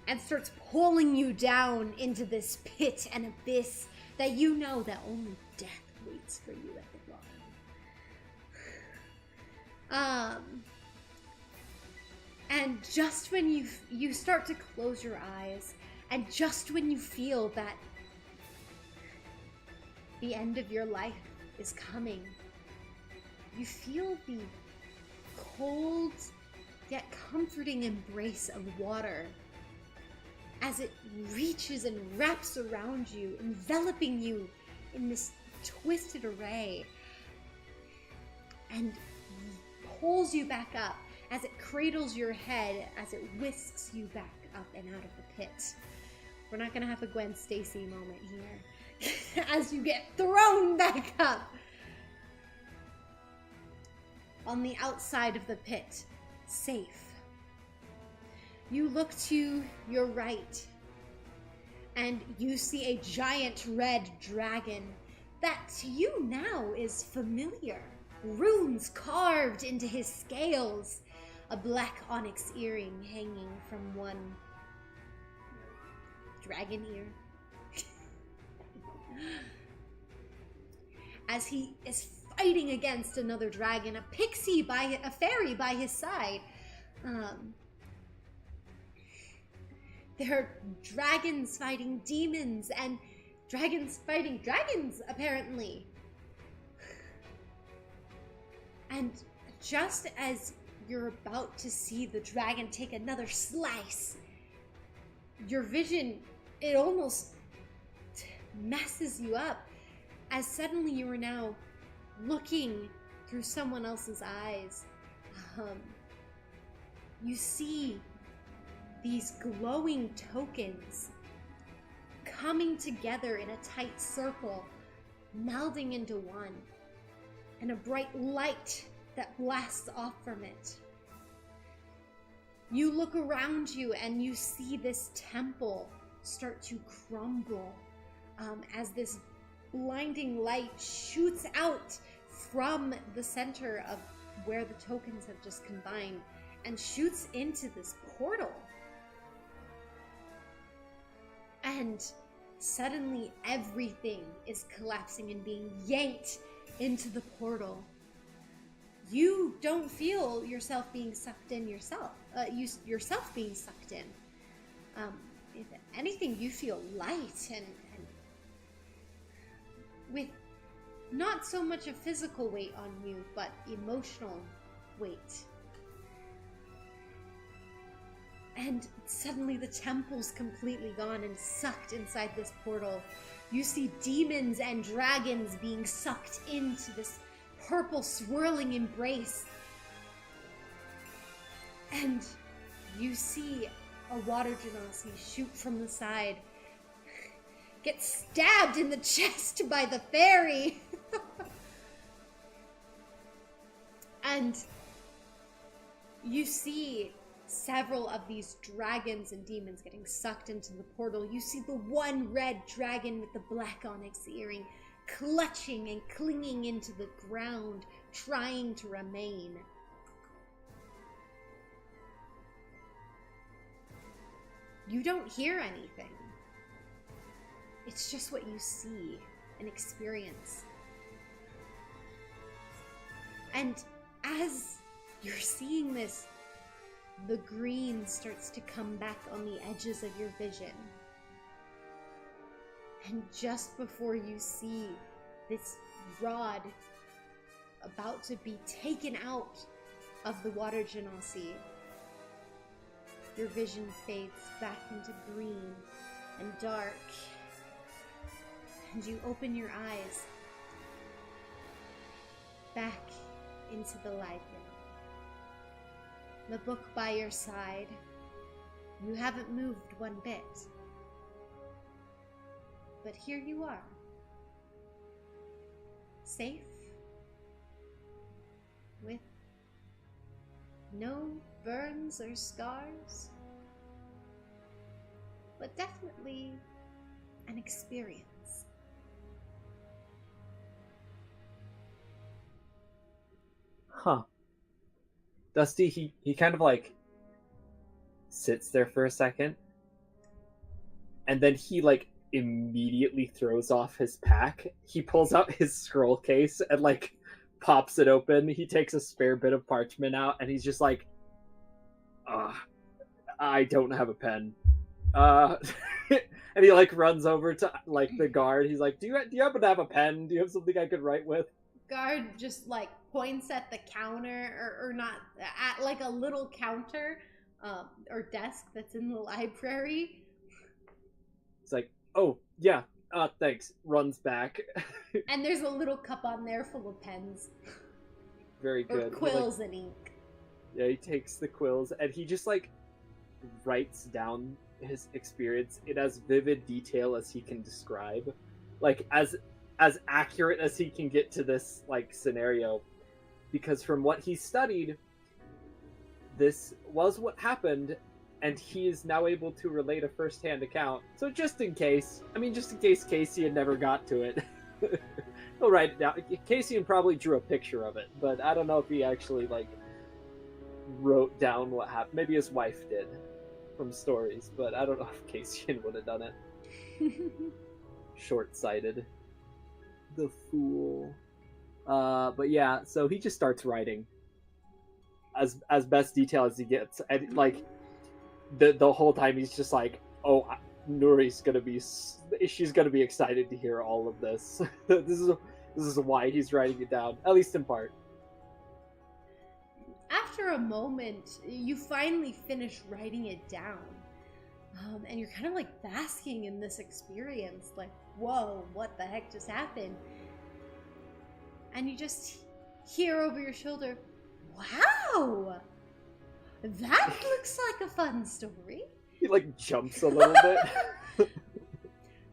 and starts pulling you down into this pit and abyss that you know that only death waits for you at the bottom. And just when you start to close your eyes, and just when you feel that the end of your life is coming, you feel the cold yet comforting embrace of water as it reaches and wraps around you, enveloping you in this twisted array, and pulls you back up as it cradles your head, as it whisks you back up and out of the pit. We're not gonna have a Gwen Stacy moment here. As you get thrown back up on the outside of the pit, safe. You look to your right, and you see a giant red dragon that to you now is familiar. Runes carved into his scales, a black onyx earring hanging from one dragon ear. As he is fighting against another dragon, a fairy by his side. There are dragons fighting demons, and dragons fighting dragons, apparently. And just as you're about to see the dragon take another slice, your vision, it almost messes you up, as suddenly you are now looking through someone else's eyes. You see these glowing tokens coming together in a tight circle, melding into one, and a bright light that blasts off from it. You look around you and you see this temple start to crumble as this blinding light shoots out from the center of where the tokens have just combined and shoots into this portal. And suddenly everything is collapsing and being yanked into the portal. You don't feel yourself being sucked in yourself. Yourself being sucked in. If anything, you feel light and with not so much a physical weight on you, but emotional wait. And suddenly the temple's completely gone and sucked inside this portal. You see demons and dragons being sucked into this purple swirling embrace. And you see a water genasi shoot from the side, get stabbed in the chest by the fairy. And you see several of these dragons and demons getting sucked into the portal. You see the one red dragon with the black onyx earring clutching and clinging into the ground, trying to remain. You don't hear anything. It's just what you see and experience. And as you're seeing this, the green starts to come back on the edges of your vision. And just before you see this rod about to be taken out of the water genasi, your vision fades back into green and dark. And you open your eyes back into the library. The book by your side. You haven't moved one bit. But here you are. Safe. With no burns or scars. But definitely an experience. Huh. Dusty, he kind of like sits there for a second, and then he like immediately throws off his pack. He pulls out his scroll case and like pops it open. He takes a spare bit of parchment out, and he's just like, I don't have a pen. And he like runs over to like the guard. He's like, do you happen to have a pen? Do you have something I could write with? Guard just like points at the counter, or not, at like a little counter or desk that's in the library. It's like, oh yeah, thanks. Runs back. And there's a little cup on there full of pens. Very good. Or quills and ink. Yeah, he takes the quills and he just like writes down his experience in as vivid detail as he can describe, like as accurate as he can get to this like scenario, because from what he studied, this was what happened, and he is now able to relate a first-hand account. So just in case Casey had never got to it, he'll write it down. Casey probably drew a picture of it, but I don't know if he actually like wrote down what happened. Maybe his wife did from stories, but I don't know if Casey would have done it. Short-sighted. The fool. But yeah, so he just starts writing as best detail as he gets, and like the whole time he's just like, oh, Nuri's she's gonna be excited to hear all of this. This is why he's writing it down, at least in part. After a moment, you finally finish writing it down. And you're kind of like basking in this experience, like, whoa, what the heck just happened? And you just hear over your shoulder, wow, that looks like a fun story. He like jumps a little bit.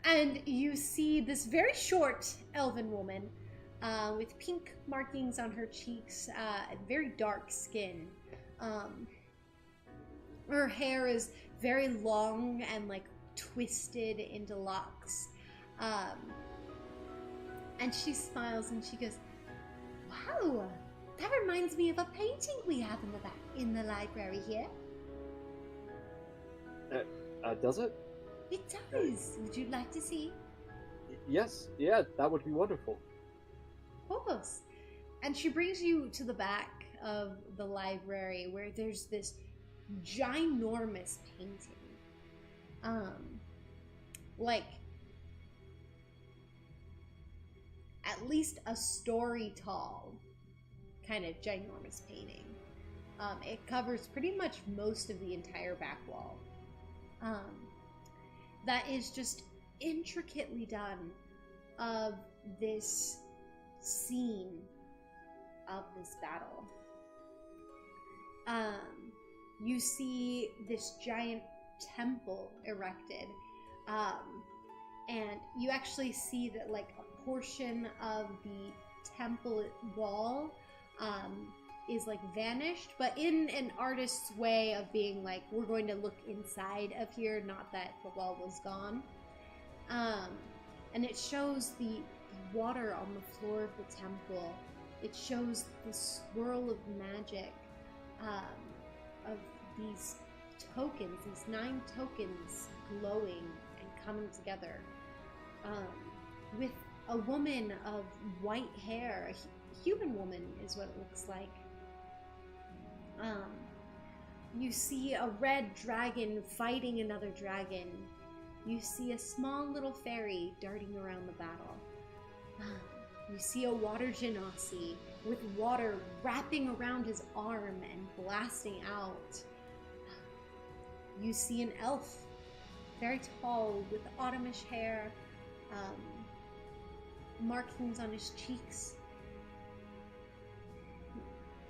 And you see this very short elven woman with pink markings on her cheeks and very dark skin. Her hair is very long and like twisted into locks. And she smiles and she goes, wow, that reminds me of a painting we have in the library here. Does it? It does. Would you like to see? Yes, yeah, that would be wonderful. Of course. And she brings you to the back of the library where there's this ginormous painting. Like at least a story tall, kind of ginormous painting. It covers pretty much most of the entire back wall. That is just intricately done of this scene of this battle. You see this giant temple erected, and you actually see that like a portion of the temple wall is like vanished, but in an artist's way of being like, we're going to look inside of here, not that the wall was gone. And it shows the water on the floor of the temple. It shows the swirl of magic of these tokens, these 9 tokens glowing and coming together, with a woman of white hair, a human woman is what it looks like. You see a red dragon fighting another dragon. You see a small little fairy darting around the battle. You see a water genasi with water wrapping around his arm and blasting out. You see an elf, very tall, with autumnish hair, markings on his cheeks,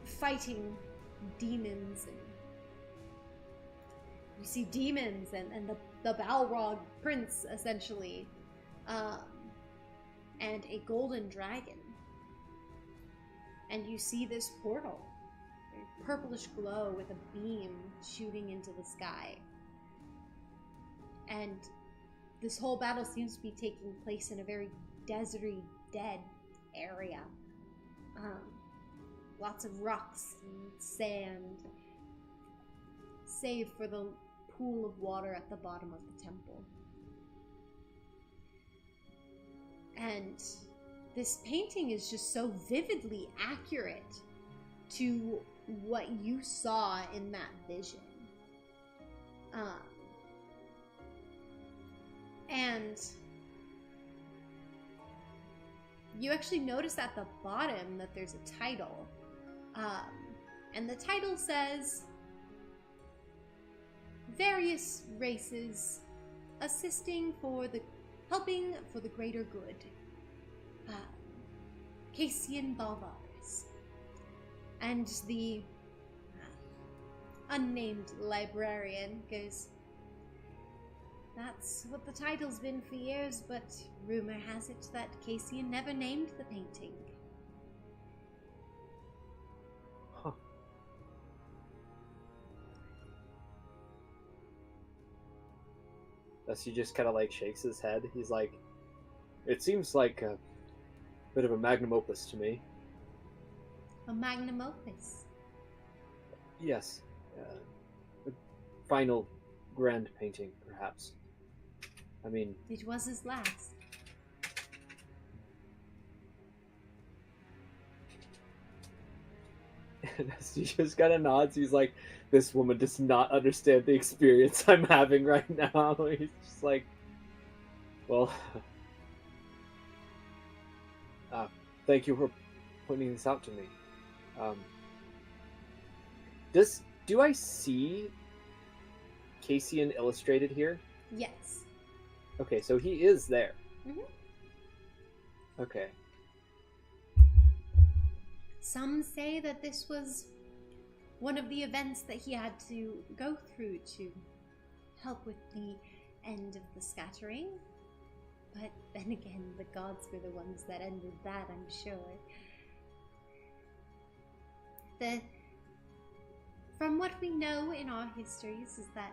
fighting demons. And you see demons and the Balrog prince, essentially, and a golden dragon. And you see this portal, a purplish glow with a beam shooting into the sky. And this whole battle seems to be taking place in a very deserty, dead area. Lots of rocks and sand, save for the pool of water at the bottom of the temple. And this painting is just so vividly accurate to what you saw in that vision. And you actually notice at the bottom that there's a title. And the title says, various races helping for the greater good. Cassian Balvaris. And the unnamed librarian goes, that's what the title's been for years, but rumor has it that Cassian never named the painting. Huh. Thus he just kind of like shakes his head. He's like, it seems like a bit of a magnum opus to me. A magnum opus? Yes. A final grand painting, perhaps. I mean... It was his last. And he just kind of nods. He's like, this woman does not understand the experience I'm having right now. He's just like, well... thank you for pointing this out to me. Do I see Cassian illustrated here? Yes. Okay, so he is there. Mm-hmm. Okay. Some say that this was one of the events that he had to go through to help with the end of the scattering. But then again, the gods were the ones that ended that, I'm sure. From what we know in our histories is that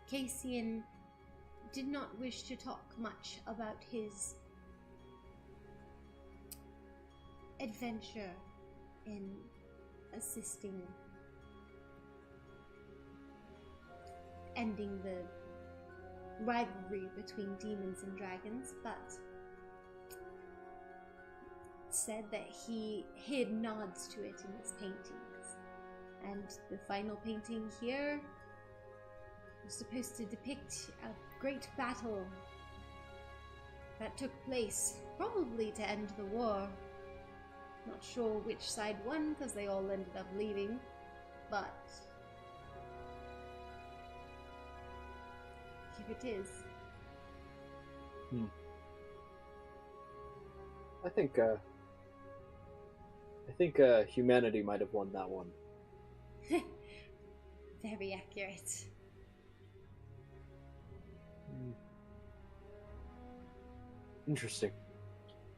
Cassian did not wish to talk much about his adventure in assisting ending the rivalry between demons and dragons, but said that he hid nods to it in his paintings. And the final painting here was supposed to depict a great battle that took place, probably to end the war. Not sure which side won because they all ended up leaving, but here it is. I think humanity might have won that one. Very accurate. Interesting.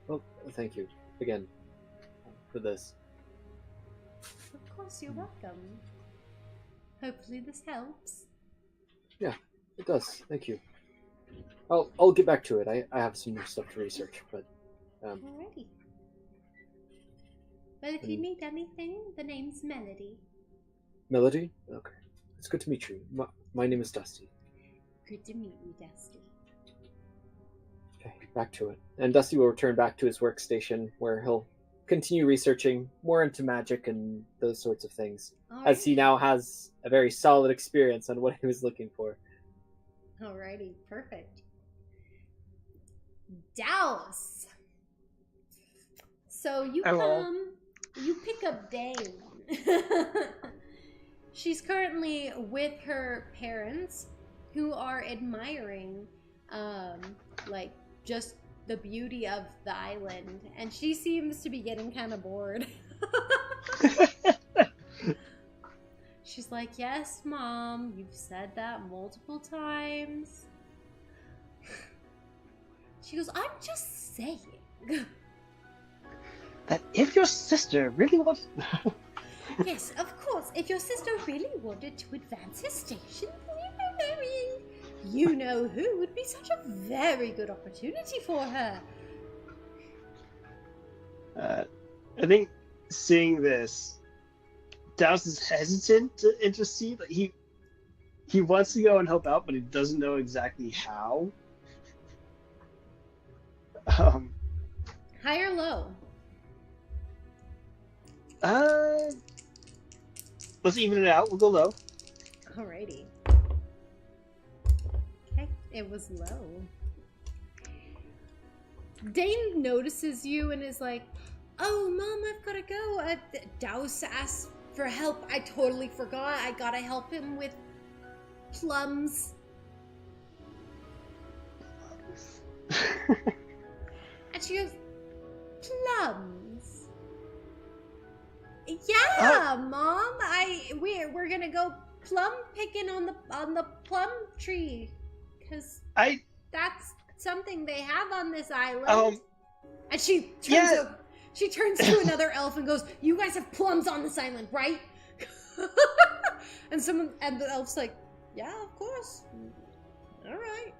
Well, thank you again for this. Of course, you're welcome. Hopefully this helps. Yeah, it does. Thank you. I'll get back to it. I have some more stuff to research, but Alrighty. Well, if you need anything, the name's Melody. Melody? Okay. It's good to meet you. My name is Dusty. Good to meet you, Dusty. Okay, back to it. And Dusty will return back to his workstation where he'll continue researching more into magic and those sorts of things, as he now has a very solid experience on what he was looking for. Alrighty, perfect. Douse! So you you pick up Dane. She's currently with her parents, who are admiring, like, just the beauty of the island, and she seems to be getting kind of bored. She's like, yes, Mom, you've said that multiple times. She goes, I'm just saying. That if your sister really wants... Yes, of course, if your sister really wanted to advance her station, you know who would be such a very good opportunity for her. I think seeing this, Douse is hesitant to intercede. Like, he wants to go and help out, but he doesn't know exactly how. High or low? Let's even it out. We'll go low. Alrighty. Okay, it was low. Dane notices you and is like, oh, Mom, I've gotta go. Douse asked for help. I totally forgot. I gotta help him with plums. And she goes, plums? Yeah, Mom. We're gonna go plum picking on the plum tree, cause that's something they have on this island. And she turns to another elf and goes, "You guys have plums on this island, right?" and the elf's like, "Yeah, of course. All right."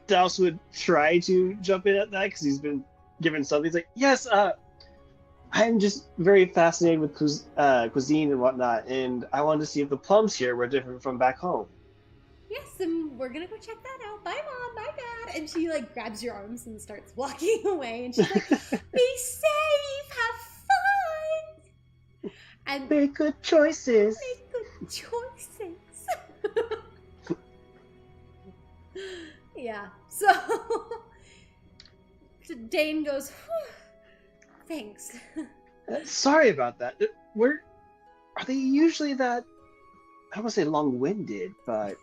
Douse would try to jump in at that because he's been given something. He's like, yes, I'm just very fascinated with cuisine and whatnot, and I wanted to see if the plums here were different from back home. Yes, and we're gonna go check that out. Bye, Mom. Bye, Dad. And she like grabs your arms and starts walking away, and she's like, "Be safe. Have fun. And make good choices. Make good choices." Yeah. So Dane goes, thanks. Sorry about that. Are they usually that, I don't want to say long-winded, but...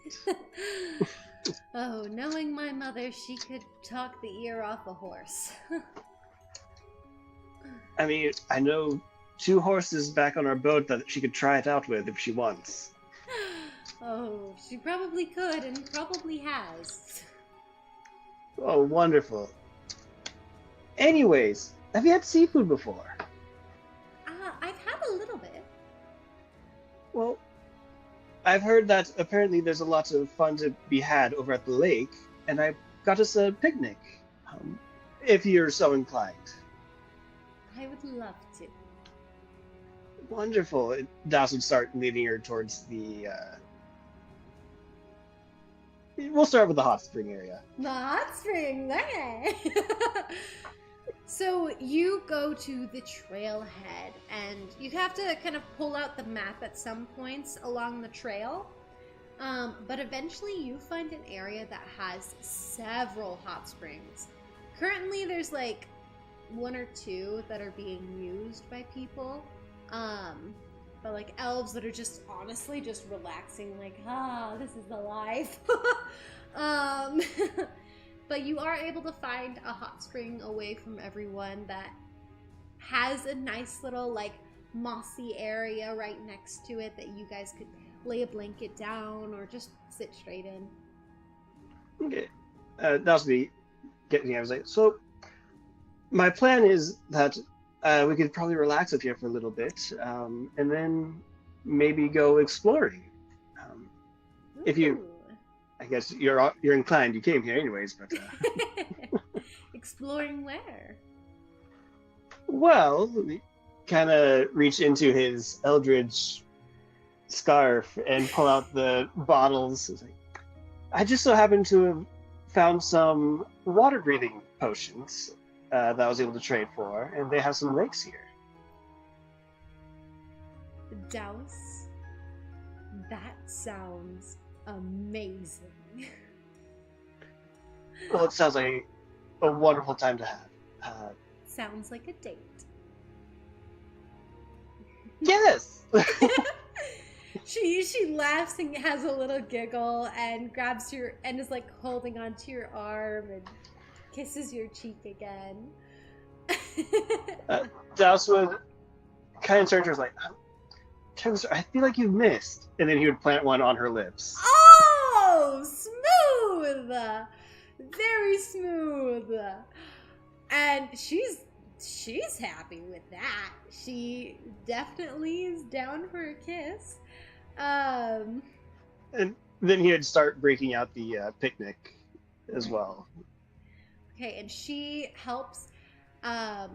Oh, knowing my mother, she could talk the ear off a horse. I mean, I know 2 horses back on our boat that she could try it out with if she wants. Oh, she probably could and probably has. Oh, wonderful. Anyways, have you had seafood before? I've had a little bit. Well, I've heard that apparently there's a lot of fun to be had over at the lake, and I got us a picnic, if you're so inclined. I would love to. Wonderful. Douse would start leading her towards the, we'll start with the hot spring area. The hot spring, okay. So you go to the trailhead, and you have to kind of pull out the map at some points along the trail. But eventually you find an area that has several hot springs Currently, there's like 1 or 2 that are being used by people. But like elves that are just honestly just relaxing, like, this is the life. But you are able to find a hot spring away from everyone that has a nice little like mossy area right next to it that you guys could lay a blanket down or just sit straight in. Okay. That's me getting. I was like, so my plan is that we could probably relax up here for a little bit, and then maybe go exploring. If you, I guess you're inclined. You came here anyways, but exploring where? Well, kind of reach into his eldritch scarf and pull out the bottles. It's like, I just so happen to have found some water-breathing potions that I was able to trade for, and they have some lakes here. Douse? That sounds amazing. Well, it sounds like a wonderful time to have. Sounds like a date. Yes! She laughs and has a little giggle and grabs your and is like holding onto your arm and kisses your cheek again. Douse would kind of turn to her like, I feel like you've missed. And then he would plant one on her lips. Oh, smooth! Very smooth. And she's happy with that. She definitely is down for a kiss. And then he would start breaking out the picnic as well. Okay, and she helps.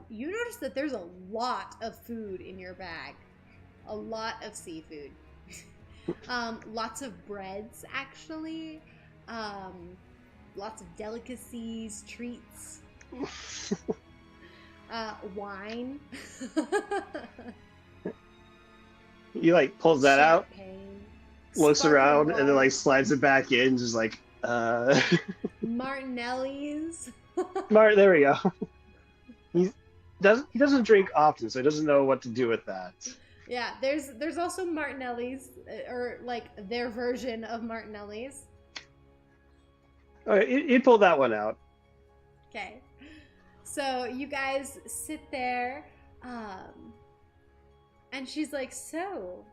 You notice that there's a lot of food in your bag. A lot of seafood. Lots of breads, actually. Lots of delicacies, treats. Wine. He like pulls that out, Champagne. looks Sparkling around, and then water. like slides it back in, just like, Martinelli's. Martin, there we go. He doesn't drink often, so he doesn't know what to do with that. Yeah, there's also Martinelli's, or like their version of Martinelli's. Okay, he pulled that one out. Okay. So you guys sit there, and she's like, so,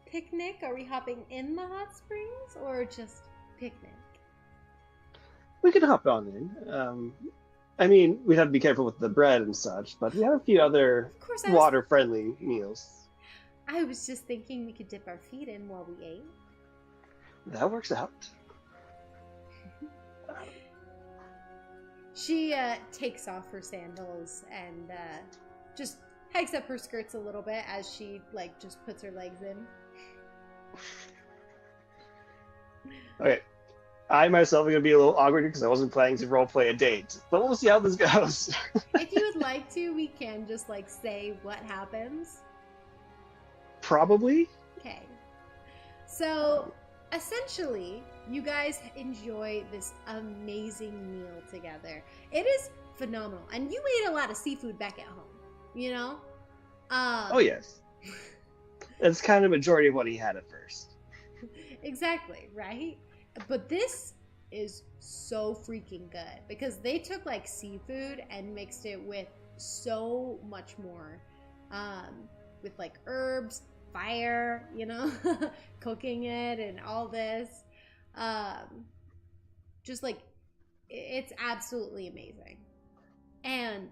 picnic? Are we hopping in the hot springs or just picnic? We could hop on in. I mean, we'd have to be careful with the bread and such, but we have a few other Of course, water-friendly meals. I was just thinking we could dip our feet in while we ate. That works out. She takes off her sandals and just hikes up her skirts a little bit as she like just puts her legs in. Okay. I myself am going to be a little awkward because I wasn't planning to roleplay a date, but we'll see how this goes. If you would like to, we can just like say what happens. Probably. Okay. So, essentially, you guys enjoy this amazing meal together. It is phenomenal. And you ate a lot of seafood back at home, you know? Oh, yes. That's kind of the majority of what he had at first. Exactly, right? But this is so freaking good because they took like seafood and mixed it with so much more. With like herbs, fire, you know, cooking it and all this. Just like, it's absolutely amazing. And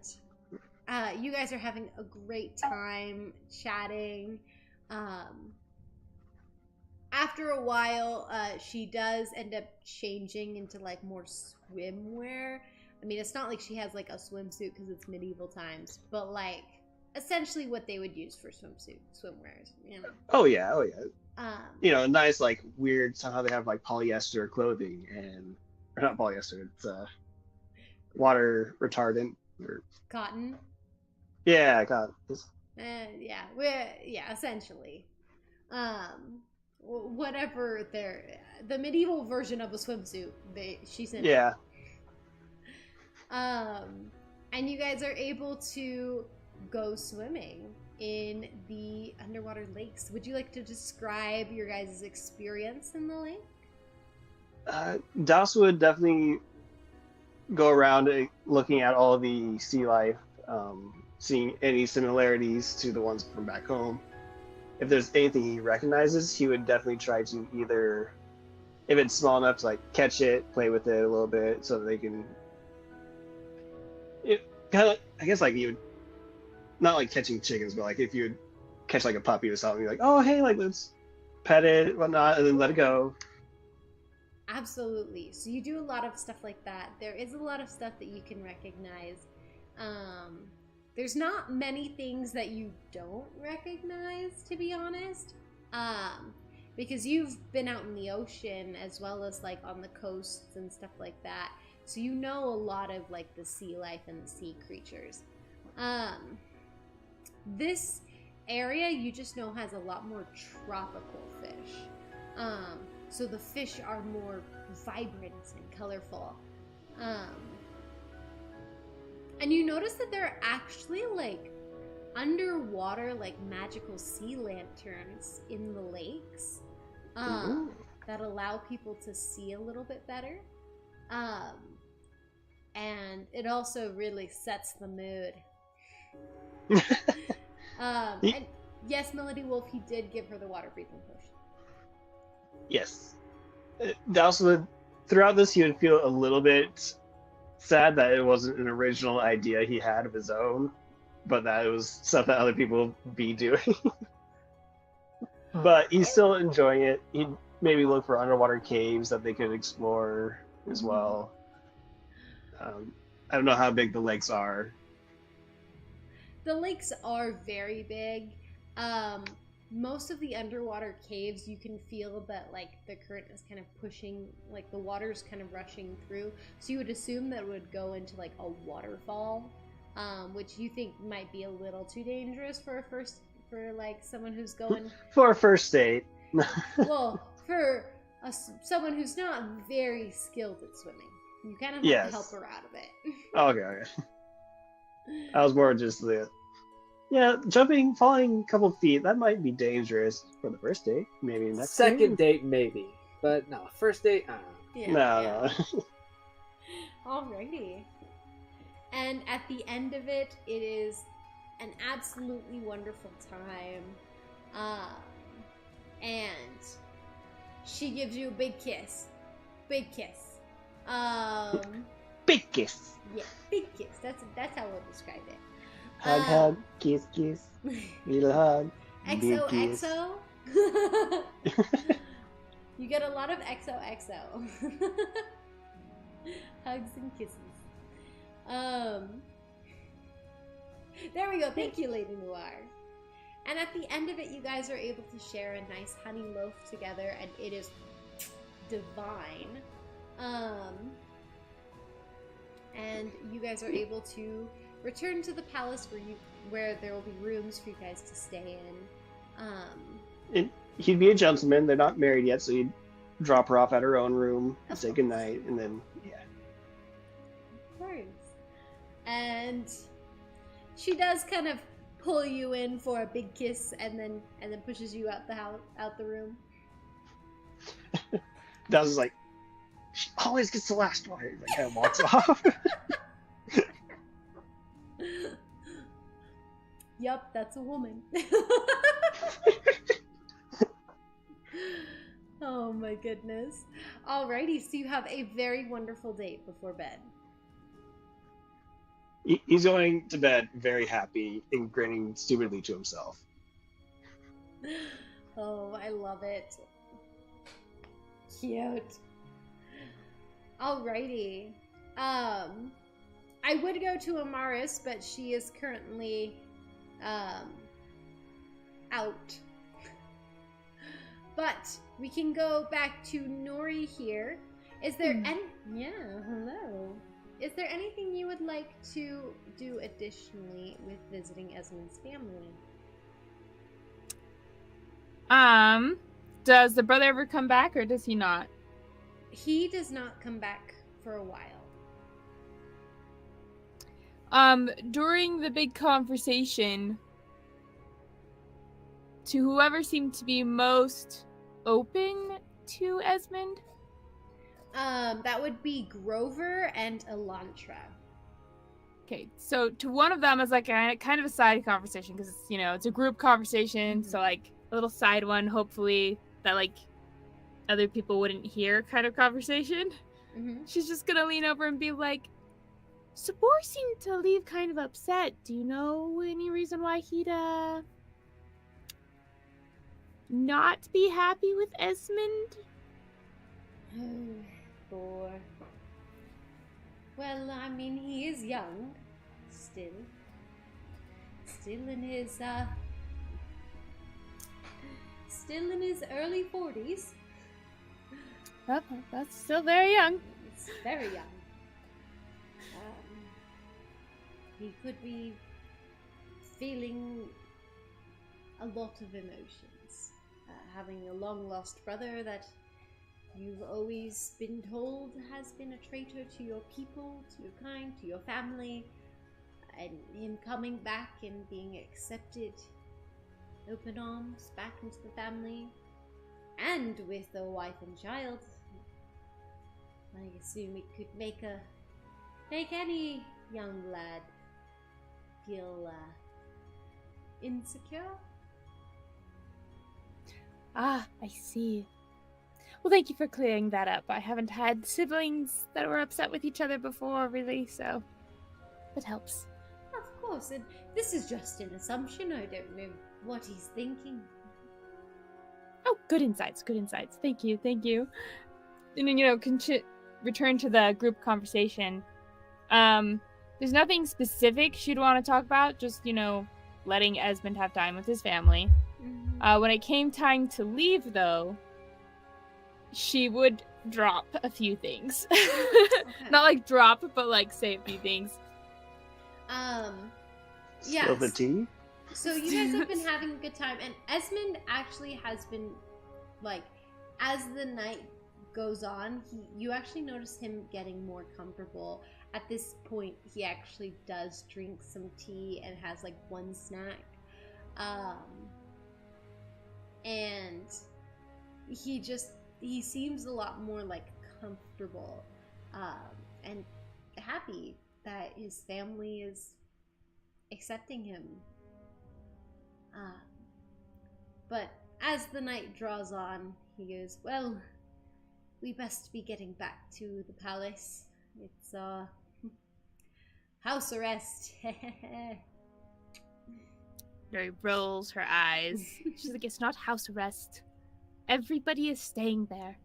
you guys are having a great time chatting. After a while, she does end up changing into like more swimwear. I mean, it's not like she has like a swimsuit because it's medieval times, but like essentially what they would use for swimwears, you know. Oh yeah. You know, nice like weird. Somehow they have like polyester clothing or not polyester. It's water retardant or Cotton. yeah, cotton. Yeah, essentially. Whatever the medieval version of a swimsuit she's in. Yeah. And you guys are able to go swimming in the underwater lakes. Would you like to describe your guys' experience in the lake? Douse would definitely go around looking at all the sea life, seeing any similarities to the ones from back home. If there's anything he recognizes, he would definitely try to either, if it's small enough to like catch it, play with it a little bit, so that they can. It kind of, I guess, like you would, not like catching chickens, but like if you would catch like a puppy or something, you're like, oh hey, like let's pet it, whatnot, and then let it go. Absolutely. So you do a lot of stuff like that. There is a lot of stuff that you can recognize. There's not many things that you don't recognize, to be honest, because you've been out in the ocean as well as like on the coasts and stuff like that. So you know a lot of like the sea life and the sea creatures. This area you just know has a lot more tropical fish. So the fish are more vibrant and colorful. And you notice that there are actually like underwater, like magical sea lanterns in the lakes that allow people to see a little bit better. And it also really sets the mood. And yes, Melody Wolf, he did give her the water breathing potion. Yes. Douse would, throughout this, he would feel a little bit sad that it wasn't an original idea he had of his own, but that it was stuff that other people would be doing. But he's still enjoying it. He'd maybe look for underwater caves that they could explore as well. I don't know how big the lakes are. The lakes are very big. Most of the underwater caves, you can feel that like the current is kind of pushing, like the water's kind of rushing through. So you would assume that it would go into like a waterfall, which you think might be a little too dangerous for like someone who's going for a first date. Well, for someone who's not very skilled at swimming, you kind of have to help her out of it. Okay. I was more just the. Yeah, jumping, falling a couple feet, that might be dangerous for the first date. Maybe next second date, maybe. But no, first date, No. Alrighty. And at the end of it, it is an absolutely wonderful time. And she gives you a big kiss. Big kiss. Big kiss. Yeah, big kiss. That's how we'll describe it. Hug, hug, kiss, kiss. Little hug. XOXO. You get a lot of XOXO. Hugs and kisses. There we go. Thank you, Lady Noir. And at the end of it, you guys are able to share a nice honey loaf together, and it is divine. And you guys are able to return to the palace where there will be rooms for you guys to stay in. He'd be a gentleman. They're not married yet, so he'd drop her off at her own room, say goodnight, and then Of course. And she does kind of pull you in for a big kiss, and then pushes you out the room. Douse is like, she always gets the last one. He kind of walks off. Yup, that's a woman. Oh my goodness. Alrighty, so you have a very wonderful date before bed. He's going to bed very happy and grinning stupidly to himself. Oh, I love it. Cute. Alrighty. I would go to Amaris, but she is currently out. But we can go back to Nuri here. Is there hello. Is there anything you would like to do additionally with visiting Esmond's family? Does the brother ever come back, or does he not? He does not come back for a while. During the big conversation, to whoever seemed to be most open to Esmond? That would be Grover and Elantra. Okay, so to one of them as like a kind of a side conversation, because it's a group conversation, so like a little side one, hopefully that like other people wouldn't hear kind of conversation. She's just gonna lean over and be like, Sabor seemed to leave kind of upset. Do you know any reason why he'd not be happy with Esmond? Oh, boy. Well, I mean, he is young, still in his early 40s. Well, that's still very young. It's very young. He could be feeling a lot of emotions. Having a long-lost brother that you've always been told has been a traitor to your people, to your kind, to your family, and him coming back and being accepted, open arms, back into the family, and with a wife and child. I assume it could make any young lad feel insecure. Ah, I see. Well, thank you for clearing that up. I haven't had siblings that were upset with each other before, really, so it helps. Of course, and this is just an assumption. I don't know what he's thinking. Oh, good insights, good insights. Thank you. And then, return to the group conversation. There's nothing specific she'd want to talk about, just, letting Esmond have time with his family. When it came time to leave, though, she would drop a few things. Okay. Not like drop, but like say a few things. Yeah. Spill the tea? So you guys have been having a good time, and Esmond actually has been, like, as the night goes on, you actually notice him getting more comfortable. At this point, he actually does drink some tea and has, like, one snack. And he seems a lot more, like, comfortable and happy that his family is accepting him. But as the night draws on, he goes, well, we best be getting back to the palace. It's house arrest. Nuri rolls her eyes. She's like, it's not house arrest. Everybody is staying there.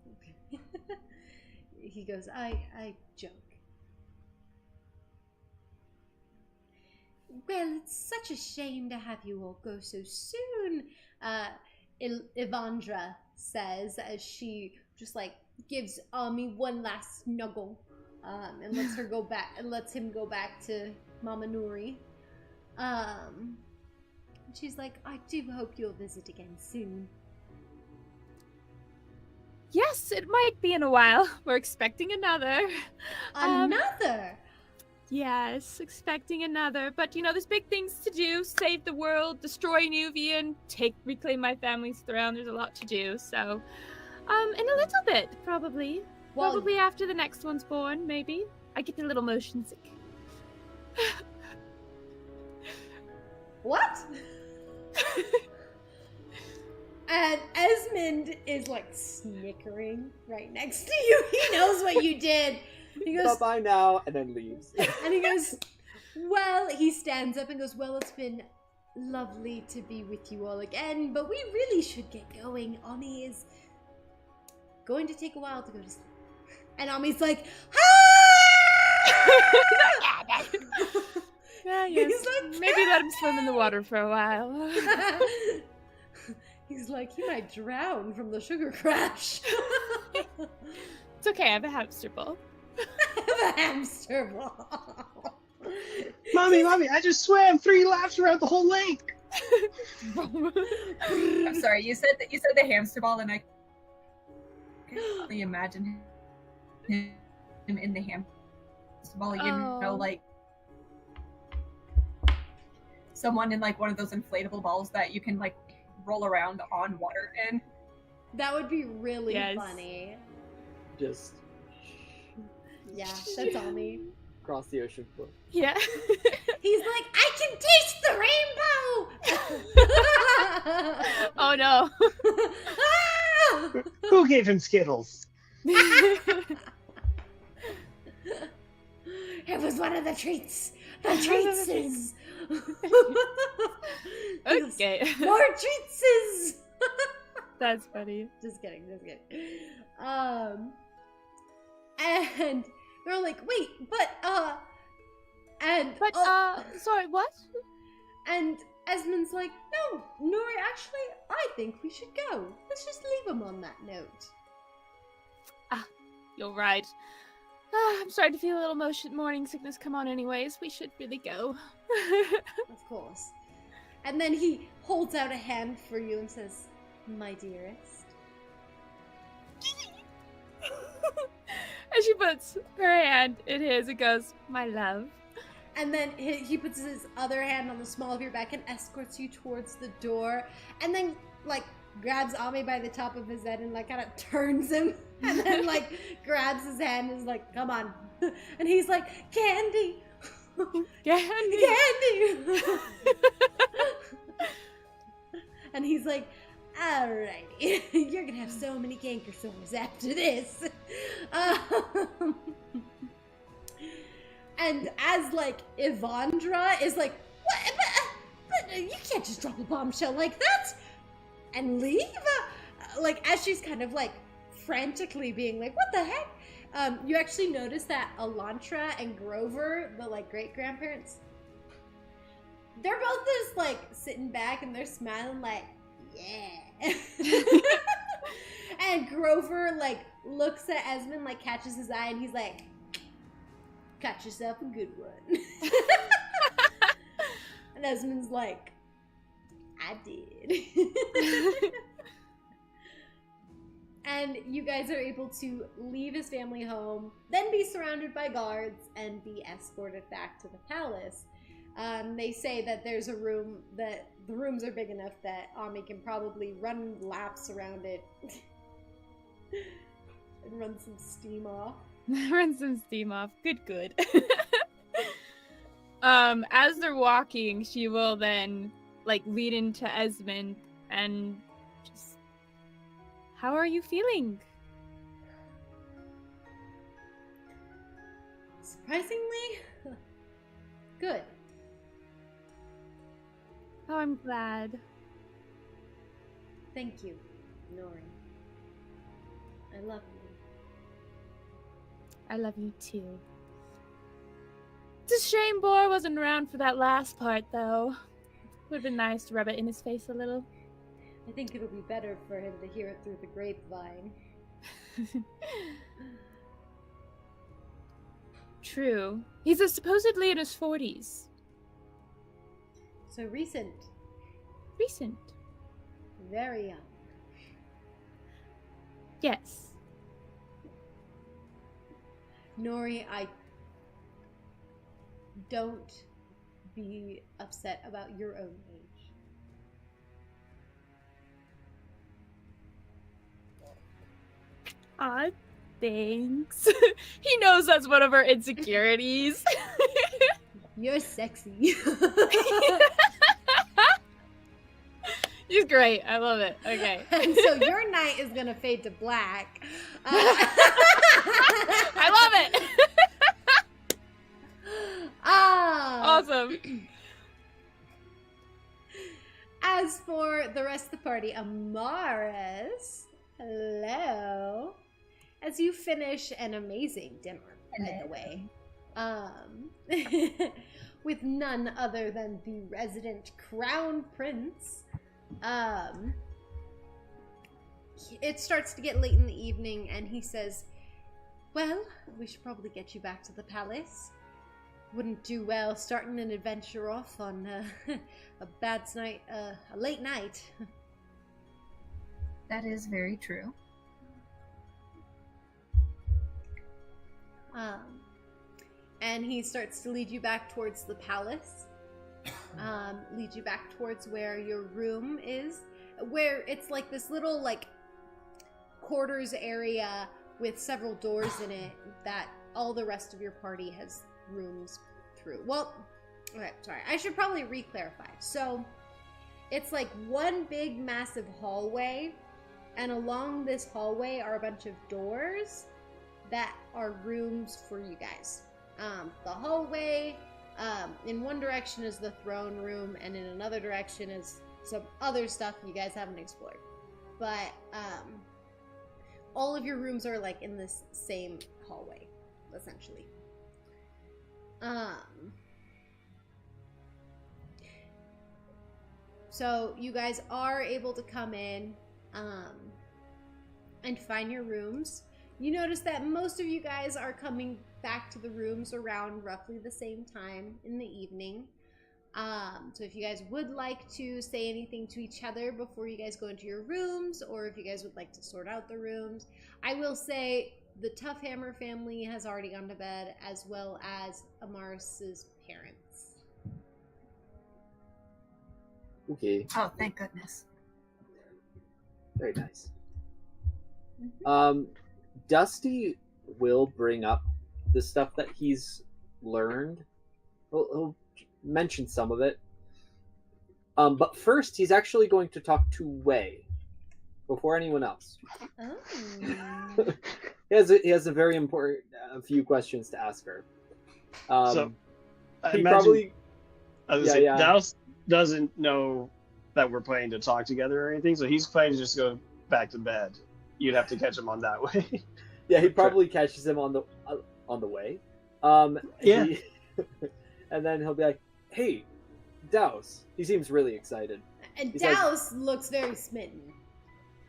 He goes, I joke. Well, it's such a shame to have you all go so soon, Ivandra says as she just like gives Ami one last snuggle and lets him go back to Mama Nuri. She's like, I do hope you'll visit again soon. Yes, it might be in a while. We're expecting another. Another? Yes, expecting another. But, there's big things to do. Save the world, destroy Nuvian, reclaim my family's throne. There's a lot to do, so... in a little bit, probably. Well, probably after the next one's born, maybe. I get a little motion sick. What? And Esmond is like snickering right next to you. He knows what you did. He goes, bye now, and then leaves. And he goes, well, he stands up and goes, well, it's been lovely to be with you all again, but we really should get going. Ami is going to take a while to go to sleep. And Ami's like, ah! Yeah, yes. Like, maybe let him swim in the water for a while. He's like, he might drown from the sugar crash. It's okay, I have a hamster ball. I have a hamster ball. Mommy, I just swam 3 laps around the whole lake. I'm sorry, you said the hamster ball, and I can only imagine him in the hamster ball, like someone in like one of those inflatable balls that you can like roll around on water in. That would be really Yes. funny. Just Yeah, that's Ami. across the ocean floor. Yeah. He's like, I can taste the rainbow! Oh no. Ah! Who gave him Skittles? It was one of the treats. The treats is. Okay. More treats is. That's funny. Just kidding. And they're like, wait, But sorry, what? And Esmond's like, no, Nuri, actually, I think we should go. Let's just leave him on that note. You're right. I'm starting to feel a little morning sickness come on anyways. We should really go. Of course. And then he holds out a hand for you and says, my dearest. And she puts her hand in his and goes, my love. And then he puts his other hand on the small of your back and escorts you towards the door. And then, like, grabs Ami by the top of his head and, like, kind of turns him. And then, like, grabs his hand and is like, come on. And he's like, Candy. Candy. Candy. And he's like, alrighty. You're going to have so many canker sores after this. And as, like, Evandra is like, what? But you can't just drop a bombshell like that and leave? Like, as she's kind of, like, frantically being like, what the heck? You actually notice that Elantra and Grover, the, like, great-grandparents, they're both just, like, sitting back and they're smiling like, yeah. And Grover, like, looks at Esmond, like, catches his eye, and he's like, got yourself a good one. And Esmond's like, I did. And you guys are able to leave his family home, then be surrounded by guards, and be escorted back to the palace. They say that there's a room, that the rooms are big enough that Ami can probably run laps around it and run some steam off. Run some steam off. Good. As they're walking, she will then, like, lead into Esmond and just, how are you feeling? Surprisingly, good. Oh, I'm glad. Thank you, Nuri. I love you. I love you too. It's a shame Boar wasn't around for that last part, though. Would have been nice to rub it in his face a little. I think it'll be better for him to hear it through the grapevine. True. He's supposedly in his 40s. So recent. Recent. Very young. Yes. Nuri, I don't be upset about your own age. Aw, thanks. He knows that's one of our insecurities. You're sexy. He's great. I love it. Okay. And so your night is gonna fade to black. I love it. Awesome. As for the rest of the party, Amaris, hello. As you finish an amazing dinner, by the way, with none other than the resident crown prince. It starts to get late in the evening, and he says, well, we should probably get you back to the palace. Wouldn't do well starting an adventure off on a late night. That is very true. And he starts to lead you back towards the palace. lead you back towards where your room is, where it's like this little like quarters area with several doors in it that all the rest of your party has rooms through. Well, okay, sorry. I should probably re-clarify. So it's like one big massive hallway, and along this hallway are a bunch of doors that are rooms for you guys. The hallway, in one direction is the throne room, and in another direction is some other stuff you guys haven't explored. But all of your rooms are like in this same hallway, essentially. So you guys are able to come in and find your rooms. You notice that most of you guys are coming back to the rooms around roughly the same time in the evening. So if you guys would like to say anything to each other before you guys go into your rooms, or if you guys would like to sort out the rooms, I will say the Tough Hammer family has already gone to bed, as well as Amaris's parents. Okay. Oh, thank goodness. Very nice. Dusty will bring up the stuff that he's learned. He'll mention some of it. But first, he's actually going to talk to Wei before anyone else. Oh. He has a very important few questions to ask her. So, I he imagine, probably Douse doesn't know that we're planning to talk together or anything, so he's planning to just go back to bed. You'd have to catch him on that way. Yeah, he probably catches him on the way. Yeah. And then he'll be like, "Hey, Douse." He seems really excited. And He's Douse looks very smitten.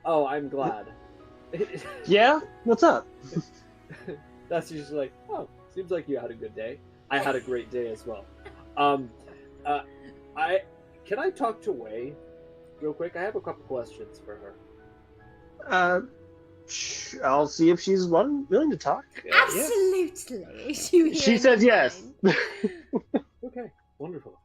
Oh, I'm glad. Yeah? What's up? That's usually like, "Oh, seems like you had a good day." I had a great day as well. Can I talk to Wei real quick? I have a couple questions for her. I'll see if she's willing to talk. Absolutely. She says yes. Okay, wonderful.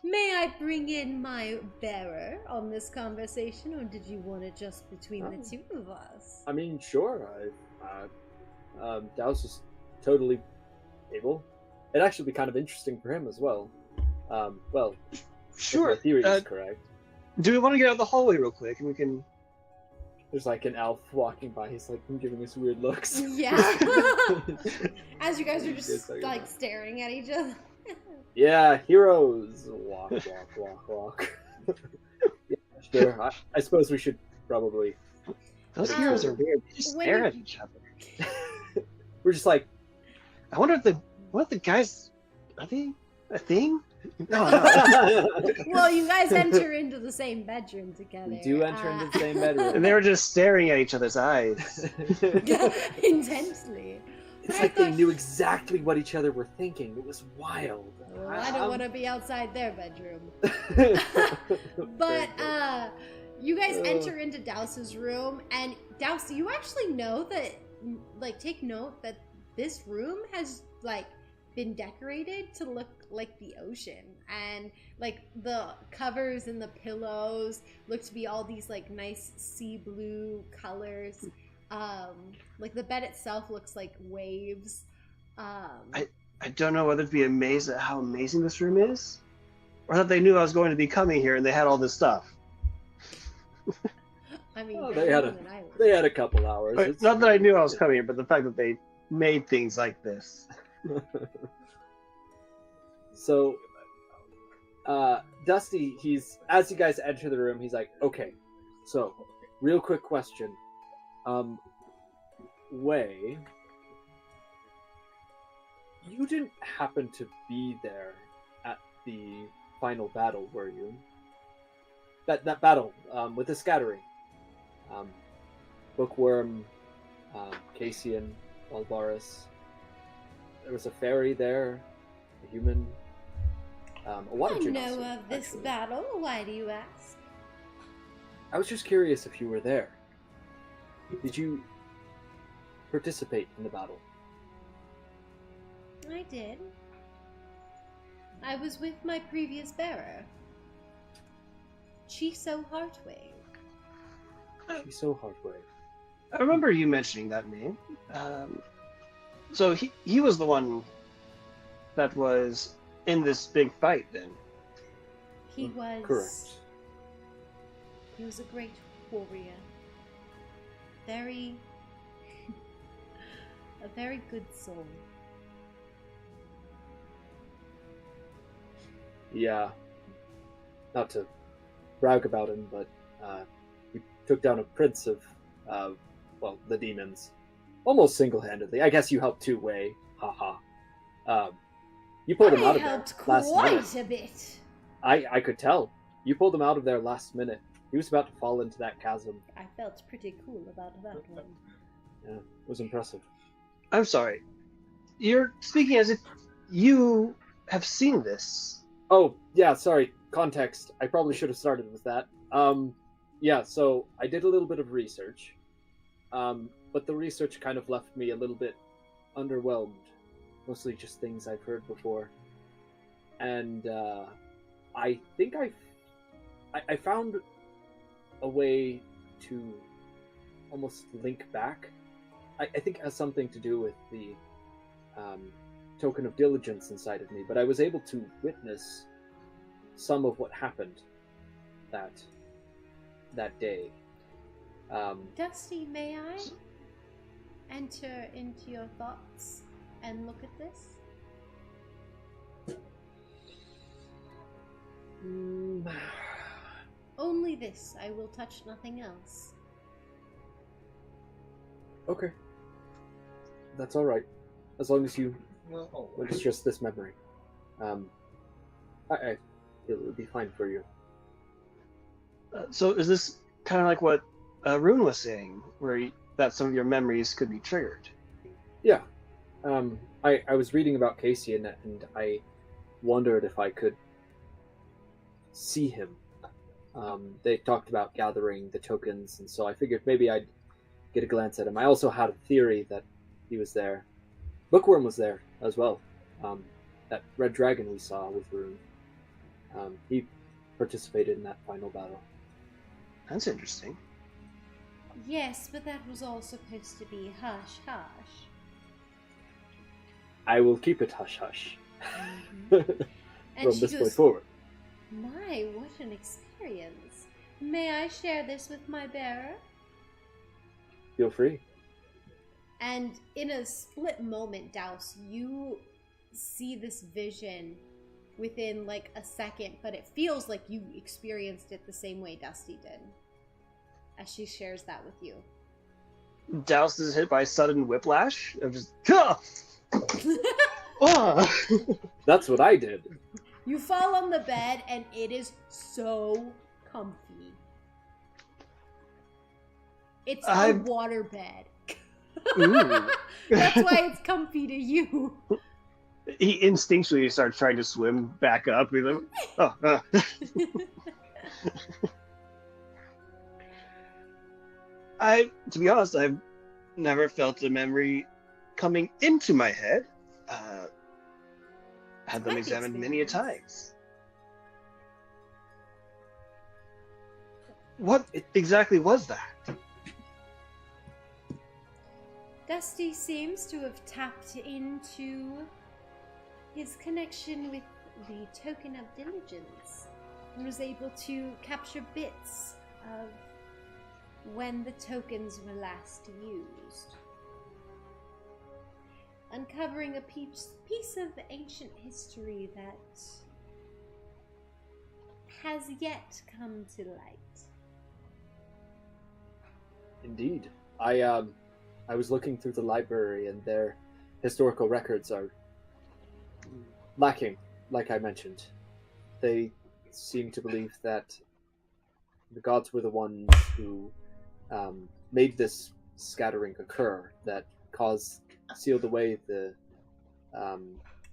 May I bring in my bearer on this conversation, or did you want it just between the two of us? I mean, sure. Douse is totally able. It'd actually be kind of interesting for him as well. Well, Sure. if my theory is correct. Do we want to get out of the hallway real quick, and we can? There's like an elf walking by. He's like giving us weird looks. Yeah. As you guys are just like staring at each other. Yeah, heroes. Walk, walk, walk, walk. Yeah, sure. I suppose we should probably. Those heroes are weird. They just stare at each other. We're just like. I wonder if the guys are they a thing? No. Well, you guys enter into the same bedroom together. We do enter into the same bedroom. And they were just staring at each other's eyes. Intensely. It's like they knew exactly what each other were thinking. It was wild. Well, I don't want to be outside their bedroom. But you guys enter into Douse's room, and Douse, you actually know that, like, take note that this room has like been decorated to look like the ocean, and like the covers and the pillows look to be all these like nice sea blue colors. Like the bed itself looks like waves. I don't know whether to be amazed at how amazing this room is, or that they knew I was going to be coming here and they had all this stuff. I mean, they had a couple hours. Right, not that I knew I was coming here, but the fact that they made things like this. So, Dusty, as you guys enter the room, he's like, "Okay, so, real quick question, Wei, you didn't happen to be there at the final battle, were you? That battle with the scattering, Bookworm, Cassian, Alvaris. There was a fairy there, a human. What I did you know see, of this actually? battle. Why do you ask? I was just curious if you were there. Did you participate in the battle? I did. I was with my previous bearer, Chiso Heartwave. She's so hardway. I remember you mentioning that name. So he was the one that was in this big fight then. He was... Correct. He was a great warrior. Very... a very good soul. Yeah. Not to brag about him, but he took down a prince of, well, the demons. Almost single-handedly. I guess you helped too, Wei. Haha. You pulled him out of there helped last quite minute. a bit. I could tell. You pulled him out of there last minute. He was about to fall into that chasm. I felt pretty cool about that one. Yeah, it was impressive. I'm sorry. You're speaking as if you have seen this. Oh, yeah, sorry. Context. I probably should have started with that. Yeah, so I did a little bit of research. But the research kind of left me a little bit underwhelmed. Mostly just things I've heard before. And I think I found a way to almost link back. I think it has something to do with the token of diligence inside of me, but I was able to witness some of what happened that day. Dusty, may I enter into your thoughts and look at this? Only this. I will touch nothing else. Okay. That's alright. As long as you... it's just this memory. I feel it would be fine for you. So is this kind of like what Rune was saying, where that some of your memories could be triggered? Yeah. I was reading about Casey and I wondered if I could see him. They talked about gathering the tokens, and so I figured maybe I'd get a glance at him. I also had a theory that he was there. Bookworm was there as well. That red dragon we saw with Rune. He participated in that final battle. That's interesting. Yes, but that was all supposed to be hush-hush. I will keep it hush-hush. And From she this goes, point forward. My, what an experience. May I share this with my bearer? Feel free. And in a split moment, Douse, you see this vision within like a second, but it feels like you experienced it the same way Dusty did, as she shares that with you. Douse is hit by sudden whiplash of just... Oh! That's what I did. You fall on the bed and it is so comfy. It's a water bed. Ooh. That's why it's comfy to you. He instinctually starts trying to swim back up. He's like, oh. To be honest, I've never felt a memory coming into my head. Had them examined many a times. What exactly was that? Dusty seems to have tapped into his connection with the token of diligence and was able to capture bits of when the tokens were last used, uncovering a piece of ancient history that has yet come to light. Indeed. I was looking through the library and their historical records are lacking, like I mentioned. They seem to believe that the gods were the ones who made this scattering occur, that sealed away the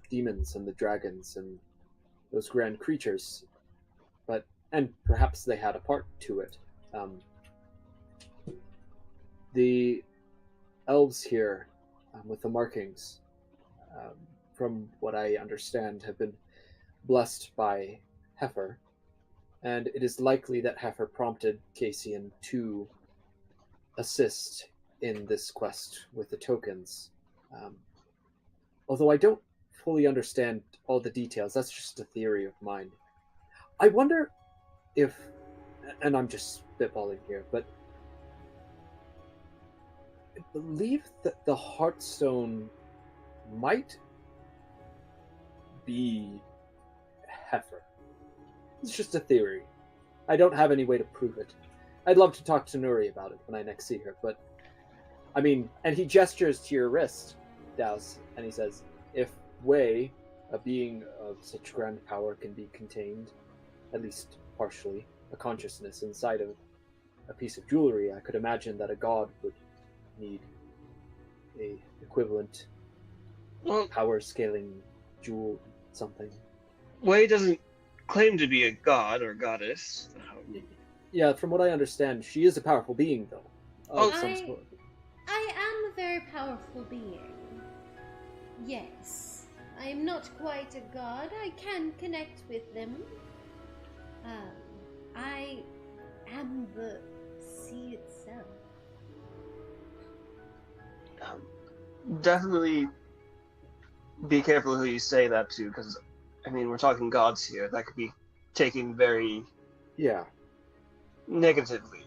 demons and the dragons and those grand creatures. And perhaps they had a part to it. The elves here, with the markings, from what I understand, have been blessed by Heifer, and it is likely that Heifer prompted Cassian to assist in this quest with the tokens. Although I don't fully understand all the details, that's just a theory of mine. I wonder if, and I'm just spitballing here, but I believe that the Heartstone might be Heifer. It's just a theory. I don't have any way to prove it. I'd love to talk to Nuri about it when I next see her, but I mean, and he gestures to your wrist, Douse, and he says, if Wei, a being of such grand power, can be contained, at least partially, a consciousness inside of a piece of jewelry, I could imagine that a god would need a equivalent power scaling jewel something. Wei doesn't claim to be a god or goddess. Yeah, from what I understand, she is a powerful being, though. Of some sort. I am a very powerful being. Yes. I am not quite a god. I can connect with them. I am the sea itself. Definitely be careful who you say that to, because, I mean, we're talking gods here. That could be taken very negatively.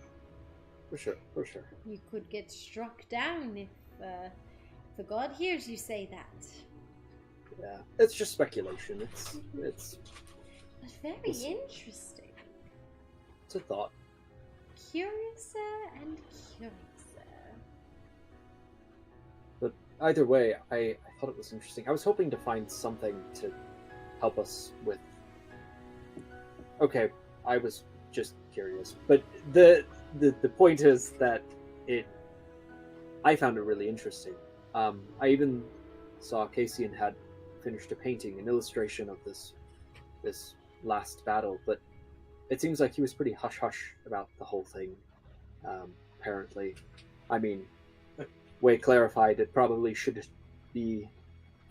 For sure. You could get struck down if the god hears you say that. Yeah, it's just speculation. It's But very interesting. It's a thought. Curiouser and curiouser. But either way, I thought it was interesting. I was hoping to find something to help us with. Okay, I was just curious, but the point is that I found it really interesting. I even saw Cassian had finished a painting, an illustration of this last battle, but it seems like he was pretty hush-hush about the whole thing, apparently. I mean, Wei clarified it probably should be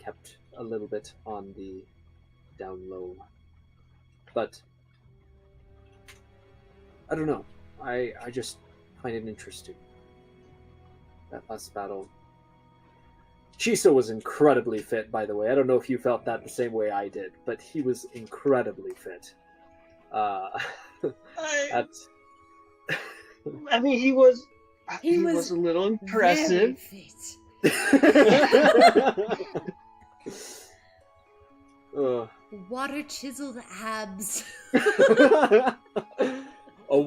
kept a little bit on the down low. But I don't know. I just find it interesting. That last battle. Shiso was incredibly fit, by the way. I don't know if you felt that the same way I did, but he was incredibly fit. I mean, he was a little impressive. Very fit. Water chiseled abs. a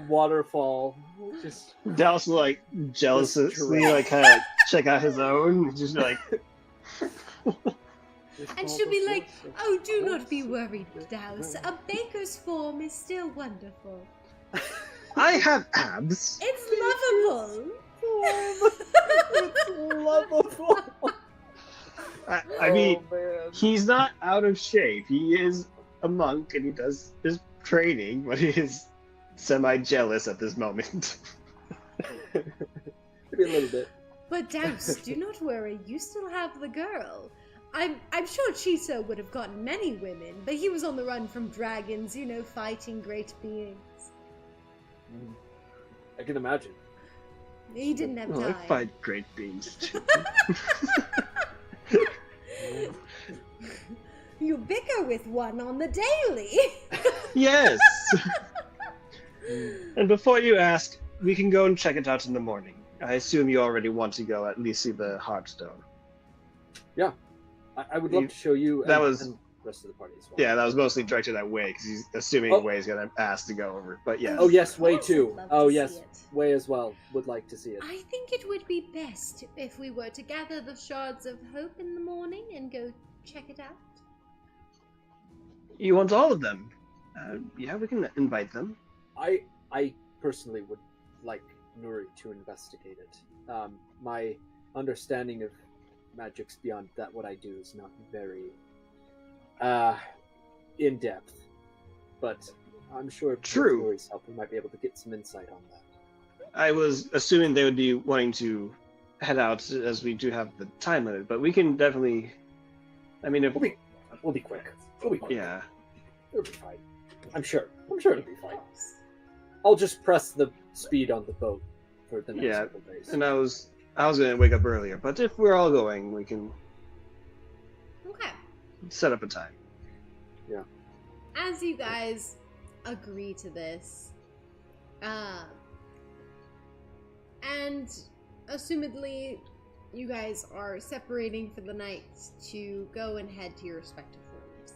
waterfall. Just Dallas was like jealous of me, like kind of check out his own, just like. And she'll be like, "Oh, do not be worried, Douse. A baker's form is still wonderful. I have abs. It's lovable." It's lovable. I mean, man. he's not out of shape. He is a monk and he does his training, but he is semi-jealous at this moment. Maybe a little bit. But Douse, do not worry. You still have the girl. I'm sure Chiso would have gotten many women, but he was on the run from dragons, fighting great beings. I can imagine. He didn't have I time. fight great beings too. You bicker with one on the daily. Yes. And before you ask, we can go and check it out in the morning. I assume you already want to go at least see the Heartstone. Yeah, I would love to show you. That was and the rest of the party as well. Yeah, that was mostly directed at Wei because he's assuming Wei's gonna ask to go over. But yeah. Oh yes, Wei Of course too. I'd love Oh to yes, see it. Wei as well would like to see it. I think it would be best if we were to gather the shards of hope in the morning and go check it out. You want all of them? Yeah, we can invite them. I personally would like Nuri to investigate it. My understanding of magics beyond that what I do is not very in depth, but I'm sure with True. Nuri's help we might be able to get some insight on that. I was assuming they would be wanting to head out as we do have the time limit, but we can definitely. I mean, if We'll be quick. We'll be quick. Yeah. It'll be fine. I'm sure it'll be fine. I'll just press the speed on the boat for the next couple days. And I was gonna wake up earlier, but if we're all going, we can set up a time. Yeah. As you guys agree to this, and assumedly you guys are separating for the night to go and head to your respective rooms.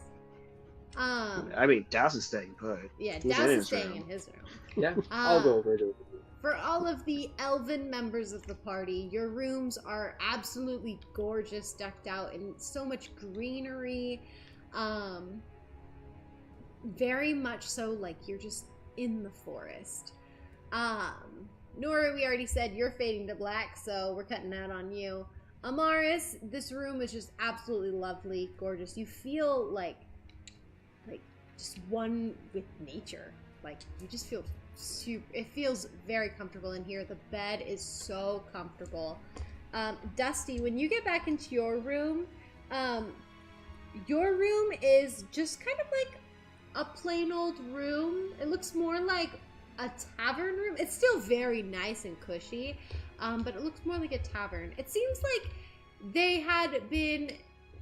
I mean, Douse is staying put. Yeah, He's Douse in is his staying room. in his room. Yeah, I'll go over to. For all of the elven members of the party, your rooms are absolutely gorgeous, decked out in so much greenery. Very much so like you're just in the forest. Nuri, we already said you're fading to black, so we're cutting that on you. Amaris, this room is just absolutely lovely, gorgeous. You feel like just one with nature. Like you just feel it feels very comfortable in here. The bed is so comfortable. Dusty, when you get back into your room is just kind of like a plain old room. It looks more like a tavern room. It's still very nice and cushy, but it looks more like a tavern. It seems like they had been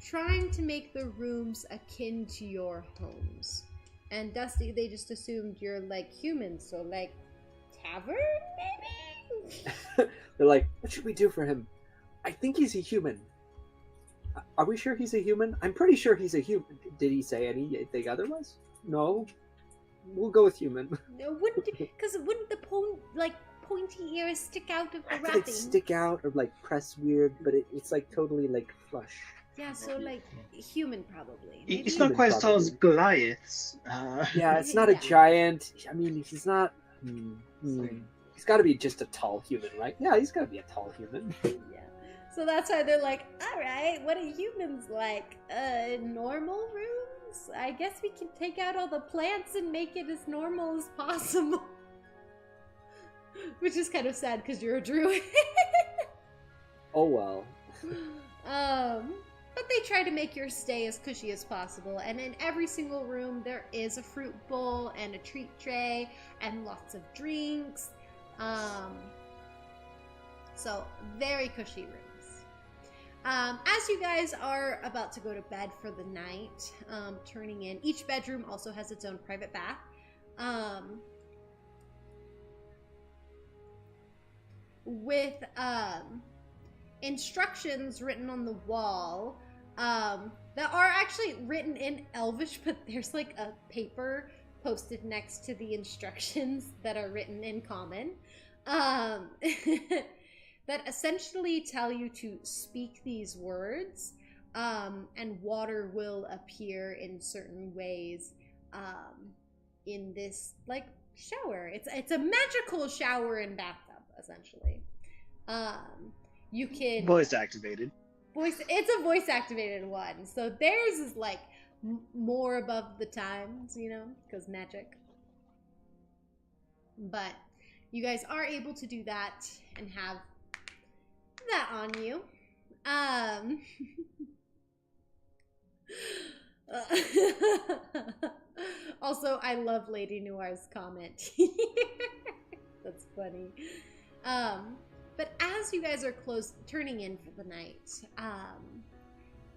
trying to make the rooms akin to your homes. And Dusty, they just assumed you're like humans, so like tavern maybe? They're like, what should we do for him? I think he's a human. Are we sure he's a human? I'm pretty sure he's a human. Did he say anything otherwise? No. We'll go with human. No, wouldn't the pointy ears stick out of the I feel wrapping? like stick out or like press weird, but it's like totally like flush. Yeah, so like human probably. It's not quite as tall as Goliath's. Yeah, it's not a giant. I mean, he's not. He's got to be just a tall human, right? Yeah, he's got to be a tall human. Yeah. So that's why they're like, all right, what are humans like? Normal rooms? I guess we can take out all the plants and make it as normal as possible. Which is kind of sad because you're a druid. Oh well. But they try to make your stay as cushy as possible, and in every single room there is a fruit bowl and a treat tray and lots of drinks. So very cushy rooms. As you guys are about to go to bed for the night, turning in, each bedroom also has its own private bath. With instructions written on the wall that are actually written in Elvish, but there's like a paper posted next to the instructions that are written in Common that essentially tell you to speak these words, and water will appear in certain ways in this like shower. It's a magical shower and bathtub essentially. You can Voice activated. It's a voice activated one, so theirs is like more above the times, you know, because magic. But you guys are able to do that and have that on you. Also, I love Lady Noir's comment. That's funny. But as you guys are turning in for the night,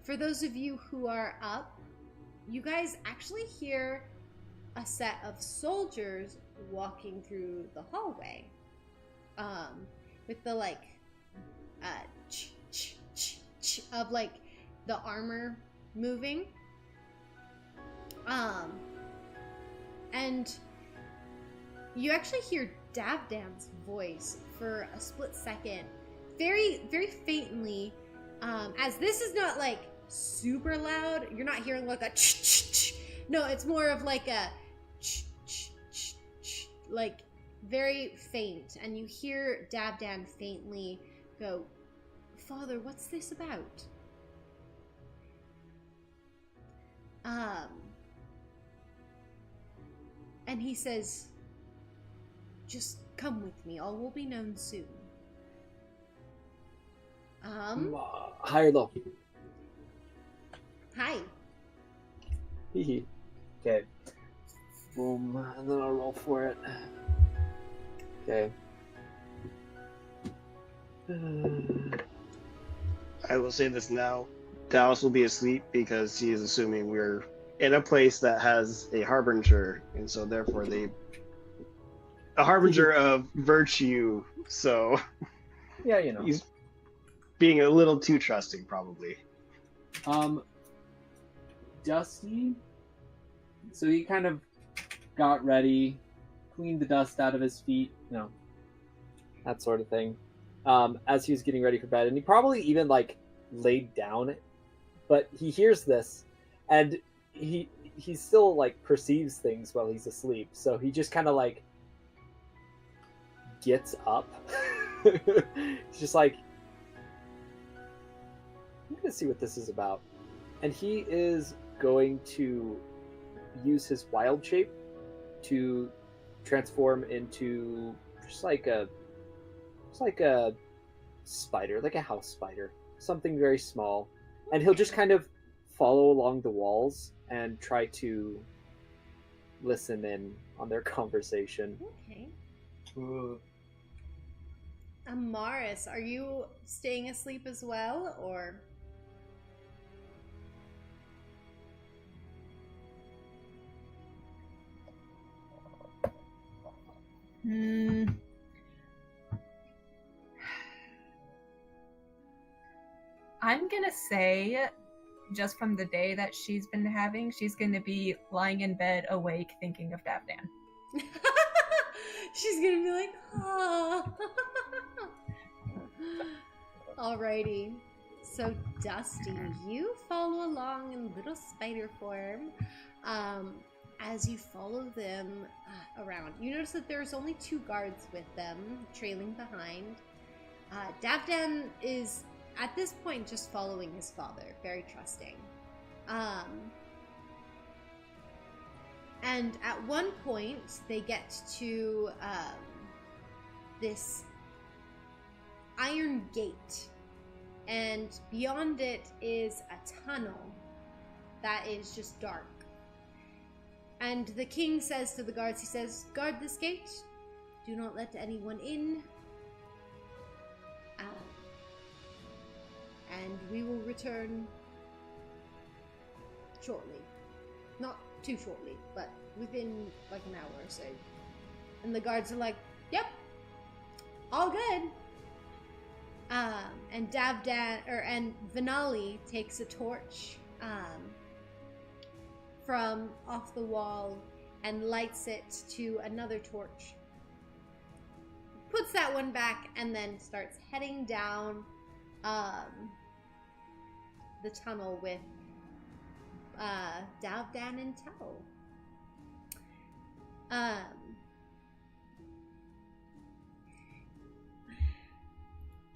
for those of you who are up, you guys actually hear a set of soldiers walking through the hallway, with the like, of like the armor moving, and you actually hear Davdan's voice for a split second, very, very faintly, as this is not like super loud. You're not hearing like a no, it's more of like a like very faint, and you hear Davdan faintly go, "Father, what's this about?" And he says, "Just come with me. All will be known soon." High or low? Hi. Okay. Boom. And then I'll roll for it. Okay. I will say this now. Dallas will be asleep because he is assuming we're in a place that has a harbinger, and so therefore a harbinger of virtue. So Yeah, you know. he's being a little too trusting, probably. Dusty. So he kind of got ready, cleaned the dust out of his feet, that sort of thing. As he was getting ready for bed, and he probably even like laid down, but he hears this, and he still like perceives things while he's asleep. So he just kind of like gets up. He's just like, I'm gonna see what this is about, and he is going to use his wild shape to transform into just like a spider, like a house spider, something very small, and he'll just kind of follow along the walls and try to listen in on their conversation. Okay. Amaris, are you staying asleep as well, or? I'm gonna say, just from the day that she's been having, she's gonna be lying in bed awake thinking of Davdan. She's gonna be like, oh. Alrighty. So, Dusty, you follow along in little spider form. As you follow them around, you notice that there's only 2 guards with them, trailing behind. Davdan is, at this point, just following his father, very trusting. And at one point, they get to this iron gate, and beyond it is a tunnel that is just dark. And the king says to the guards, he says, guard this gate, do not let anyone in, and we will return shortly. Not too shortly, but within like an hour or so. And the guards are like, yep, all good. And and Vinali takes a torch from off the wall and lights it to another torch. Puts that one back and then starts heading down the tunnel with Davdan in tow.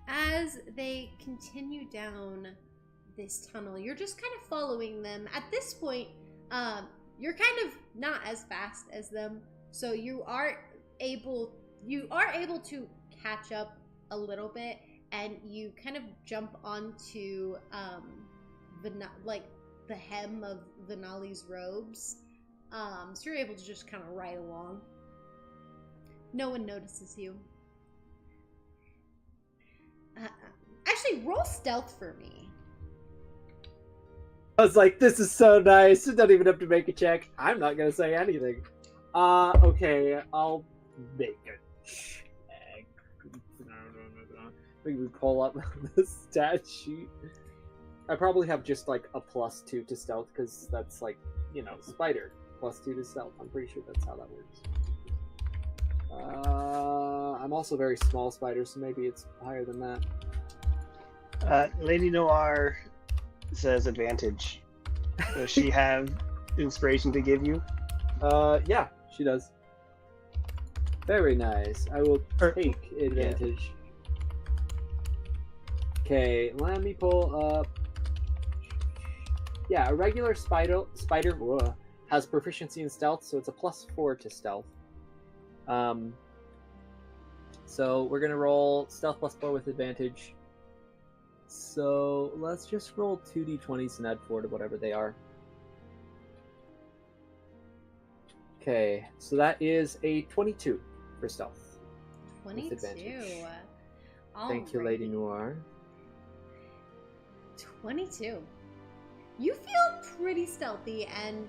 As they continue down this tunnel, you're just kind of following them. At this point, you're kind of not as fast as them, so you are able to catch up a little bit, and you kind of jump onto the hem of Vinali's robes. So you're able to just kind of ride along. No one notices you. Actually, roll stealth for me. I was like, this is so nice. You don't even have to make a check. I'm not going to say anything. Okay, I'll make a check. We pull up the stat sheet. I probably have just like a +2 to stealth because that's like, spider. +2 to stealth. I'm pretty sure that's how that works. I'm also very small spider, so maybe it's higher than that. Lady Noir says advantage. Does she have inspiration to give you? Yeah, she does. Very nice. I will take advantage. Okay, let me pull up. Yeah, a regular spider has proficiency in stealth, so it's a +4 to stealth. So we're gonna roll stealth +4 with advantage. So let's just roll 2d20s and add 4 to whatever they are. Okay, so that is a 22 for stealth. 22. With advantage. Thank you, Lady Alrighty. Noir. 22. You feel pretty stealthy and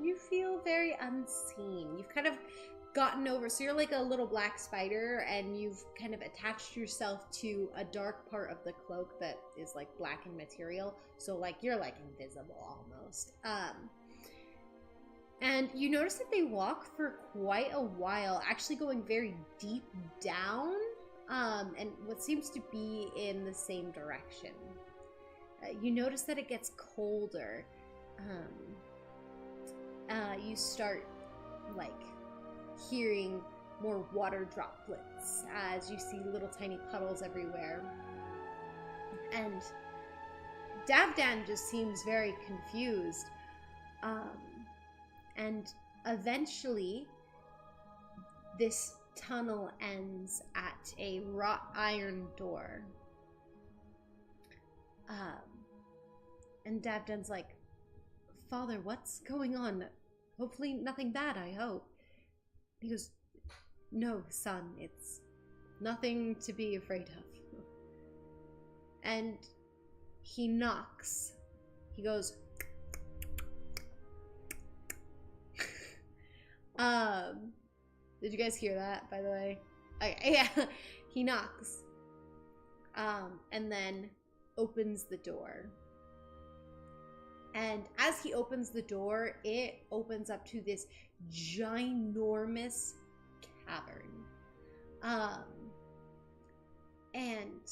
you feel very unseen. You've kind of gotten over, so you're like a little black spider and you've kind of attached yourself to a dark part of the cloak that is like black in material. So like you're like invisible almost. And you notice that they walk for quite a while, actually going very deep down, and what seems to be in the same direction. You notice that it gets colder. You start, like, hearing more water droplets as you see little tiny puddles everywhere. And Davdan just seems very confused. And eventually, this tunnel ends at a wrought iron door. And Davdan's like, Father, what's going on? Hopefully nothing bad, I hope. He goes, no, son, it's nothing to be afraid of. And he knocks. He goes, did you guys hear that, by the way? Okay, yeah. He knocks. And then opens the door. And as he opens the door, it opens up to this ginormous cavern. And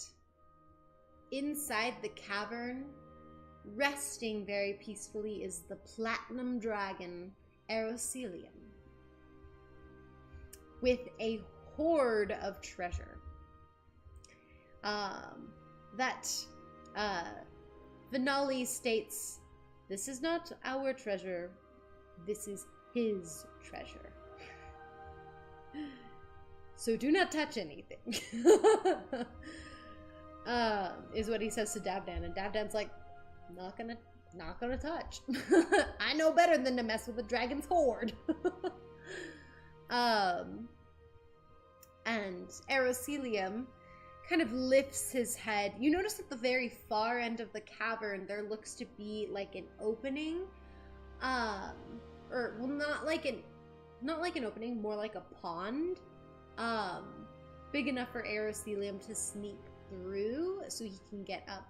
inside the cavern, resting very peacefully, is the platinum dragon, Eroselium, with a hoard of treasure. Vinali states, this is not our treasure, this is his treasure. So do not touch anything. Is what he says to Davdan, and Davdan's like, not gonna touch. I know better than to mess with a dragon's hoard. And Eroselium kind of lifts his head. You notice at the very far end of the cavern there looks to be like an opening. Or well, not like an opening, more like a pond. Big enough for Eroselium to sneak through so he can get up.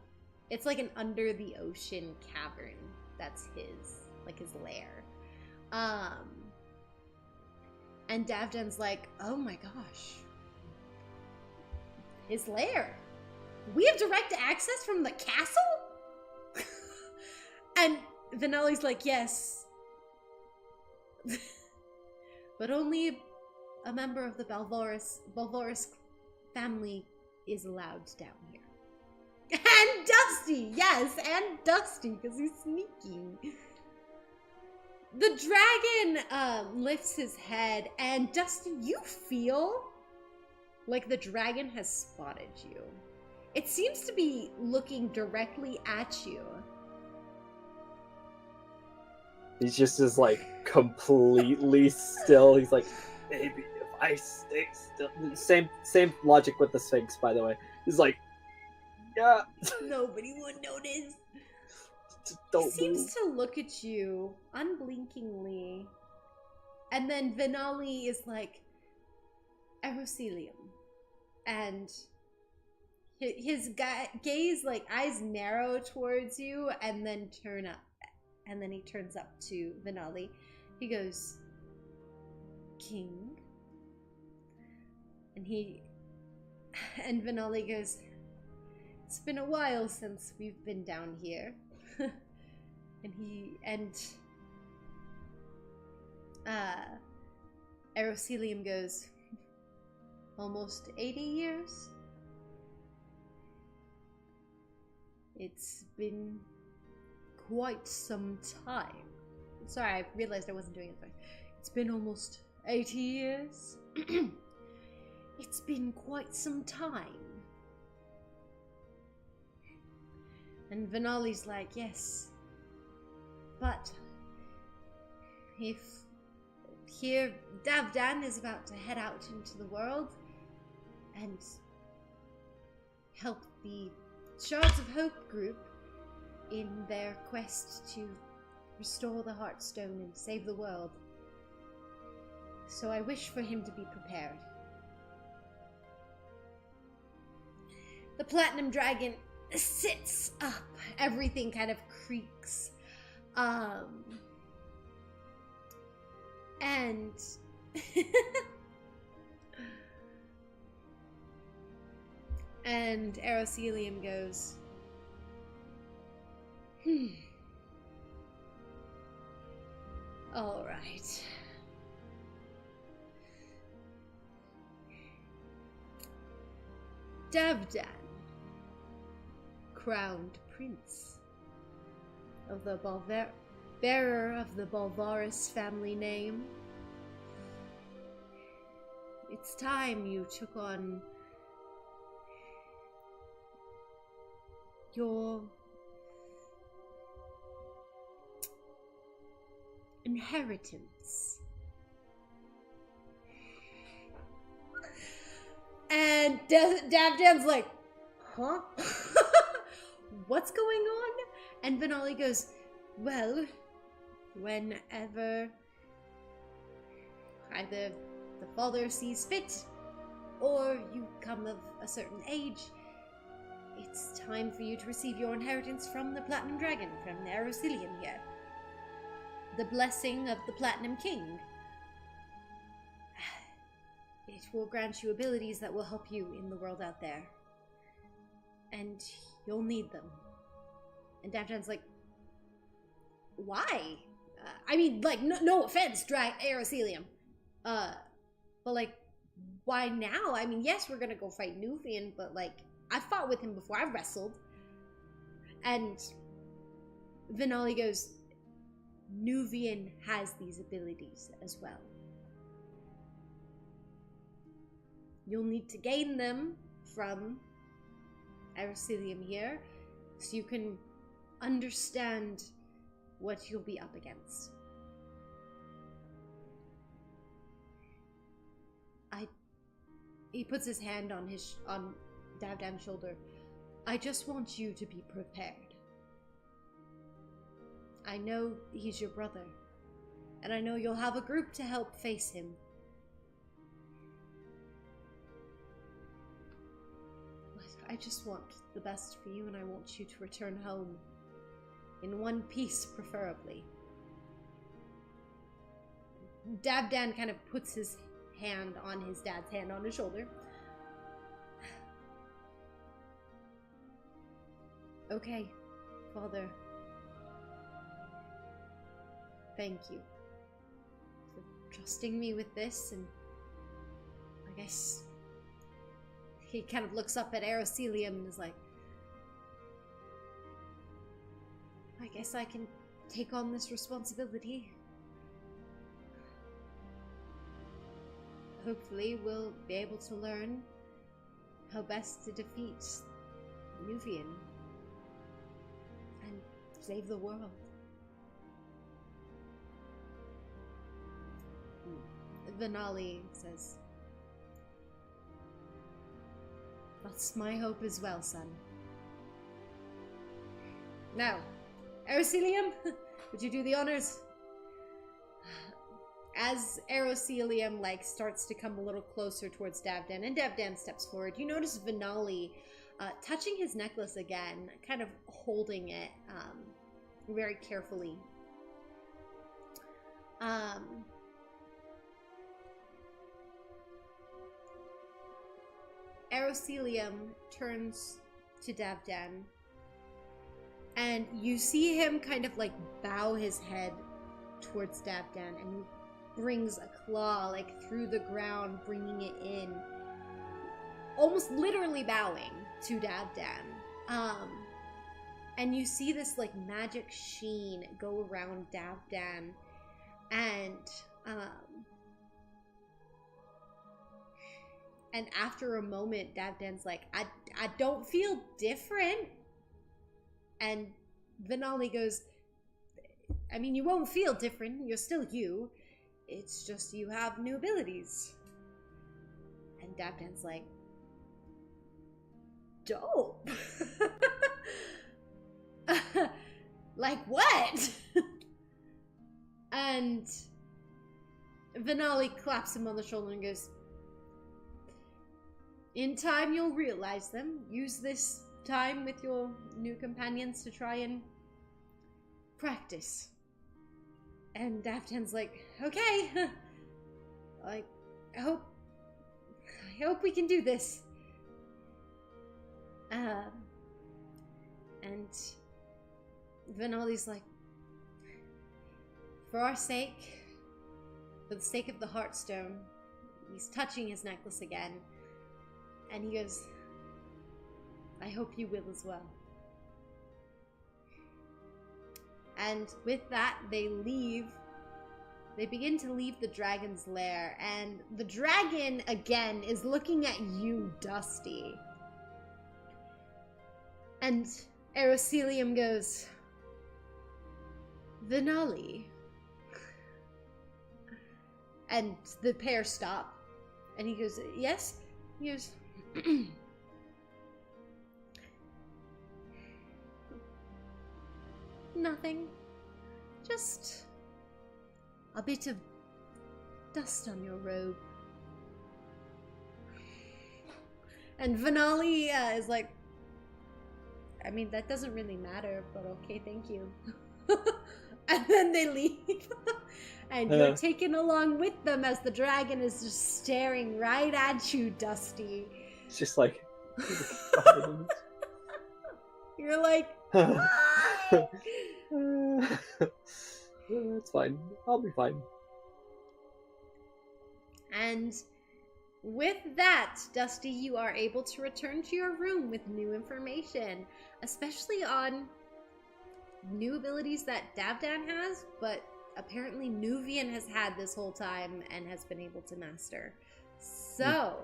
It's like an under the ocean cavern. That's his lair. And Davdan's like, oh my gosh. His lair. We have direct access from the castle? And Vinali's like, yes. But only a member of the Balvoris family is allowed down here. And Dusty! Yes, and Dusty, because he's sneaking. The dragon lifts his head, and Dusty, you feel like the dragon has spotted you. It seems to be looking directly at you. He's just is like completely still. He's like, maybe if I stay still. Same logic with the Sphinx, by the way. He's like, yeah. Nobody would notice. Don't He seems move. to look at you unblinkingly. And then Vinali is like, Eroselium. And his gaze, like, eyes narrow towards you and then turn up. And then he turns up to Vinali. He goes, King? And Vinali goes, it's been a while since we've been down here. And Eroselium goes, almost 80 years? It's been quite some time. Sorry, I realized I wasn't doing it right. It's been almost 80 years? It's been quite some time. And Vinali's like, yes. But if here Davdan is about to head out into the world and help the Shards of Hope group in their quest to restore the Heartstone and save the world. So I wish for him to be prepared. The Platinum Dragon sits up. Everything kind of creaks. And and Arocelium goes, all right. Davdan, crowned prince of the bearer of the Balvaris family name. It's time you took on your inheritance. And Davdan's like, huh? What's going on? And Venali goes, well, whenever either the father sees fit or you come of a certain age, it's time for you to receive your inheritance from the Platinum Dragon, from the Arocelium here. The blessing of the Platinum King. It will grant you abilities that will help you in the world out there. And you'll need them. And Davdan's like, why? I mean, like, no offense, Arocelium. But like, why now? I mean, yes, we're gonna go fight Nuvian, but like, I fought with him before. I wrestled. And Venali goes, Nuvian has these abilities as well. You'll need to gain them from Arocelium here, so you can understand what you'll be up against. He puts his hand on Davdan's shoulder. I just want you to be prepared. I know he's your brother, and I know you'll have a group to help face him. I just want the best for you, and I want you to return home in one piece, preferably. Davdan kind of puts his hand on his dad's hand on his shoulder. Okay, Father. Thank you for trusting me with this, and I guess he kind of looks up at Arocelium and is like, I guess I can take on this responsibility. Hopefully we'll be able to learn how best to defeat Nuvian and save the world. Venali says, that's my hope as well, son. Now, Arocelium, would you do the honors? As Arocelium starts to come a little closer towards Davdan, and Davdan steps forward, you notice Venali touching his necklace again, kind of holding it very carefully. Arocelium turns to Davdan, and you see him kind of bow his head towards Davdan, and brings a claw through the ground, bringing it in, almost literally bowing to Davdan. And you see this magic sheen go around Davdan, and after a moment, Davdan's like, I don't feel different. And Venali goes, I mean, you won't feel different. You're still you. it's just you have new abilities. And Davdan's like, dope. Like what? And Venali claps him on the shoulder and goes, in time you'll realize them. Use this time with your new companions to try and practice. And Davdan's like, okay. Like, I hope we can do this. And Venali's like, for our sake, for the sake of the Heartstone, he's touching his necklace again. And he goes, I hope you will as well. And with that, they leave. They begin to leave the dragon's lair. And the dragon, again, is looking at you, Dusty. And Eroselium goes, Venali. And the pair stop. And he goes, yes? He goes, nothing. Just a bit of dust on your robe. And Venali is like, I mean, that doesn't really matter, but okay, thank you. And then they leave. And you're taken along with them as the dragon is just staring right at you, Dusty. It's just like... You're like, it's fine. I'll be fine. And with that, Dusty, you are able to return to your room with new information, especially on new abilities that Davdan has, but apparently Nuvian has had this whole time and has been able to master. So,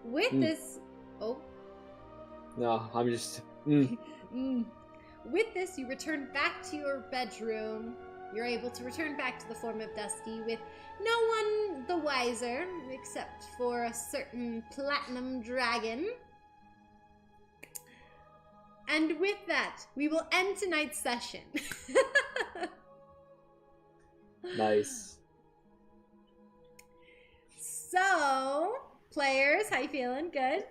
with this... Oh. No, I'm just... With this, you return back to your bedroom. You're able to return back to the form of Dusty with no one the wiser, except for a certain platinum dragon. And with that, we will end tonight's session. Nice. So, players, how you feeling? Good?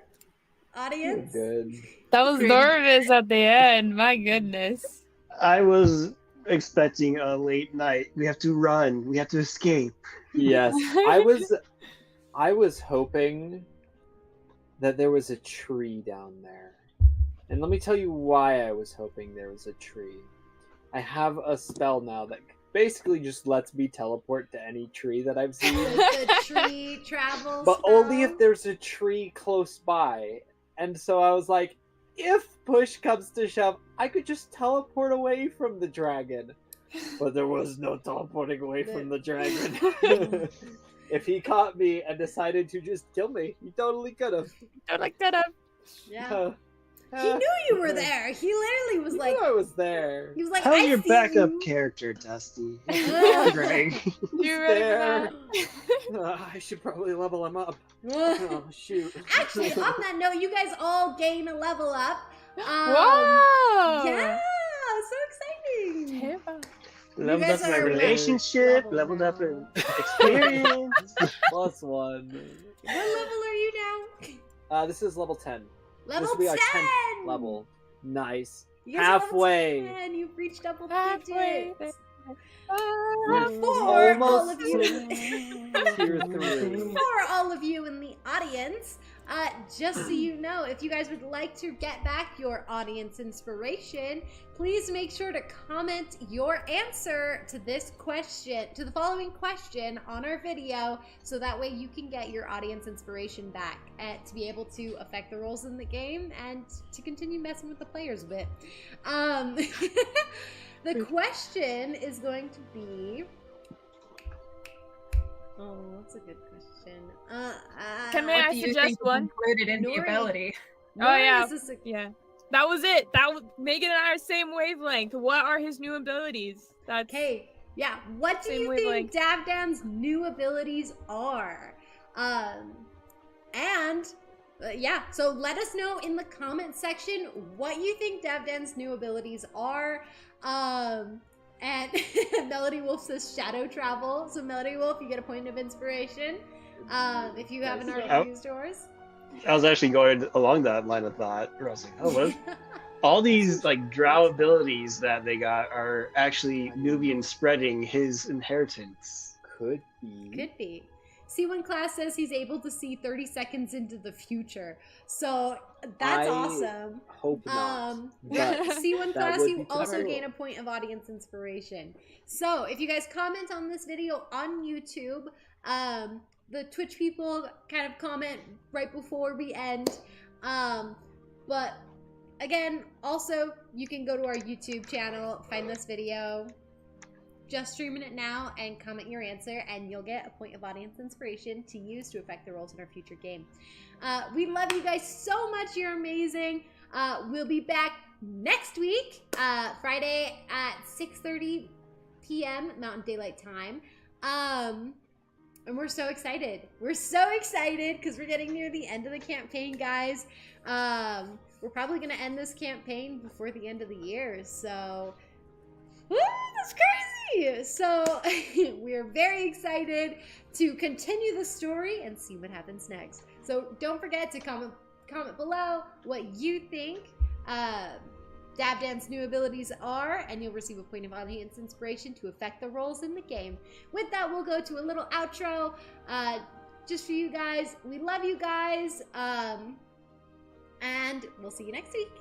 Audience? Good. That was nervous at the end. My goodness. I was expecting a late night. We have to run. We have to escape. Yes. I was hoping that there was a tree down there. And let me tell you why I was hoping there was a tree. I have a spell now that basically just lets me teleport to any tree that I've seen. The tree travel But spell? only if there's a tree close by. And so I was like, if push comes to shove, I could just teleport away from the dragon. But there was no teleporting away from the dragon. If he caught me and decided to just kill me, he totally could have. Totally could have. Yeah. He knew you were there. He literally was like, I was there. he was like, How's I your see backup you. character, Dusty? Oh. Greg. You ready for there. that? I should probably level him up. Actually, Oh, shoot. on that note, you guys all gain a level up. Wow! Yeah, so exciting. Leveled guys up in my are relationship, level leveled up now. in experience. +1. What level are you now? This is level 10. Level This will be our 10. 10th level. Nice. You guys are level Halfway. 10. You've reached double Halfway digits. Ah. For all Almost of you, Tier 3. for all of you in the audience, just so you know, if you guys would like to get back your audience inspiration, please make sure to comment your answer to this question, to the following question on our video, so that way you can get your audience inspiration back and to be able to affect the roles in the game and to continue messing with the players a bit. The question is going to be... Oh, that's a good question. Can I What do you suggest think is one? included in the Nuri. ability? Oh, yeah. Is this a- Yeah. That was it. Megan and I are same wavelength. What are his new abilities? That's Okay, Yeah, what do Same you think wavelength. Davdan's new abilities are? Yeah, so let us know in the comment section what you think Davdan's new abilities are. And Melody Wolf says shadow travel. So Melody Wolf, you get a point of inspiration if you haven't Nice. already used yours. I was actually going along that line of thought, where I was like, oh, what if all these like drow abilities that they got are actually Nubian spreading his inheritance? Could be. Could be. C1 class says he's able to see 30 seconds into the future. So that's awesome. Hope not. But C1 that class, would you be also cool. gain a point of audience inspiration. So if you guys comment on this video on YouTube, the Twitch people kind of comment right before we end. But again, also you can go to our YouTube channel, find this video, just streaming it now, and comment your answer, and you'll get a point of audience inspiration to use to affect the roles in our future game. We love you guys so much. You're amazing. We'll be back next week, Friday at 6:30 p.m. Mountain Daylight Time. And we're so excited. We're so excited because we're getting near the end of the campaign, guys. We're probably going to end this campaign before the end of the year, so... Woo, that's crazy! So we're very excited to continue the story and see what happens next. So don't forget to comment below what you think Davdan's new abilities are, and you'll receive a point of audience inspiration to affect the roles in the game. With that, we'll go to a little outro just for you guys. We love you guys, and we'll see you next week.